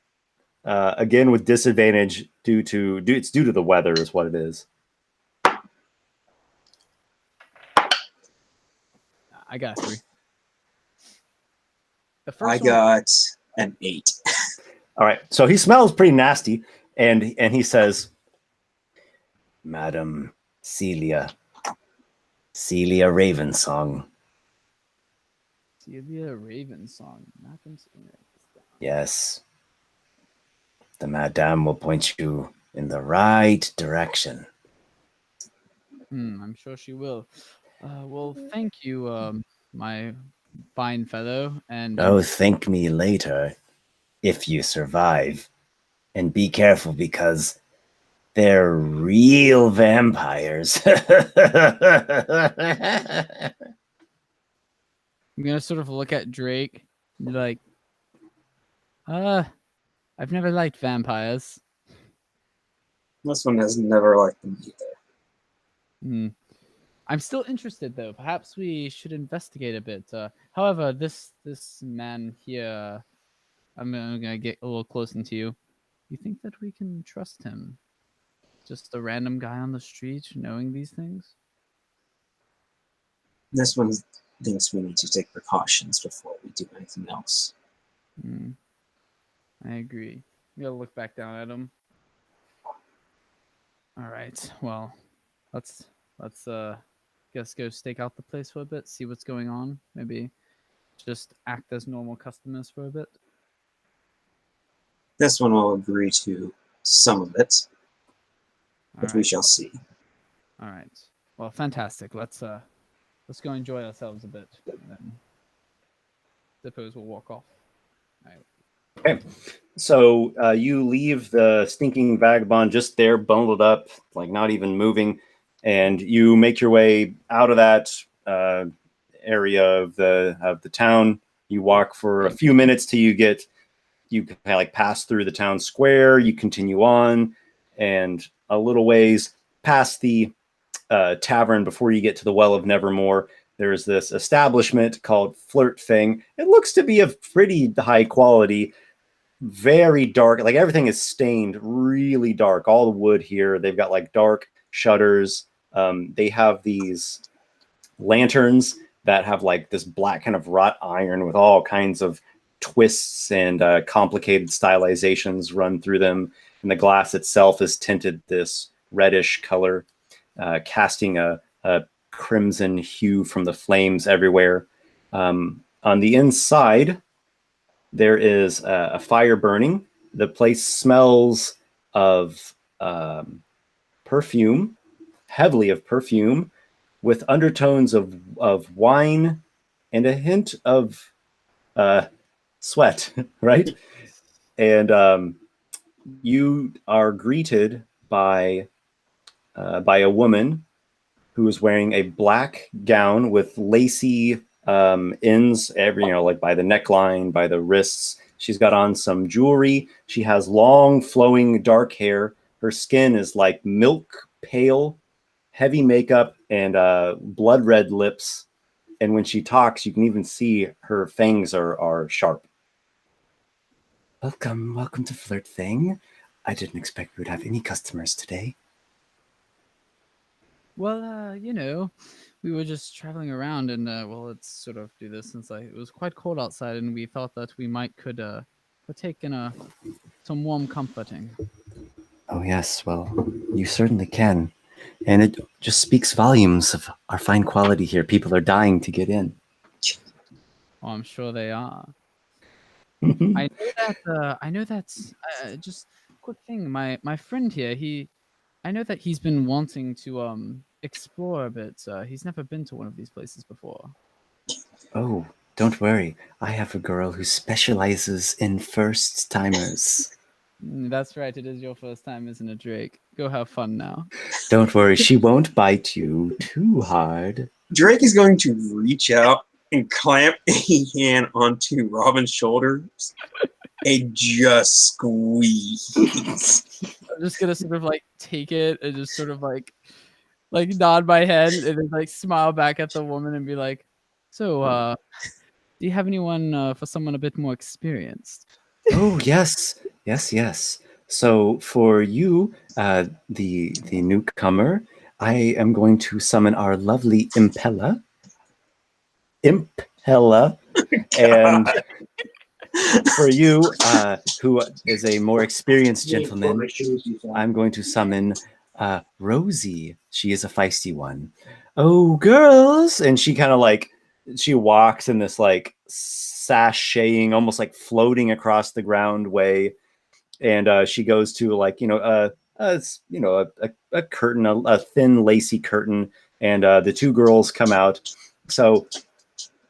Again with disadvantage due to the weather is what it is. I got 3. I got an 8. All right, so he smells pretty nasty, and he says, "Madam Celia Ravensong." Celia Ravensong. Yes. The madame will point you in the right direction. I'm sure she will. Well, thank you, my fine fellow. And Thank me later if you survive. And be careful because they're real vampires. I'm gonna sort of look at Drake and be like, I've never liked vampires. This one has never liked them either. I'm still interested though. Perhaps we should investigate a bit. However, this man here, I'm gonna get a little close into you. You think that we can trust him? Just a random guy on the street knowing these things? This one thinks we need to take precautions before we do anything else. I agree. You gotta look back down at him. All right. Well, let's guess go stake out the place for a bit, see what's going on. Maybe just act as normal customers for a bit. This one will agree to some of it, but we shall see. All right. Well, fantastic. Let's go enjoy ourselves a bit. And then suppose we'll walk off. All right. Okay, so you leave the stinking vagabond just there, bundled up, like not even moving, and you make your way out of that area of the town. You walk for a few minutes till you kind of like pass through the town square. You continue on, and a little ways past the tavern before you get to the Well of Nevermore. There's this establishment called Flirt Fang. It looks to be of pretty high quality, very dark. Like everything is stained really dark. All the wood here, they've got like dark shutters. They have these lanterns that have like this black kind of wrought iron with all kinds of twists and complicated stylizations run through them. And the glass itself is tinted this reddish color, casting a crimson hue from the flames everywhere. On the inside, there is a fire burning. The place smells of perfume, heavily of perfume, with undertones of wine and a hint of sweat, right? And you are greeted by a woman who is wearing a black gown with lacy ends, like by the neckline, by the wrists. She's got on some jewelry. She has long, flowing, dark hair. Her skin is like milk pale, heavy makeup, and blood red lips. And when she talks, you can even see her fangs are sharp. Welcome to Flirt Fang. I didn't expect we would have any customers today. Well, we were just traveling around, and let's sort of do this since it was quite cold outside, and we thought that we could partake in some warm comforting. Oh yes, well, you certainly can, and it just speaks volumes of our fine quality here. People are dying to get in. Oh, I'm sure they are. I know that's just a quick thing. My friend here, I know that he's been wanting to explore a bit. He's never been to one of these places before. Oh, don't worry. I have a girl who specializes in first timers. That's right. It is your first time, isn't it, Drake? Go have fun now. Don't worry. She won't bite you too hard. Drake is going to reach out and clamp a hand onto Robin's shoulders and just squeeze. I'm just gonna sort of take it and just sort of like nod my head and then smile back at the woman and be like, "So, do you have anyone for someone a bit more experienced?" Oh yes. So for you, the newcomer, I am going to summon our lovely Impella, and for you, who is a more experienced gentleman, I'm going to summon Rosie. She is a feisty one. Oh, girls! And she kind of she walks in this sashaying, almost like floating across the ground way, and she goes to a curtain, a thin lacy curtain, and the two girls come out. So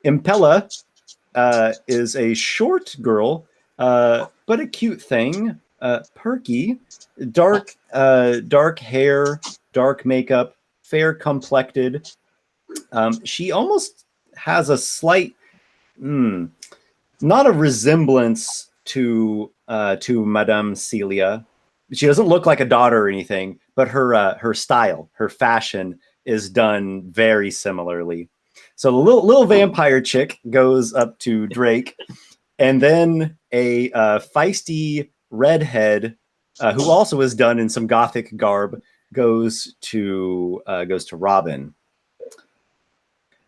Impella is a short girl, but a cute thing. Perky, dark hair, dark makeup, fair complected. She almost has a slight, not a resemblance to Madame Celia. She doesn't look like a daughter or anything, but her style, her fashion is done very similarly. So the little vampire chick goes up to Drake, and then a feisty redhead, who also is done in some gothic garb, goes to Robin.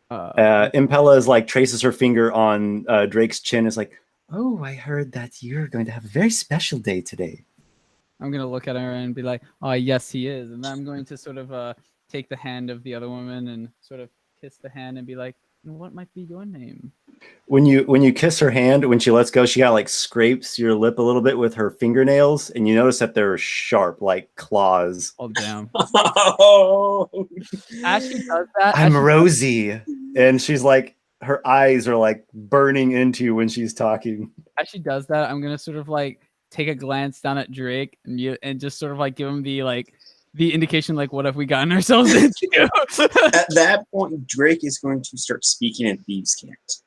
Impella is traces her finger on Drake's chin. Is like, oh, I heard that you're going to have a very special day today. I'm gonna look at her and be like, "Oh, yes, he is," and then I'm going to sort of take the hand of the other woman and sort of kiss the hand and be like, "What might be your name?" When you kiss her hand, when she lets go, she kind of scrapes your lip a little bit with her fingernails, and you notice that they're sharp, like claws. Oh damn! Oh. As she does that, I'm Rosie, and she's her eyes are burning into you when she's talking. As she does that, I'm gonna sort of take a glance down at Drake and just sort of give him the the indication, like, what have we gotten ourselves into? At that point, Drake is going to start speaking in Thieves' Cant.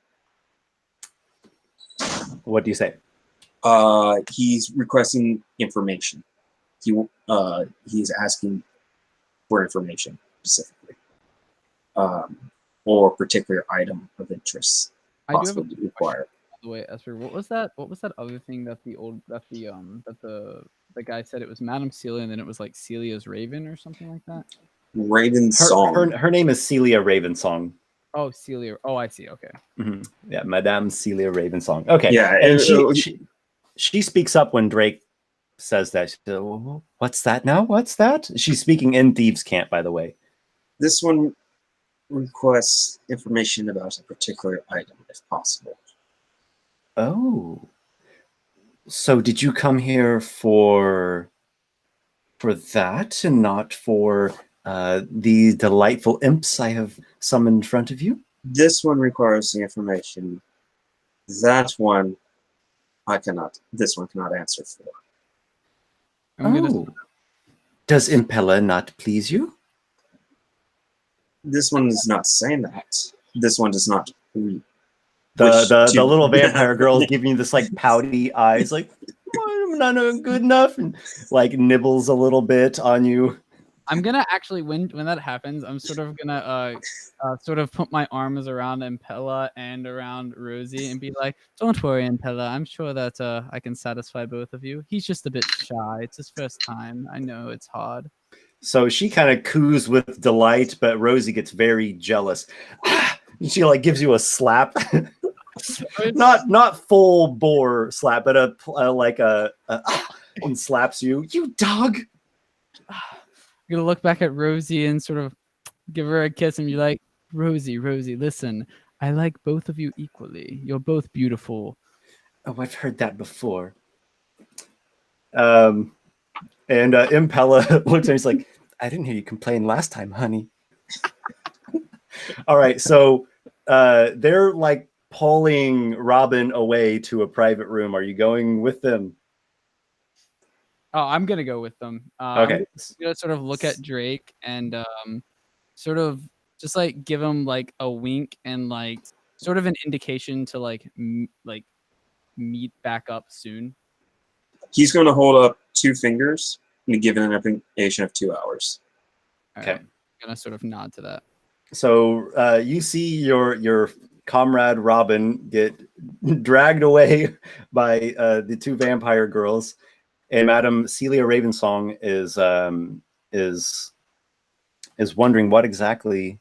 What do you say? He's requesting information. He's asking for information specifically, or particular item of interest I do have possible a to acquire. By the way, Esper, what was that other thing that the guy said? It was Madame Celia, and then it was like Celia's Raven or something like that. Raven's Song. Her name is Celia Ravensong. Oh, Celia. Oh, I see. Okay. Mm-hmm. Yeah, Madame Celia Ravensong. Okay. Yeah, and she speaks up when Drake says that. She says, what's that now? What's that? She's speaking in Thieves' Cant, by the way. This one requests information about a particular item, if possible. Oh. So did you come here for that and not for the delightful imps I have summoned in front of you? This one requires the information. That one this one cannot answer for. Does Impella not please you? This one is not saying that. This one does not read. The little vampire girl is giving you this like pouty eyes, like I'm not good enough, and like nibbles a little bit on you. I'm gonna actually when that happens, I'm sort of gonna sort of put my arms around Impella and around Rosie and be like, "Don't worry, Impella. I'm sure that I can satisfy both of you. He's just a bit shy. It's his first time. I know it's hard." So she kind of coos with delight, but Rosie gets very jealous. She like gives you a slap. not full bore slap, but and slaps you. You dog. I'm gonna look back at Rosie and sort of give her a kiss and be like, Rosie, listen, I like both of you equally. You're both beautiful. Oh, I've heard that before. And Impella looks at me, he's like, I didn't hear you complain last time, honey. All right, so they're like pulling Robin away to a private room. Are you going with them? Oh, I'm gonna go with them. Okay. I'm gonna sort of look at Drake and sort of just like give him like a wink and like sort of an indication to like meet back up soon. He's going to hold up 2 fingers and give it an indication of 2 hours. Okay. I'm gonna sort of nod to that. So you see your comrade Robin get dragged away by the 2 vampire girls. And Madame Celia Ravensong is wondering what exactly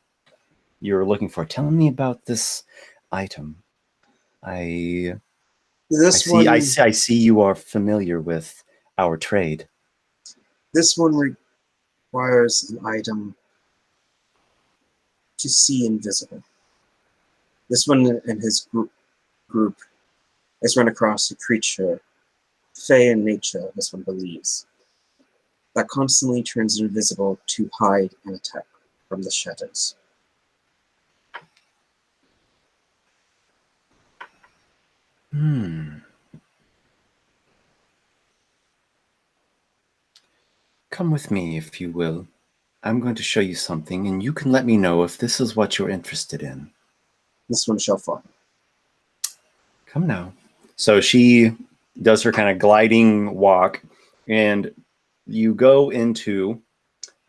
you're looking for. Tell me about this item. I see you are familiar with our trade. This one requires an item to see invisible. This one and his group has run across a creature, fey in nature, this one believes, that constantly turns invisible to hide and attack from the shadows. Come with me, if you will. I'm going to show you something, and you can let me know if this is what you're interested in. This one shall follow. Come now. So she does her kind of gliding walk, and you go into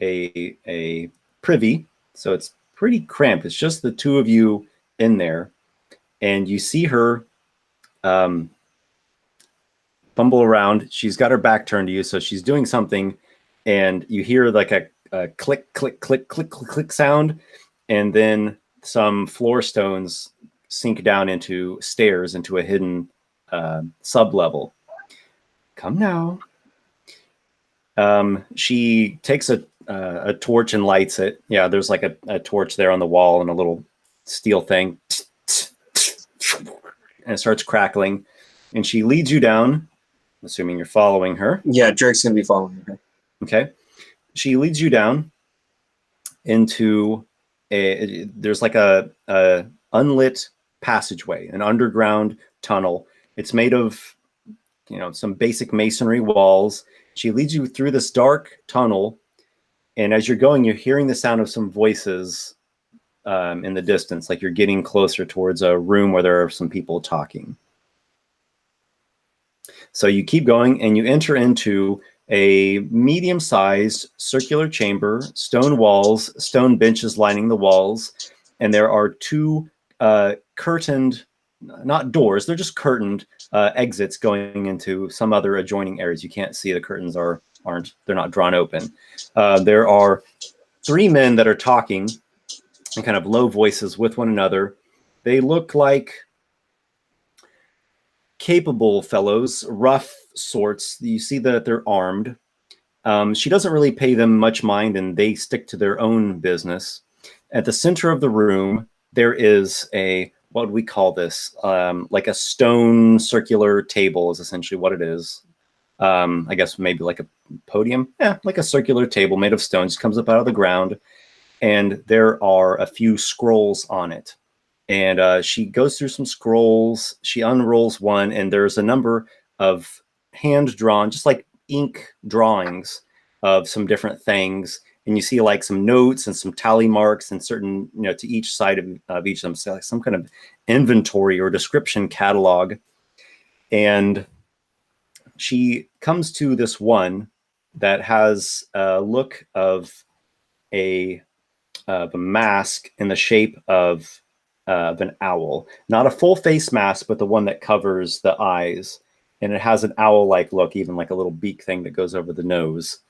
a privy. So it's pretty cramped. It's just the 2 of you in there, and you see her fumble around. She's got her back turned to you, so she's doing something, and you hear like a click, click, click, click, click, click sound, and then some floor stones sink down into stairs into a hidden sub-level. Come now. She takes a torch and lights it. Yeah, there's like a torch there on the wall and a little steel thing. And it starts crackling. And she leads you down, assuming you're following her. Yeah, Drake's going to be following her. Okay. She leads you down into there's like a unlit passageway, an underground tunnel. It's made of, some basic masonry walls. She leads you through this dark tunnel And as you're going, you're hearing the sound of some voices in the distance, like you're getting closer towards a room where there are some people talking. So you keep going and you enter into a medium-sized circular chamber, stone walls, stone benches lining the walls, and there are two curtained, not doors, they're just curtained exits going into some other adjoining areas. You can't see, the curtains they're not drawn open. There are three men that are talking in kind of low voices with one another. They look like capable fellows, rough sorts. You see that they're armed. She doesn't really pay them much mind, and they stick to their own business. At the center of the room, there is what do we call this? Like a stone circular table is essentially what it is. I guess maybe like a podium. Yeah, like a circular table made of stone. Just comes up out of the ground. And there are a few scrolls on it. And she goes through some scrolls. She unrolls one, and there's a number of hand-drawn, just like ink drawings of some different things. And you see like some notes and some tally marks and certain, to each side of each of them. So like some kind of inventory or description catalog. And she comes to this one that has a look of a mask in the shape of an owl. Not a full face mask, but the one that covers the eyes. And it has an owl-like look, even like a little beak thing that goes over the nose.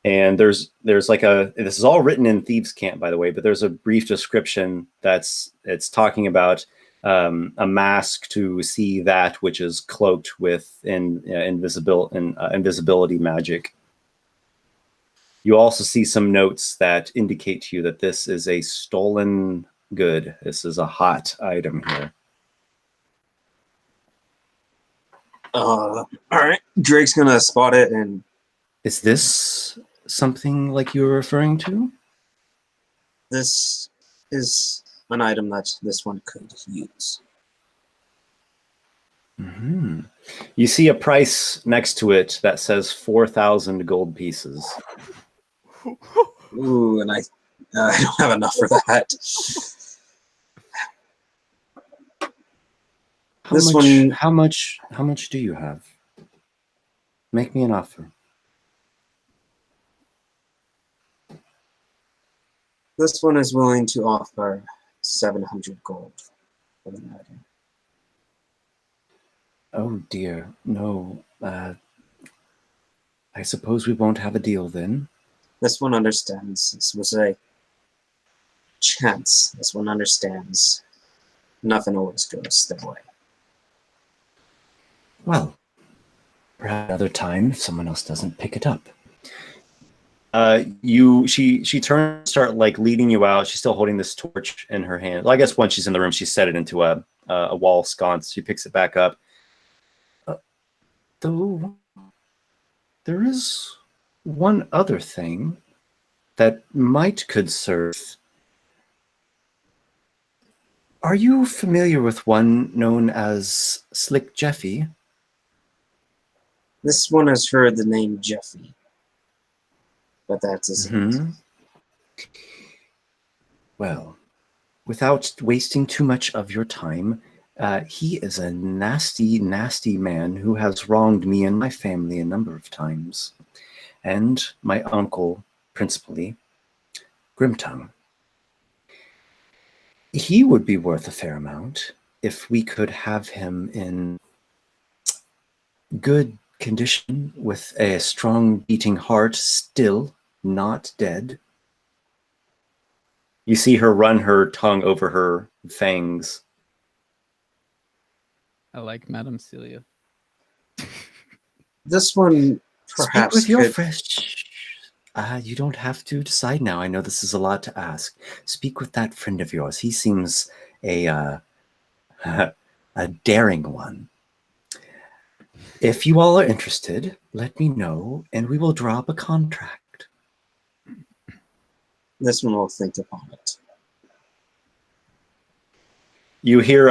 And there's like this is all written in Thieves' Camp, by the way, but there's a brief description it's talking about a mask to see that which is cloaked with invisibility magic. You also see some notes that indicate to you that this is a stolen good. This is a hot item here. All right. Drake's gonna spot it, and is this something like you were referring to? This is an item that this one could use. Mm-hmm. You see a price next to it that says 4,000 gold pieces. Ooh, and I don't have enough for that. How much do you have? Make me an offer. This one is willing to offer 700 gold for the item. Oh dear, no. I suppose we won't have a deal then. This one understands. This was a chance. This one understands. Nothing always goes their way. Well, perhaps another time if someone else doesn't pick it up. She turns to start like leading you out. She's still holding this torch in her hand. Well, I guess once she's in the room, she set it into a wall sconce. She picks it back up. Though there is one other thing that could serve. Are you familiar with one known as Slick Jeffy? This one has heard the name Jeffy, but that's his name. Well, without wasting too much of your time, he is a nasty, nasty man who has wronged me and my family a number of times, and my uncle, principally, Grimtongue. He would be worth a fair amount if we could have him in good condition with a strong beating heart, still not dead. You see her run her tongue over her fangs. I like Madame Celia. This one perhaps Speak with your fresh. You don't have to decide now. I know this is a lot to ask. Speak with that friend of yours. He seems a daring one. If you all are interested, let me know, and we will draw up a contract. This one will think upon it. You hear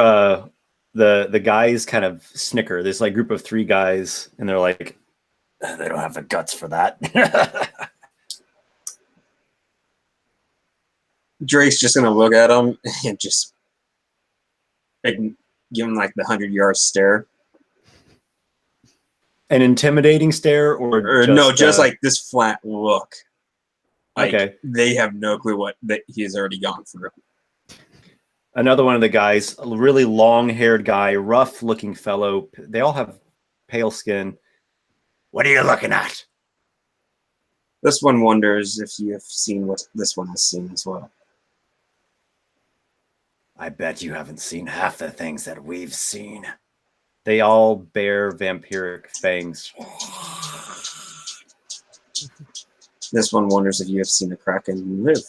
the guys kind of snicker. There's like a group of three guys, and they're like, they don't have the guts for that. Drake's just gonna look at him and just like, give him like the 100-yard stare. An intimidating stare, Or just, no, just like this flat look. Like, okay. they have no clue what that he has already gone through. Another one of the guys, a really long-haired guy, rough-looking fellow. They all have pale skin. What are you looking at? This one wonders if you have seen what this one has seen as well. I bet you haven't seen half the things that we've seen. They all bear vampiric fangs. This one wonders if you have seen a kraken live.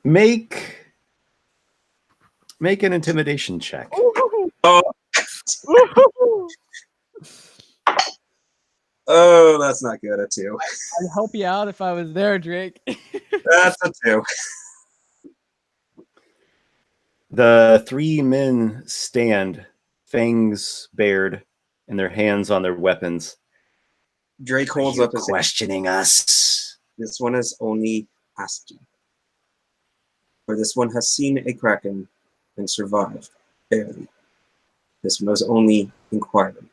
Make an intimidation check. Oh, that's not good. A 2. I'd help you out if I was there, Drake. That's a 2. The 3 men stand, fangs bared, and their hands on their weapons. Drake holds up his hand. Questioning us. This one has only asked you. For this one has seen a kraken and survived, barely. This one was only inquiring.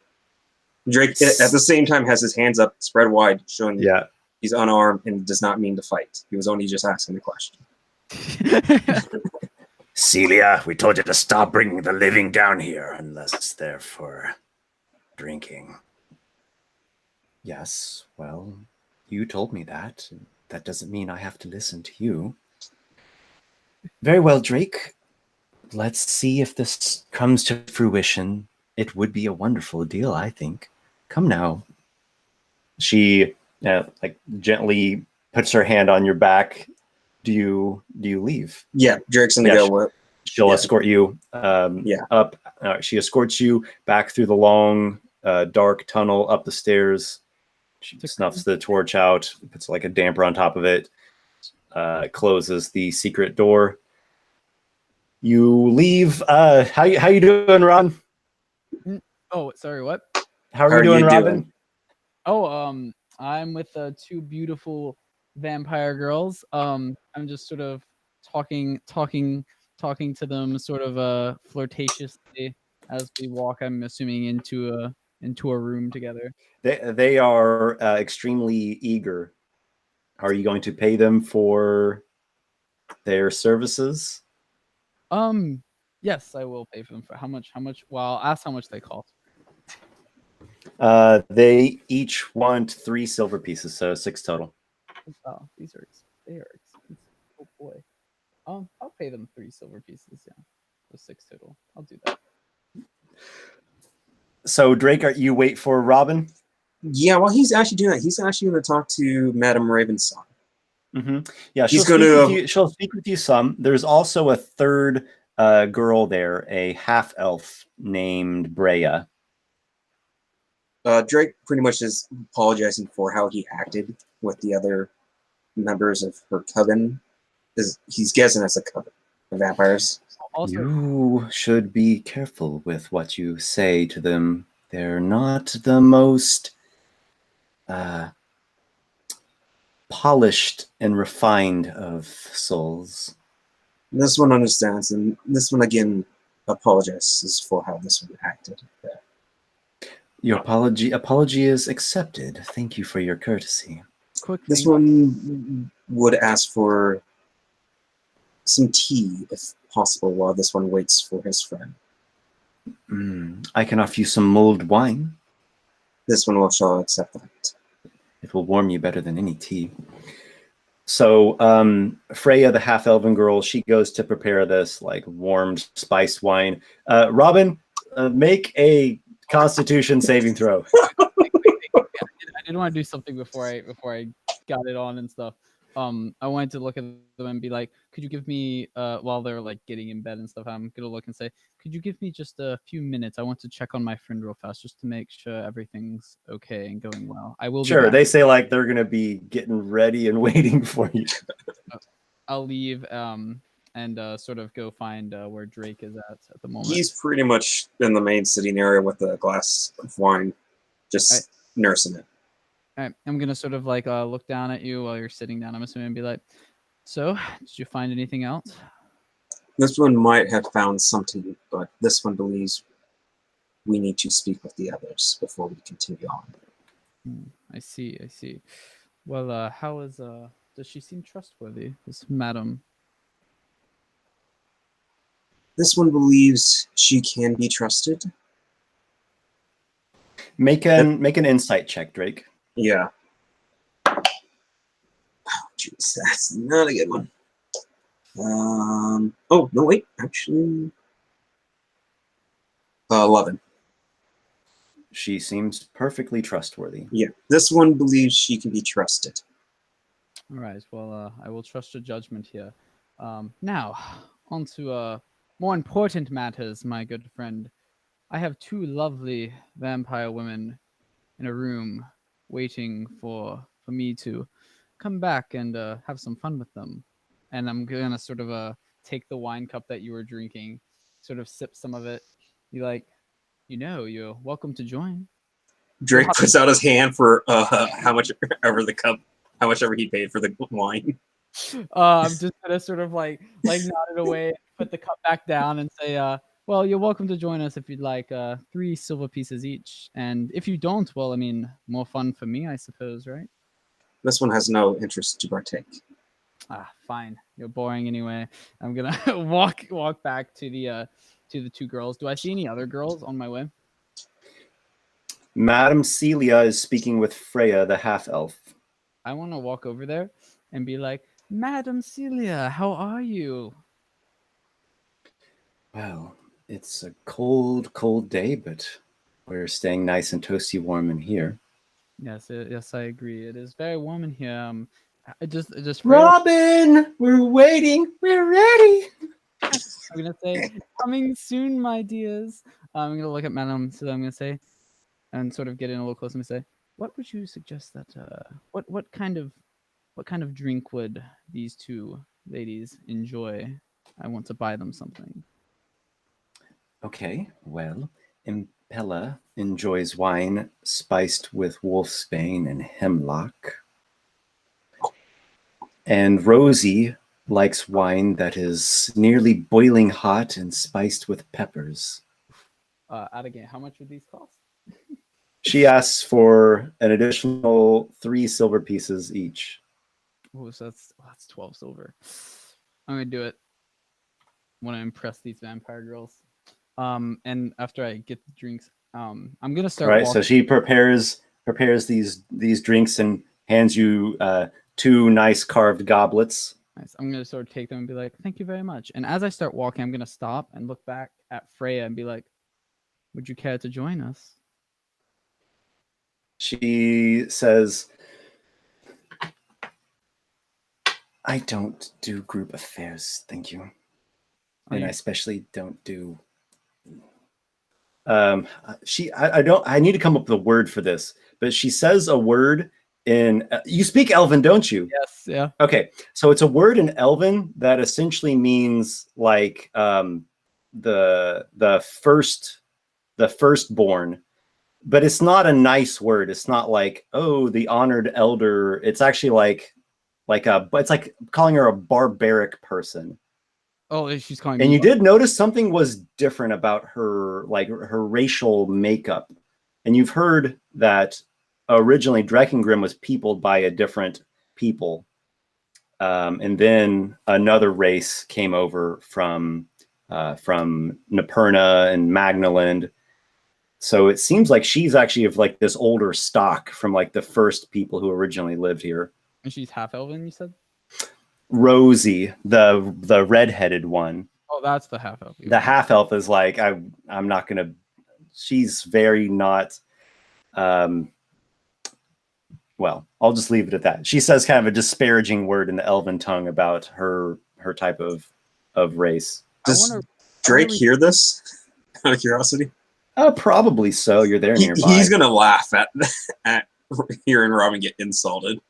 Drake, at the same time, has his hands up, spread wide, showing that he's unarmed and does not mean to fight. He was only just asking the question. Celia, we told you to stop bringing the living down here unless they're for drinking. Yes, well, you told me that. That doesn't mean I have to listen to you. Very well, Drake. Let's see if this comes to fruition. It would be a wonderful deal, I think. Come now. She like gently puts her hand on your back. Do you leave? Yeah, Drake's gonna go with. She'll escort you up. She escorts you back through the long, dark tunnel up the stairs. She snuffs the torch out, puts like a damper on top of it, closes the secret door. You leave. How you doing, Ron? Oh, sorry, what? How are you doing, Robin? Oh, I'm with 2 beautiful vampire girls. I'm just sort of talking to them sort of flirtatiously as we walk, I'm assuming, into a room together. They are extremely eager. Are you going to pay them for their services? Yes, I will pay for them. For how much? Well, I'll ask how much they cost. They each want 3 silver pieces, so 6 total. Oh, they are expensive. Oh boy. I'll pay them 3 silver pieces. Yeah, so 6 total. I'll do that. So Drake, you wait for Robin? Yeah, well, he's actually doing that. He's actually going to talk to Madame Ravensong. Mm-hmm. Yeah, she'll speak with you some. There's also a third girl there, a half elf named Brea. Drake pretty much is apologizing for how he acted with the other members of her coven. He's guessing it's a coven of vampires. Also, you should be careful with what you say to them. They're not the most polished and refined of souls. This one understands, and this one again apologizes for how this one acted. Your apology is accepted. Thank you for your courtesy. This one would ask for some tea, if possible, while this one waits for his friend. I can offer you some mulled wine. This one shall accept that. It will warm you better than any tea. So Freya, the half-elven girl, she goes to prepare this like warmed spiced wine. Robin, make a Constitution saving throw. I did want to do something before I got it on and stuff. I wanted to look at them and be like, could you give me while they're like getting in bed and stuff, I'm gonna look and say, could you give me just a few minutes? I want to check on my friend real fast just to make sure everything's okay and going well. I will be Sure. back. They say like they're gonna be getting ready and waiting for you. I'll leave and sort of go find where Drake is at the moment. He's pretty much in the main sitting area with a glass of wine, just nursing it. All right, I'm gonna sort of like look down at you while you're sitting down. I'm assuming and be like, "So, did you find anything else?" This one might have found something, but this one believes we need to speak with the others before we continue on. I see. I see. Well, how is does she seem trustworthy, this madam? This one believes she can be trusted. Make an insight check, Drake. Yeah. Oh, jeez, that's not a good one. Oh, no, wait, actually. 11. She seems perfectly trustworthy. Yeah, this one believes she can be trusted. All right. Well, I will trust your judgment here. Now, on to more important matters, my good friend. I have two lovely vampire women in a room waiting for me to come back and have some fun with them. And I'm gonna sort of take the wine cup that you were drinking, sort of sip some of it. Be like, you're welcome to join. Drake puts out his hand for how much ever he paid for the wine. I'm just gonna sort of like nod it away, put the cup back down, and say, "Well, you're welcome to join us if you'd like. 3 silver pieces each, and if you don't, well, I mean, more fun for me, I suppose, right?" This one has no interest to partake. Fine. You're boring anyway. I'm gonna walk back to the 2 girls. Do I see any other girls on my way? Madam Celia is speaking with Freya, the half-elf. I want to walk over there and be like, "Madam Celia, how are you?" Well, it's a cold, cold day, but we're staying nice and toasty warm in here. Yes, I agree. It is very warm in here. I just Robin, we're waiting. We're ready. I'm gonna say, "Coming soon, my dears." I'm gonna look at Madam Celia. I'm gonna say, and sort of get in a little closer and say, "What would you suggest that? What kind of drink would these 2 ladies enjoy? I want to buy them something." Okay, well, Impella enjoys wine spiced with wolfsbane and hemlock. And Rosie likes wine that is nearly boiling hot and spiced with peppers. Out again, how much would these cost? She asks for an additional 3 silver pieces each. Oh, so that's 12 silver. I'm gonna do it. I want to impress these vampire girls. And after I get the drinks, I'm gonna start. Right. So she prepares these drinks and hands you 2 nice carved goblets. Nice. I'm gonna sort of take them and be like, "Thank you very much." And as I start walking, I'm gonna stop and look back at Freya and be like, "Would you care to join us?" She says, "I don't do group affairs, thank you. And I especially don't do I need to come up with a word for this, but she says a word in you speak Elven, don't you? Yes, yeah. Okay. So it's a word in Elven that essentially means like the firstborn, but it's not a nice word. It's not like, oh, the honored elder. It's actually it's like calling her a barbaric person. Oh, she's calling me. And you did notice something was different about her, like her racial makeup. And you've heard that originally Drekingrim was peopled by a different people. And then another race came over from Naperna and Magnaland. So it seems like she's actually of like this older stock from like the first people who originally lived here. And she's half elven, you said? Rosie, the redheaded one. Oh, that's the half elf. The half elf is like, I'm not gonna. She's very not. Well, I'll just leave it at that. She says kind of a disparaging word in the Elven tongue about her type of race. Does Drake hear this out of curiosity? Probably so. You're there nearby. He's gonna laugh at hearing Robin get insulted.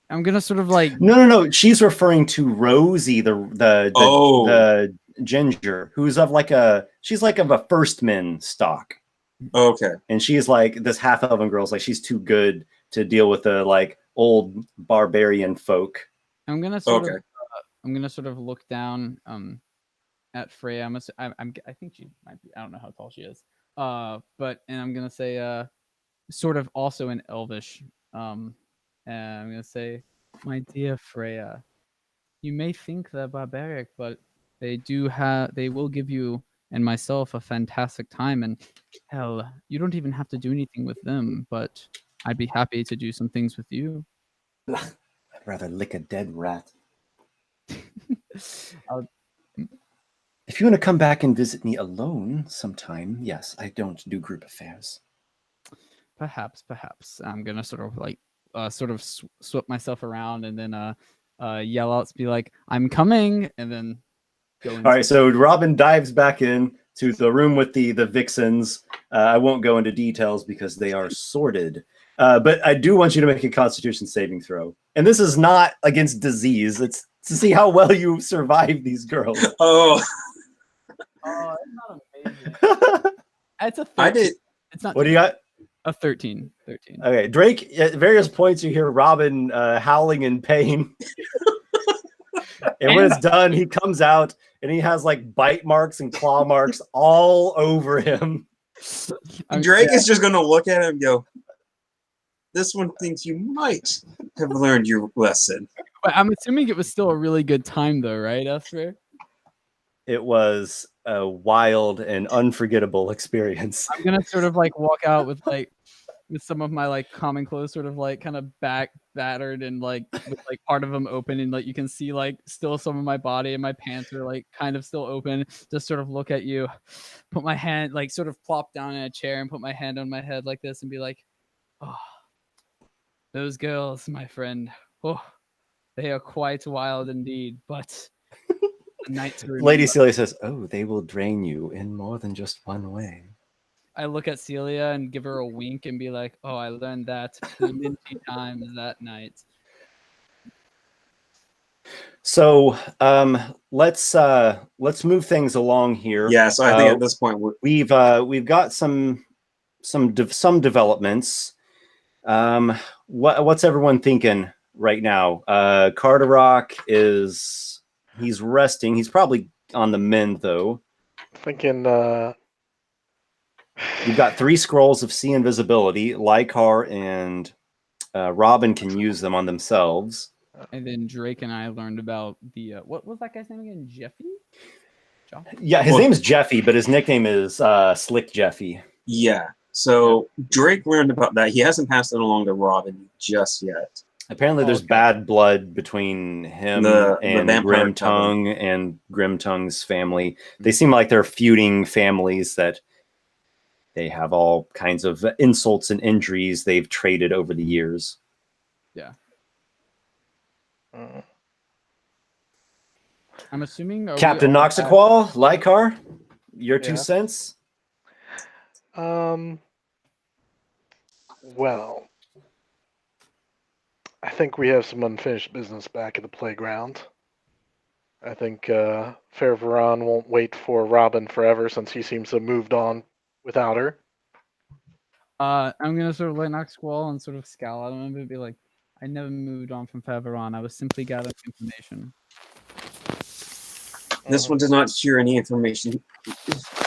I'm gonna sort of like no. She's referring to Rosie, the ginger, who's of like she's like of a firstman stock. Okay. And she's like this half elven girl's like she's too good to deal with the like old barbarian folk. I'm gonna sort Okay. of I'm gonna sort of look down at Freya. I think she might be. I don't know how tall she is. But I'm gonna say sort of also in Elvish. And I'm gonna say, my dear Freya, you may think they're barbaric, but they will give you and myself a fantastic time. And hell, you don't even have to do anything with them, but I'd be happy to do some things with you. I'd rather lick a dead rat. I'll- If you want to come back and visit me alone sometime, yes, I don't do group affairs. Perhaps. I'm gonna sort of like swap myself around and then yell out to be like, "I'm coming!" and then go. All right, so Robin dives back in to the room with the vixens. I won't go into details because they are sordid. But I do want you to make a Constitution saving throw. And this is not against disease. It's to see how well you survive these girls. Oh, Oh, it's not amazing. It's a 13. I did. It's not. What do you got? A 13. 13. Okay, Drake, at various points you hear Robin howling in pain. And when it's done, he comes out and he has like bite marks and claw marks all over him. Drake is just going to look at him and go, this one thinks you might have learned your lesson. But I'm assuming it was still a really good time, though, right, Esper? It was a wild and unforgettable experience. I'm gonna sort of like walk out with some of my like common clothes sort of like kind of battered and like with like part of them open, and like you can see like still some of my body, and my pants are like kind of still open. Just sort of look at you, put my hand like sort of plop down in a chair and put my hand on my head like this and be like, "Oh, those girls, my friend. Oh, they are quite wild indeed, but the night to remember." Lady Celia says, "Oh, they will drain you in more than just one way." I look at Celia and give her a wink and be like, "Oh, I learned that plenty times that night." So let's move things along here. Yeah, so I think at this point we've got some developments. What's everyone thinking right now? Carderock he's resting. He's probably on the mend though. Thinking You've got 3 scrolls of see invisibility. Lykar and Robin can use them on themselves. And then Drake and I learned about the what was that guy's name again? Jeffy? Yeah, his name is Jeffy, but his nickname is Slick Jeffy. Yeah. So Drake learned about that. He hasn't passed it along to Robin just yet. Apparently, there's bad blood between him and Grimtongue and Grimtongue's family. They seem like they're feuding families that they have all kinds of insults and injuries they've traded over the years. Yeah. I'm assuming Captain Noxiqual, Lykar, your 2 cents? Well, I think we have some unfinished business back at the playground. I think Fair Veron won't wait for Robin forever since he seems to have moved on without her. I'm gonna sort of let Noxiqual and sort of scowl at him and be like, "I never moved on from Fair Veron. I was simply gathering information." This one did not hear any information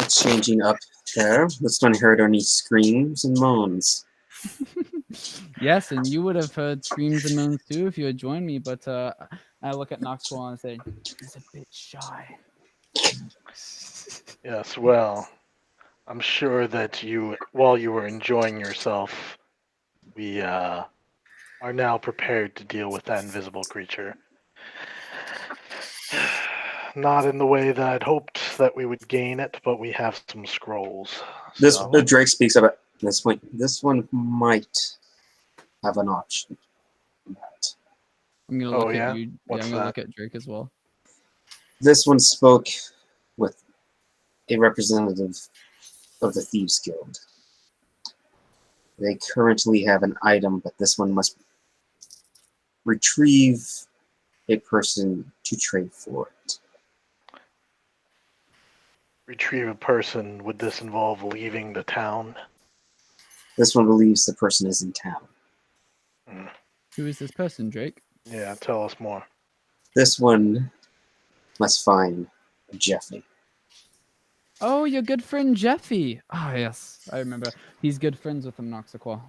exchanging up there. This one heard only screams and moans. Yes, and you would have heard screams and moans too if you had joined me, but I look at Noxiqual and say, "He's a bit shy." Yes, well, I'm sure that while you were enjoying yourself, we are now prepared to deal with that invisible creature. Not in the way that I'd hoped that we would gain it, but we have some scrolls. Drake speaks of it. This one might have an option. I'm gonna look at you. I'm gonna look at Drake as well. This one spoke with a representative of the Thieves Guild. They currently have an item, but this one must retrieve a person to trade for it. retrieve a person, would this involve leaving the town? This one believes the person is in town. Who is this person, Drake? Yeah, tell us more. This one must find Jeffy. Oh, your good friend Jeffy. Oh, yes. I remember. He's good friends with him, Noxiqual.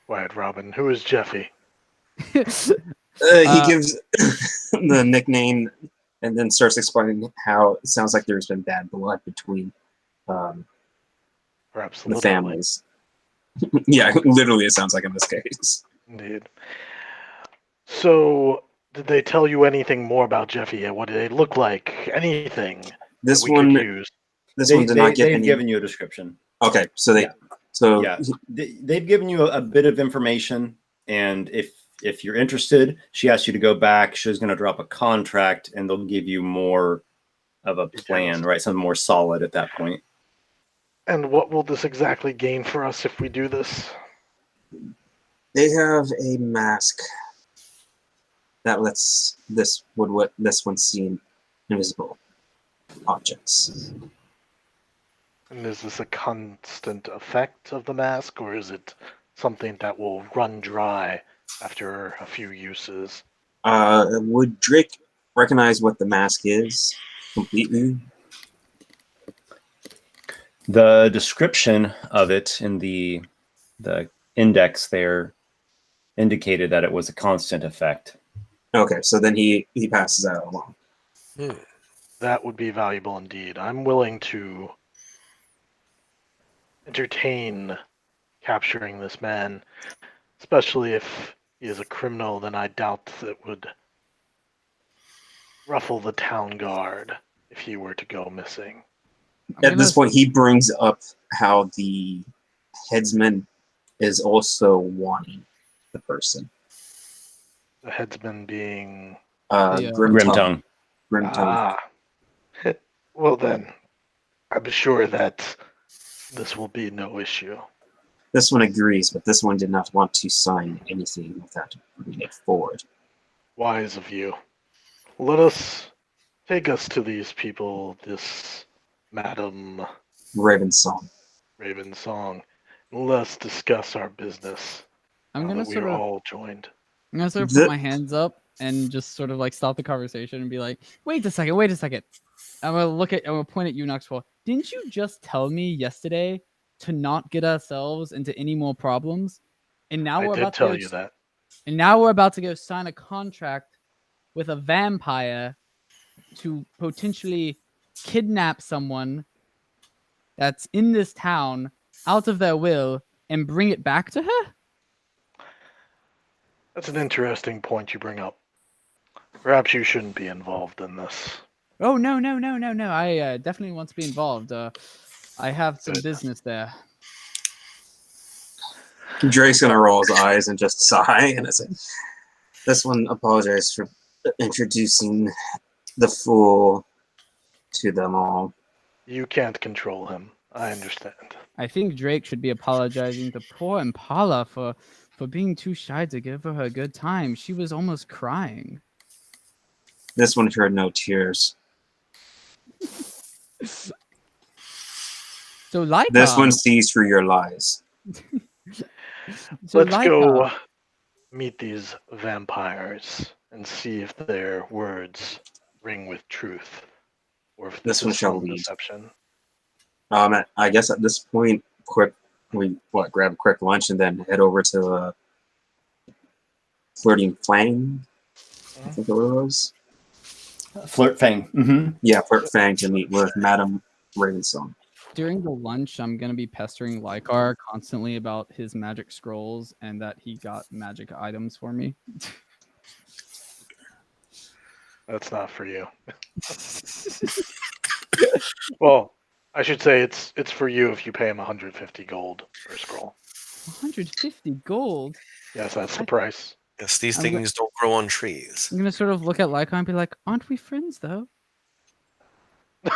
Quiet, Robin. Who is Jeffy? He gives the nickname and then starts explaining how it sounds like there's been bad blood between Perhaps the literally. families. Yeah, literally it sounds like in this case. Indeed. So, did they tell you anything more about Jeffy? What did they look like? Anything This that we one, could use? this one did not give They've any. given you a description. Okay, so they, Yeah. so Yeah, they've given you a bit of information, and if you're interested, she asked you to go back. She's going to drop a contract, and they'll give you more of a plan, right? Something more solid at that point. And what will this exactly gain for us if we do this? they have a mask that lets this one see invisible objects. And is this a constant effect of the mask, or is it something that will run dry after a few uses? Would Drake recognize what the mask is completely? The description of it in the index there indicated that it was a constant effect. Okay, so then he passes that along. That would be valuable indeed. I'm willing to entertain capturing this man, especially if he is a criminal. Then I doubt that would ruffle the town guard if he were to go missing. At this point, he brings up how the headsman is also wanting the person. The headsman being... Grimtongue. Grimtongue. Ah. Well then, I'm sure that this will be no issue. This one agrees, but this one did not want to sign anything without bringing it forward. Wise of you. Let us take us to these people, this Madam Ravensong. Ravensong. Let's discuss our business. I'm gonna we're all joined. I'm gonna sort of put my hands up and just sort of like stop the conversation and be like, wait a second. I'm gonna point at you, Noxiqual. Didn't you just tell me yesterday to not get ourselves into any more problems? And now I we're did about tell to you that. And now we're about to go sign a contract with a vampire to potentially kidnap someone that's in this town out of their will and bring it back to her? That's an interesting point you bring up. Perhaps you shouldn't be involved in this. Oh, no. I definitely want to be involved. I have some Good. business there. Drake's gonna roll his eyes and just sigh and say, "This one apologized for introducing the fool to them all." You can't control him. I understand. I think Drake should be apologizing to poor Impala for being too shy to give her a good time. She was almost crying. This one heard no tears. So Lykar, This one sees through your lies. so Let's go Lykar, meet these vampires and see if their words ring with truth, or if This this one is shall some lead. deception. I guess at this point, grab a quick lunch and then head over to Flirting Fang. I think it was. Flirt Fang. Mm-hmm. Yeah, Flirt Fang to meet with Madam Ravensong. during the lunch, I'm gonna be pestering Lykar constantly about his magic scrolls and that he got magic items for me. That's not for you. Well, I should say it's for you if you pay him 150 gold per scroll. 150 gold. Yes, that's the price. Yes, these I'm things don't grow on trees. I'm gonna sort of look at Lykar and be like, "Aren't we friends, though?" Do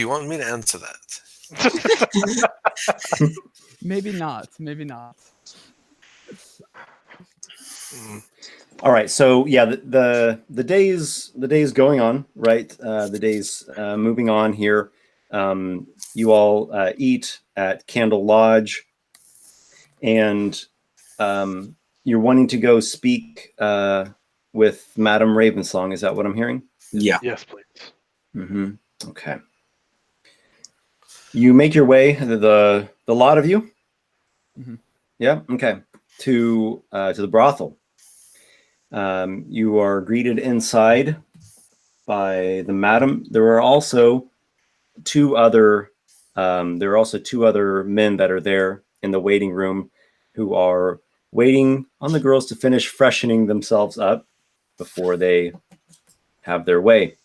you want me to answer that? Maybe not. Maybe not. All right, so yeah, the days going on, right? The days moving on here. You all eat at Candle Lodge, and you're wanting to go speak with Madame Ravensong. Is that what I'm hearing? Yeah. Yes, please. Mm-hmm. Okay. You make your way, the lot of you. Mhm. Yeah. Okay. To the brothel. You are greeted inside by the madam. There are also two other men that are there in the waiting room who are waiting on the girls to finish freshening themselves up before they have their way.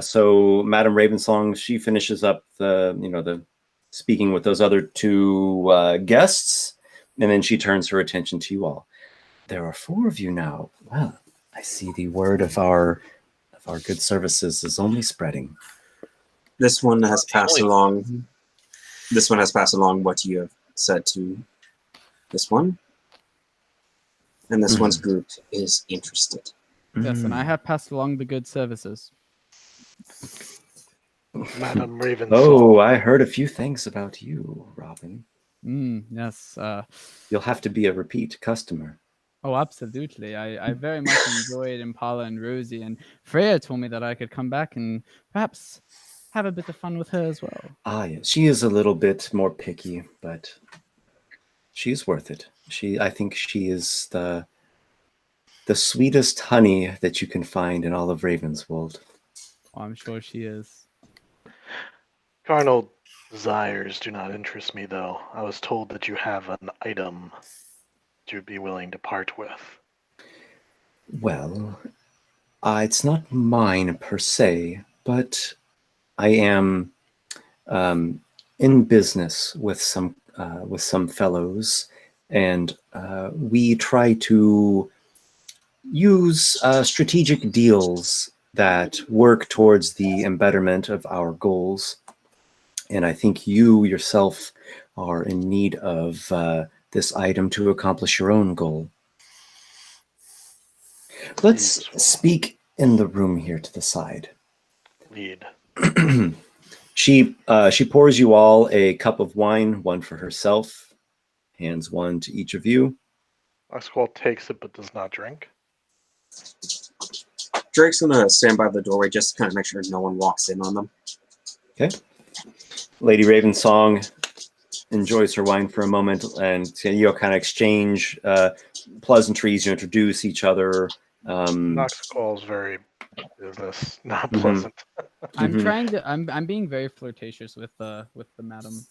So Madam Ravensong, she finishes up the speaking with those other two guests, and then she turns her attention to you all. There are 4 of you now. Well, I see the word of our good services is only spreading. This one has passed only- along. This one has passed along what you have said to this one, and this one's group is interested. Yes, and I have passed along the good services. Madam Ravensong. Oh, I heard a few things about you, Robin. Yes. You'll have to be a repeat customer. Oh, absolutely. I very much enjoyed Impala and Rosie, and Freya told me that I could come back and perhaps have a bit of fun with her as well. Ah, yeah. She is a little bit more picky, but she's worth it. I think she is the sweetest honey that you can find in all of Ravenswold. Oh, I'm sure she is. Carnal desires do not interest me, though. I was told that you have an item that you'd be willing to part with. Well, it's not mine per se, but I am in business with some fellows, and we try to use strategic deals that work towards the embetterment of our goals. And I think you yourself are in need of this item to accomplish your own goal. Let's Useful. speak in the room here to the side. Lead. She pours you all a cup of wine, one for herself, hands one to each of you. Noxiqual takes it but does not drink. Drake's gonna stand by the doorway just to kind of make sure no one walks in on them. Okay. Lady Ravensong enjoys her wine for a moment, and you kind of exchange pleasantries. You introduce each other. Noxiqual is very business, not Mhm. pleasant. I'm Mhm. trying to. I'm being very flirtatious with the madam.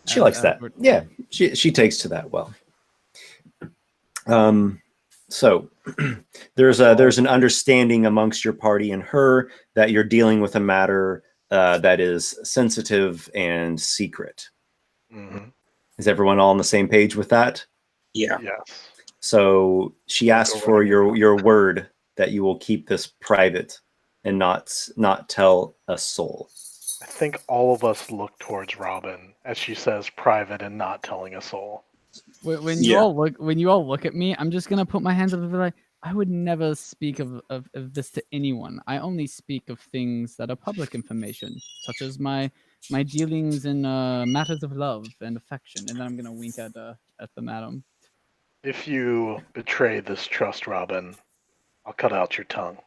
She likes that. we're- Yeah, she takes to that well. So there's an understanding amongst your party and her that you're dealing with a matter that is sensitive and secret. Mm-hmm. Is everyone all on the same page with that? Yeah. Yes. So she asked for your word that you will keep this private and not tell a soul. I think all of us look towards Robin as she says private and not telling a soul. When you all look at me, I'm just gonna put my hands up and be like, I would never speak of this to anyone. I only speak of things that are public information, such as my dealings in matters of love and affection. And then I'm gonna wink at the madam. If you betray this trust, Robin, I'll cut out your tongue.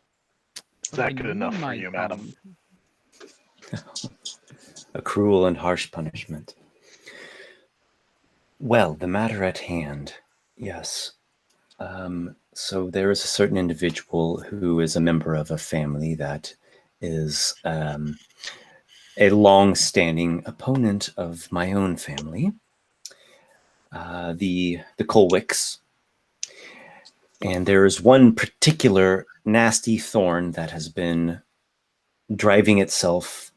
Is that good enough for you, madam? A cruel and harsh punishment. Well, the matter at hand, yes. So there is a certain individual who is a member of a family that is a long-standing opponent of my own family, the Colwicks. And there is one particular nasty thorn that has been driving itself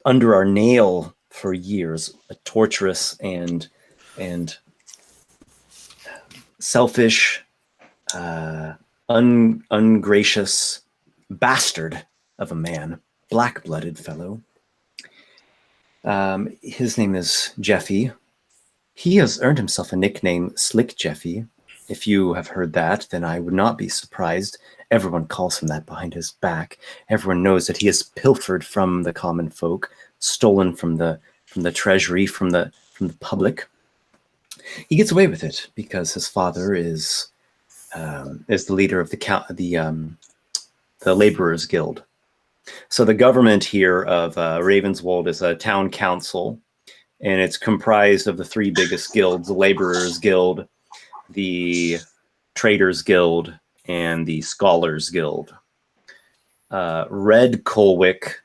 under our nail for years, a torturous and selfish, ungracious bastard of a man, black-blooded fellow. His name is Jeffy. He has earned himself a nickname, Slick Jeffy, If you have heard that, then I would not be surprised. Everyone calls him that behind his back. Everyone knows that he has pilfered from the common folk, stolen from the treasury, from the public. He gets away with it because his father is the leader of the Laborers Guild. So the government here of Ravenswold is a town council, and it's comprised of the three biggest guilds: the Laborers Guild, the Traders Guild, and the Scholars Guild. Red Colwick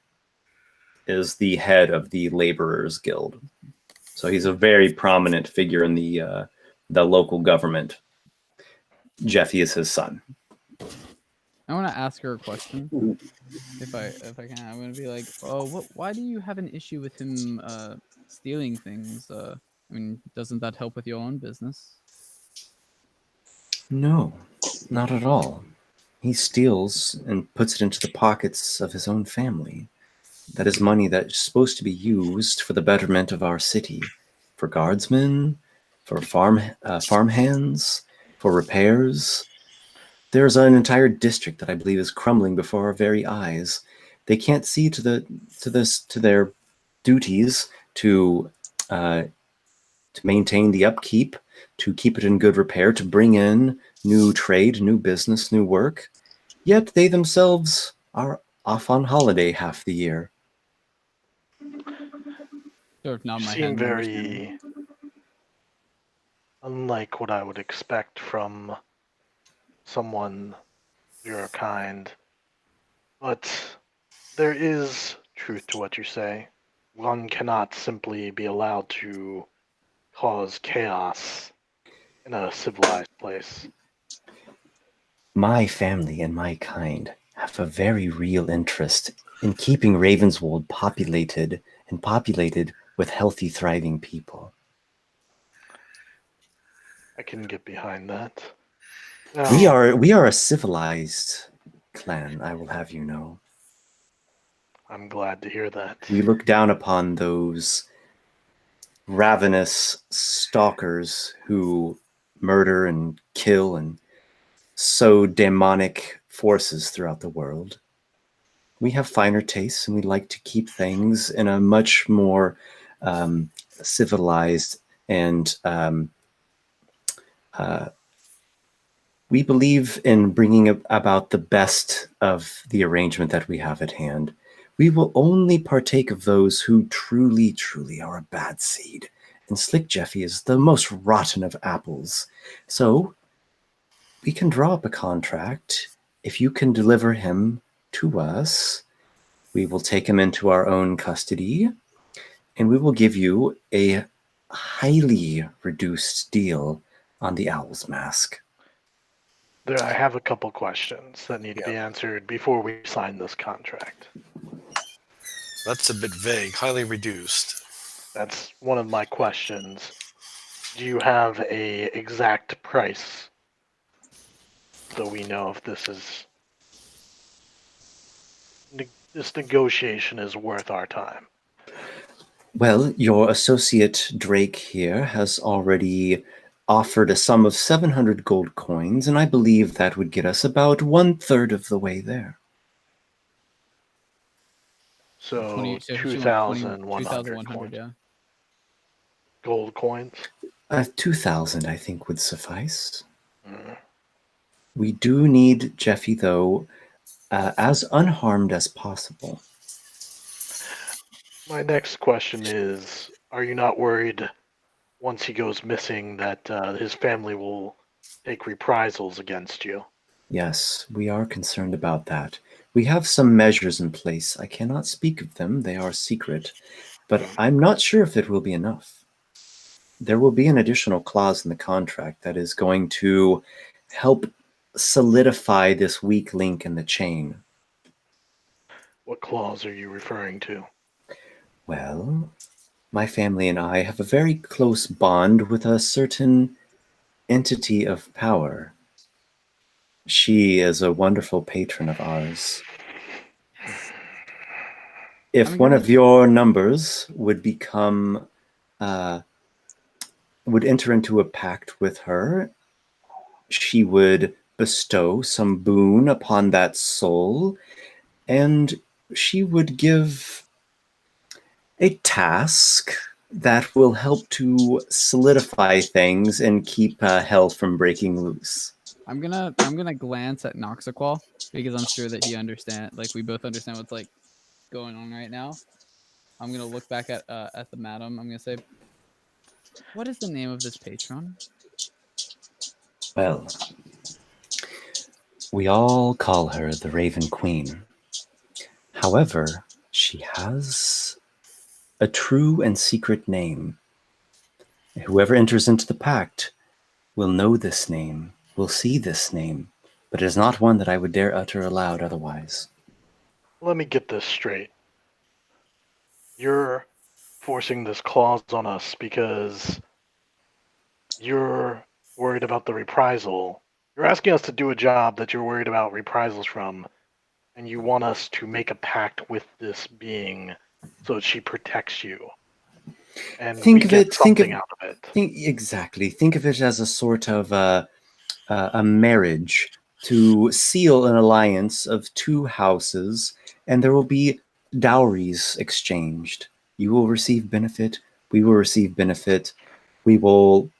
is the head of the Laborers Guild. So he's a very prominent figure in the local government. Jeffy is his son. I want to ask her a question. If I can, I'm gonna be like, oh, why do you have an issue with him stealing things? I mean, doesn't that help with your own business? No, not at all. He steals and puts it into the pockets of his own family. That is money that's supposed to be used for the betterment of our city, for guardsmen, for farmhands, for repairs. There's an entire district that I believe is crumbling before our very eyes. They can't see to their duties to maintain the upkeep, to keep it in good repair, to bring in new trade, new business, new work. Yet they themselves are off on holiday half the year. Sort of nod You my seem head. very unlike what I would expect from someone your kind. But there is truth to what you say. One cannot simply be allowed to cause chaos in a civilized place. My family and my kind have a very real interest in keeping Ravenswold populated with healthy, thriving people. I can get behind that. We Now, are a civilized clan, I will have you know. I'm glad to hear that. We look down upon those ravenous stalkers who murder and kill and sow demonic forces throughout the world. We have finer tastes, and we like to keep things in a much more civilized and we believe in bringing about the best of the arrangement that we have at hand. We will only partake of those who truly, truly are a bad seed. And Slick Jeffy is the most rotten of apples. So we can draw up a contract. If you can deliver him to us, we will take him into our own custody, and we will give you a highly reduced deal on the Owl's Mask. I have a couple questions that need to be answered before we sign this contract. That's a bit vague. Highly reduced. That's one of my questions. Do you have a exact price so we know if this negotiation is worth our time? Well, your associate Drake here has already offered a sum of 700 gold coins, and I believe that would get us about 1/3 of the way there. So 2,100 2,100 coins. yeah. Gold coins? 2,000, I think, would suffice. Mm. We do need Jeffy, though, as unharmed as possible. My next question is, are you not worried once he goes missing that his family will take reprisals against you? Yes, we are concerned about that. We have some measures in place. I cannot speak of them. They are secret. But I'm not sure if it will be enough. There will be an additional clause in the contract that is going to help solidify this weak link in the chain. What clause are you referring to? Well, my family and I have a very close bond with a certain entity of power. She is a wonderful patron of ours. If one of your numbers would become, would enter into a pact with her, she would bestow some boon upon that soul, and she would give a task that will help to solidify things and keep hell from breaking loose. I'm gonna glance at Noxiqual because I'm sure that he understand. Like we both understand what's like going on right now. I'm gonna look back at the madam. I'm gonna say, "What is the name of this patron?" Well, we all call her the Raven Queen. However, she has a true and secret name. Whoever enters into the pact will know this name, will see this name, but it is not one that I would dare utter aloud otherwise. Let me get this straight. You're forcing this clause on us because you're worried about the reprisal. You're asking us to do a job that you're worried about reprisals from, and you want us to make a pact with this being so that she protects you. And Think we of get it. something out of it. Exactly. Think of it as a sort of a marriage to seal an alliance of two houses, and there will be dowries exchanged. You will receive benefit. We will receive benefit. We will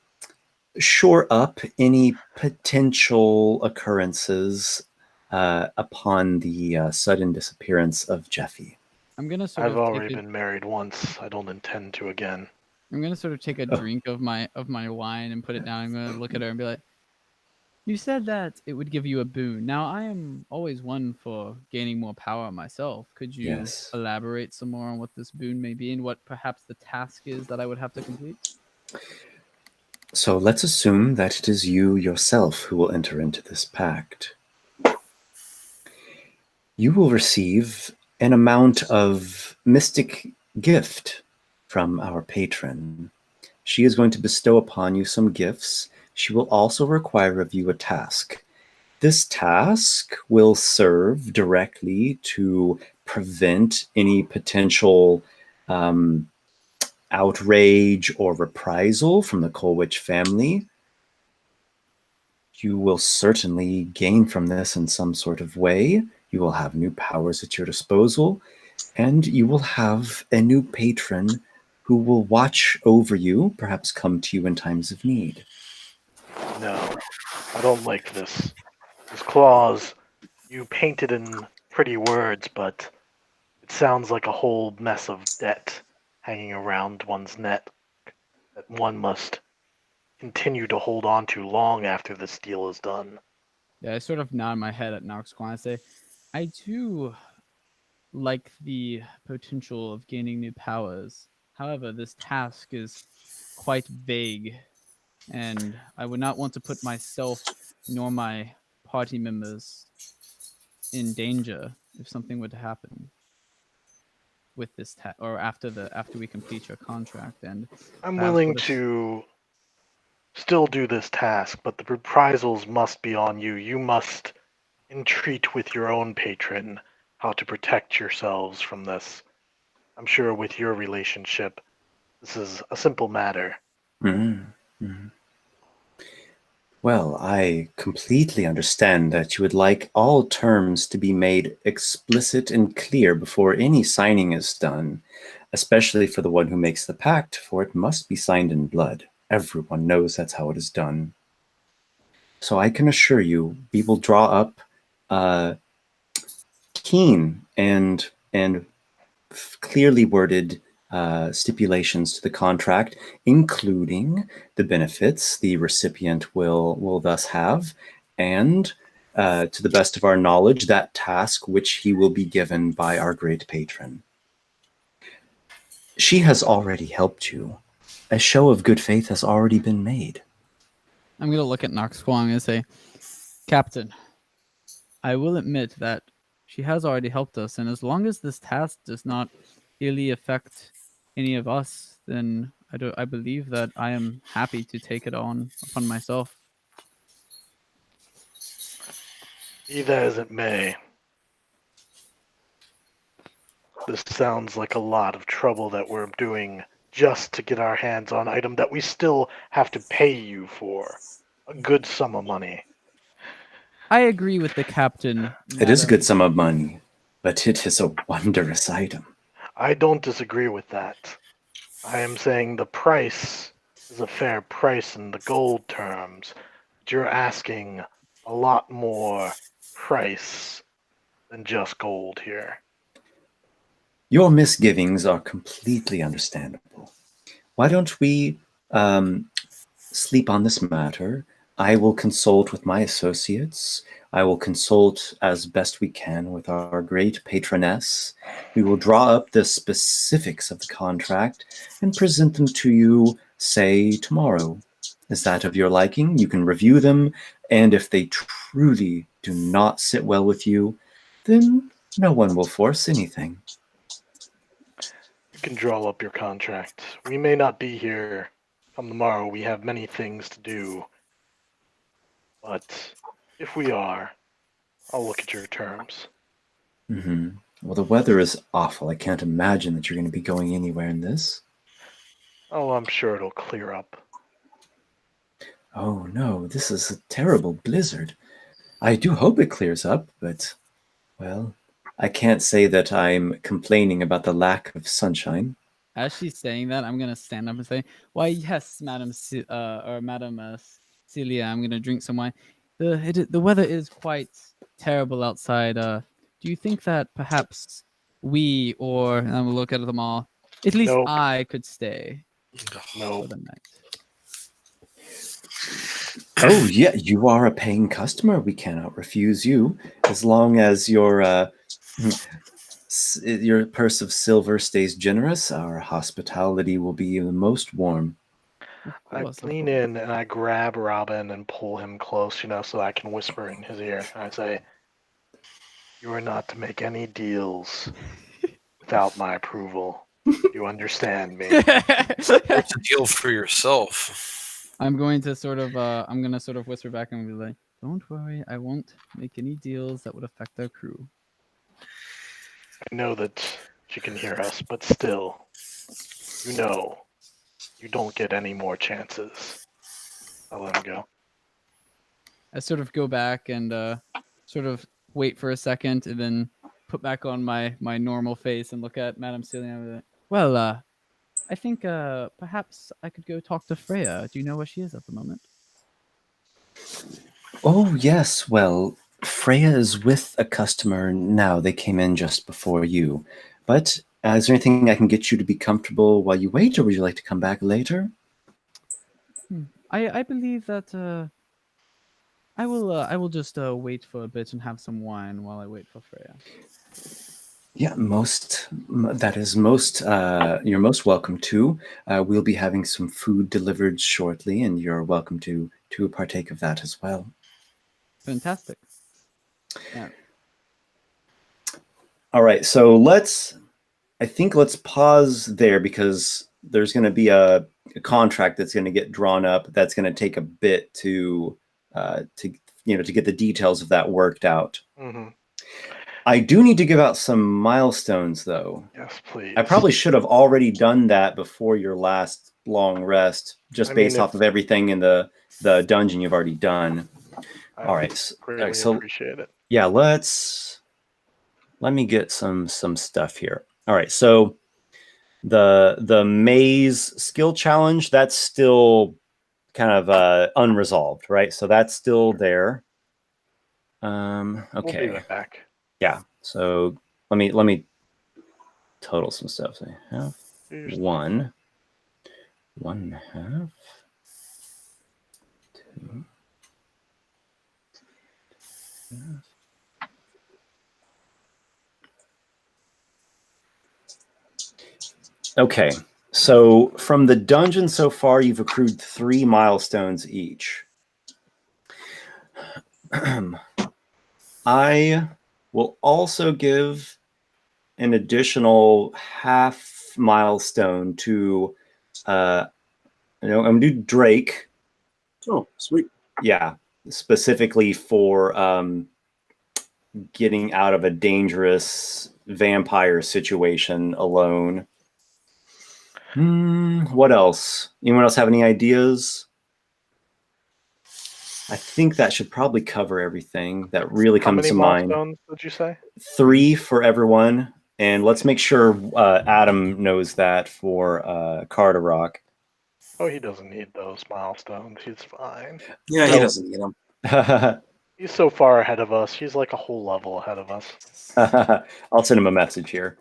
shore up any potential occurrences upon the sudden disappearance of Jeffy. I'm gonna sort I've of already take been married once. I don't intend to again. I'm gonna sort of take a drink of my wine and put it down. I'm gonna look at her and be like, "You said that it would give you a boon. Now I am always one for gaining more power myself. Could you Yes. elaborate some more on what this boon may be and what perhaps the task is that I would have to complete?" So let's assume that it is you yourself who will enter into this pact. You will receive an amount of mystic gift from our patron. She is going to bestow upon you some gifts. She will also require of you a task. This task will serve directly to prevent any potential outrage or reprisal from the Colwich family. You will certainly gain from this in some sort of way. You will have new powers at your disposal, and you will have a new patron who will watch over you, perhaps come to you in times of need. No, I don't like this. This clause, you painted in pretty words, but it sounds like a whole mess of debt hanging around one's neck that one must continue to hold on to long after this deal is done. Yeah, I sort of nod my head at Noxiqual and I say, "I do like the potential of gaining new powers. However, this task is quite vague, and I would not want to put myself nor my party members in danger if something were to happen with this or after we complete your contract." And I'm perhaps willing what is- to still do this task, but the reprisals must be on you. You must entreat with your own patron how to protect yourselves from this. I'm sure with your relationship, this is a simple matter. Mm-hmm. Well, I completely understand that you would like all terms to be made explicit and clear before any signing is done, especially for the one who makes the pact, for it must be signed in blood. Everyone knows that's how it is done. So I can assure you, we will draw up keen and clearly worded stipulations to the contract, including the benefits the recipient will thus have, and to the best of our knowledge, that task which he will be given by our great patron. She has already helped you. A show of good faith has already been made. I'm gonna look at Noxiqual and say, "Captain, I will admit that she has already helped us, and as long as this task does not really affect any of us, then I believe that I am happy to take it on upon myself." Be that as it may, this sounds like a lot of trouble that we're doing just to get our hands on an item that we still have to pay you for. a good sum of money. I agree with the captain. It is a good madam. sum of money, but it is a wondrous item. I don't disagree with that. I am saying the price is a fair price in the gold terms. But you're asking a lot more price than just gold here. Your misgivings are completely understandable. Why don't we sleep on this matter? I will consult with my associates. I will consult as best we can with our great patroness. We will draw up the specifics of the contract and present them to you, say, tomorrow. Is that of your liking? You can review them, and if they truly do not sit well with you, then no one will force anything. You can draw up your contract. We may not be here come tomorrow. We have many things to do. But if we are, I'll look at your terms. Mm-hmm. Well, the weather is awful. I can't imagine that you're going to be going anywhere in this. Oh, I'm sure it'll clear up. Oh no, this is a terrible blizzard. I do hope it clears up, but, well, I can't say that I'm complaining about the lack of sunshine. As she's saying that, I'm gonna stand up and say, "Why, yes, Madam Celia, I'm gonna drink some wine. The weather is quite terrible outside. Do you think that perhaps we, or and I will look at them all, at least Nope. I could stay No. for the night?" Oh yeah, you are a paying customer. We cannot refuse you as long as your purse of silver stays generous. Our hospitality will be the most warm. Of I course, of lean course. in and I grab Robin and pull him close, so I can whisper in his ear. I say, "You are not to make any deals without my approval. You understand me?" What's a deal for yourself? I'm going to sort of whisper back and be like, "Don't worry, I won't make any deals that would affect our crew." I know that she can hear us, but still, you don't get any more chances. I'll let him go. I sort of go back and sort of wait for a second and then put back on my normal face and look at Madame Celia and be like, "Well, I think perhaps I could go talk to Freya. Do you know where she is at the moment?" Oh yes, well, Freya is with a customer now. They came in just before you. But is there anything I can get you to be comfortable while you wait, or would you like to come back later? I believe that I will just wait for a bit and have some wine while I wait for Freya. Yeah, that is most. You're most welcome to. We'll be having some food delivered shortly, and you're welcome to partake of that as well. Fantastic. All right, so let's pause there because there's going to be a contract that's going to get drawn up. That's going to take a bit to get the details of that worked out. Mm-hmm. I do need to give out some milestones, though. Yes, please. I probably should have already done that before your last long rest, just based off of everything in the dungeon you've already done. All right, Greatly so appreciate it. yeah, let me get some stuff here. All right, so the maze skill challenge, that's still kind of unresolved, right? So that's still there. Okay. We'll be right back. Yeah. So let me total some stuff. So I have one and a half, 2. Okay, so from the dungeon so far, you've accrued 3 milestones each. I will also give an additional half milestone to, I'm going to do Drake. Oh, sweet. Yeah, specifically for getting out of a dangerous vampire situation alone. What else? Anyone else have any ideas? I think that should probably cover everything that really How comes many to mind. milestones did you say? 3 for everyone. And let's make sure Adam knows that for Carderock. Oh, he doesn't need those milestones. He's fine. Yeah, he No. doesn't need them. He's so far ahead of us. He's like a whole level ahead of us. I'll send him a message here.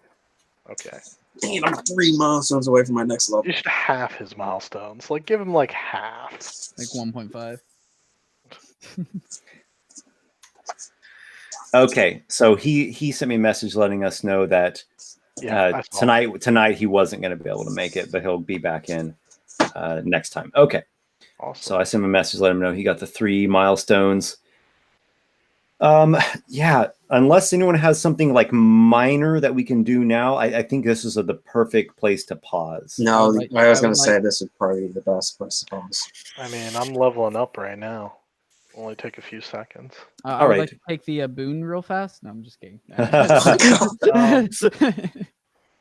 Okay. Dang, I'm 3 milestones away from my next level. You should half his milestones. Like, give him like half. Like 1.5. Okay, so he sent me a message letting us know that Yeah, I saw. tonight he wasn't going to be able to make it, but he'll be back in next time. Okay, Awesome. so I sent him a message, let him know he got the 3 milestones. Yeah, unless anyone has something like minor that we can do now, I think this is the perfect place to pause. No, I was going to say like- this would probably be the best place to pause. I mean, I'm leveling up right now. Only take a few seconds. I would right. like to take the boon real fast. No, I'm just kidding.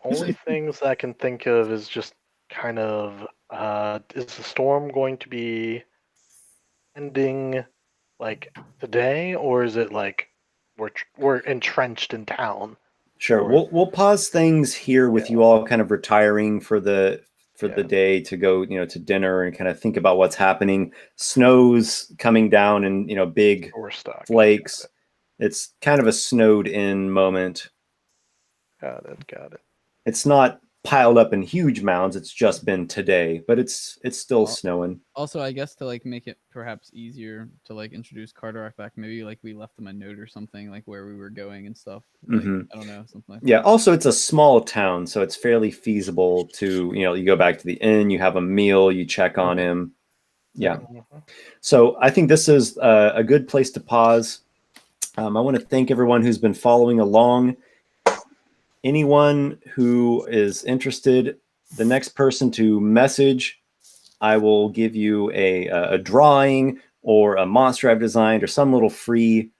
Only things I can think of is just kind of, is the storm going to be ending like today, or is it like we're entrenched in town? Sure, Or- we'll pause things here with you all kind of retiring for the day to go, to dinner and kind of think about what's happening. Snow's coming down and big We're stuck. flakes. It's kind of a snowed in moment. Got it. It's not piled up in huge mounds. It's just been today, but it's still Well, snowing. Also, I guess to like make it perhaps easier to like introduce Carderock back, maybe like we left him a note or something like where we were going and stuff. Like, Mhm. I don't know, something like Yeah. that. Also, it's a small town, so it's fairly feasible to you go back to the inn, you have a meal, you check on him. Yeah. Mhm. So I think this is a good place to pause. I want to thank everyone who's been following along. Anyone who is interested, the next person to message, I will give you a drawing or a monster I've designed or some little free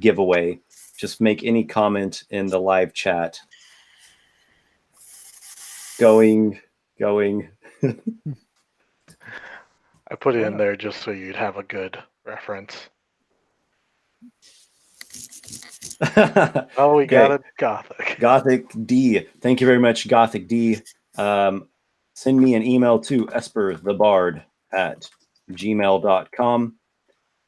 giveaway. Just make any comment in the live chat. Going. I put it in there just so you'd have a good reference. Oh, we got it. Gothic. Gothic D. Thank you very much, Gothic D. Send me an email to esperthebard@gmail.com,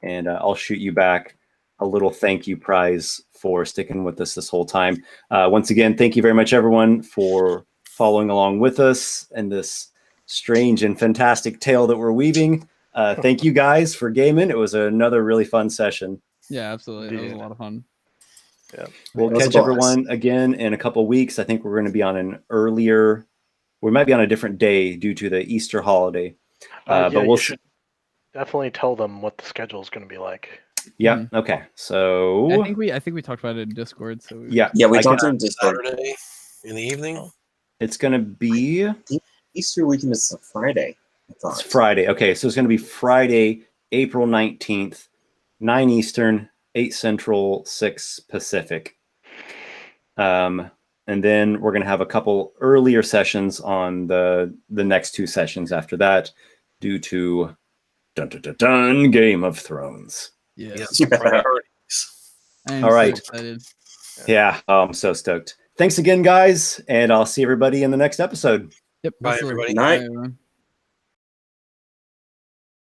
and I'll shoot you back a little thank you prize for sticking with us this whole time. Once again, thank you very much, everyone, for following along with us in this strange and fantastic tale that we're weaving. Thank you guys for gaming. It was another really fun session. Yeah, absolutely. That was a Indeed. lot of fun. Yeah. We'll It was a catch blast. everyone again in a couple weeks. I think we're going to be on we might be on a different day due to the Easter holiday. Yeah, but you we'll should definitely tell them what the schedule is going to be like. Yeah. Okay. So I think we talked about it in Discord. So yeah, Yeah, we I talked can- in Discord. Saturday in the evening. it's going to be Easter weekend is a Friday, I thought. it's Friday. Okay, so it's going to be Friday, April 19th, 9 Eastern, 8 Central, 6 Pacific. And then we're going to have a couple earlier sessions on the next 2 sessions after that, due to Game of Thrones. yes. Priorities. I'm All so right. excited. Yeah, I'm so stoked. Thanks again, guys, and I'll see everybody in the next episode. Yep. Bye, absolutely. everybody. Night. Bye, everyone.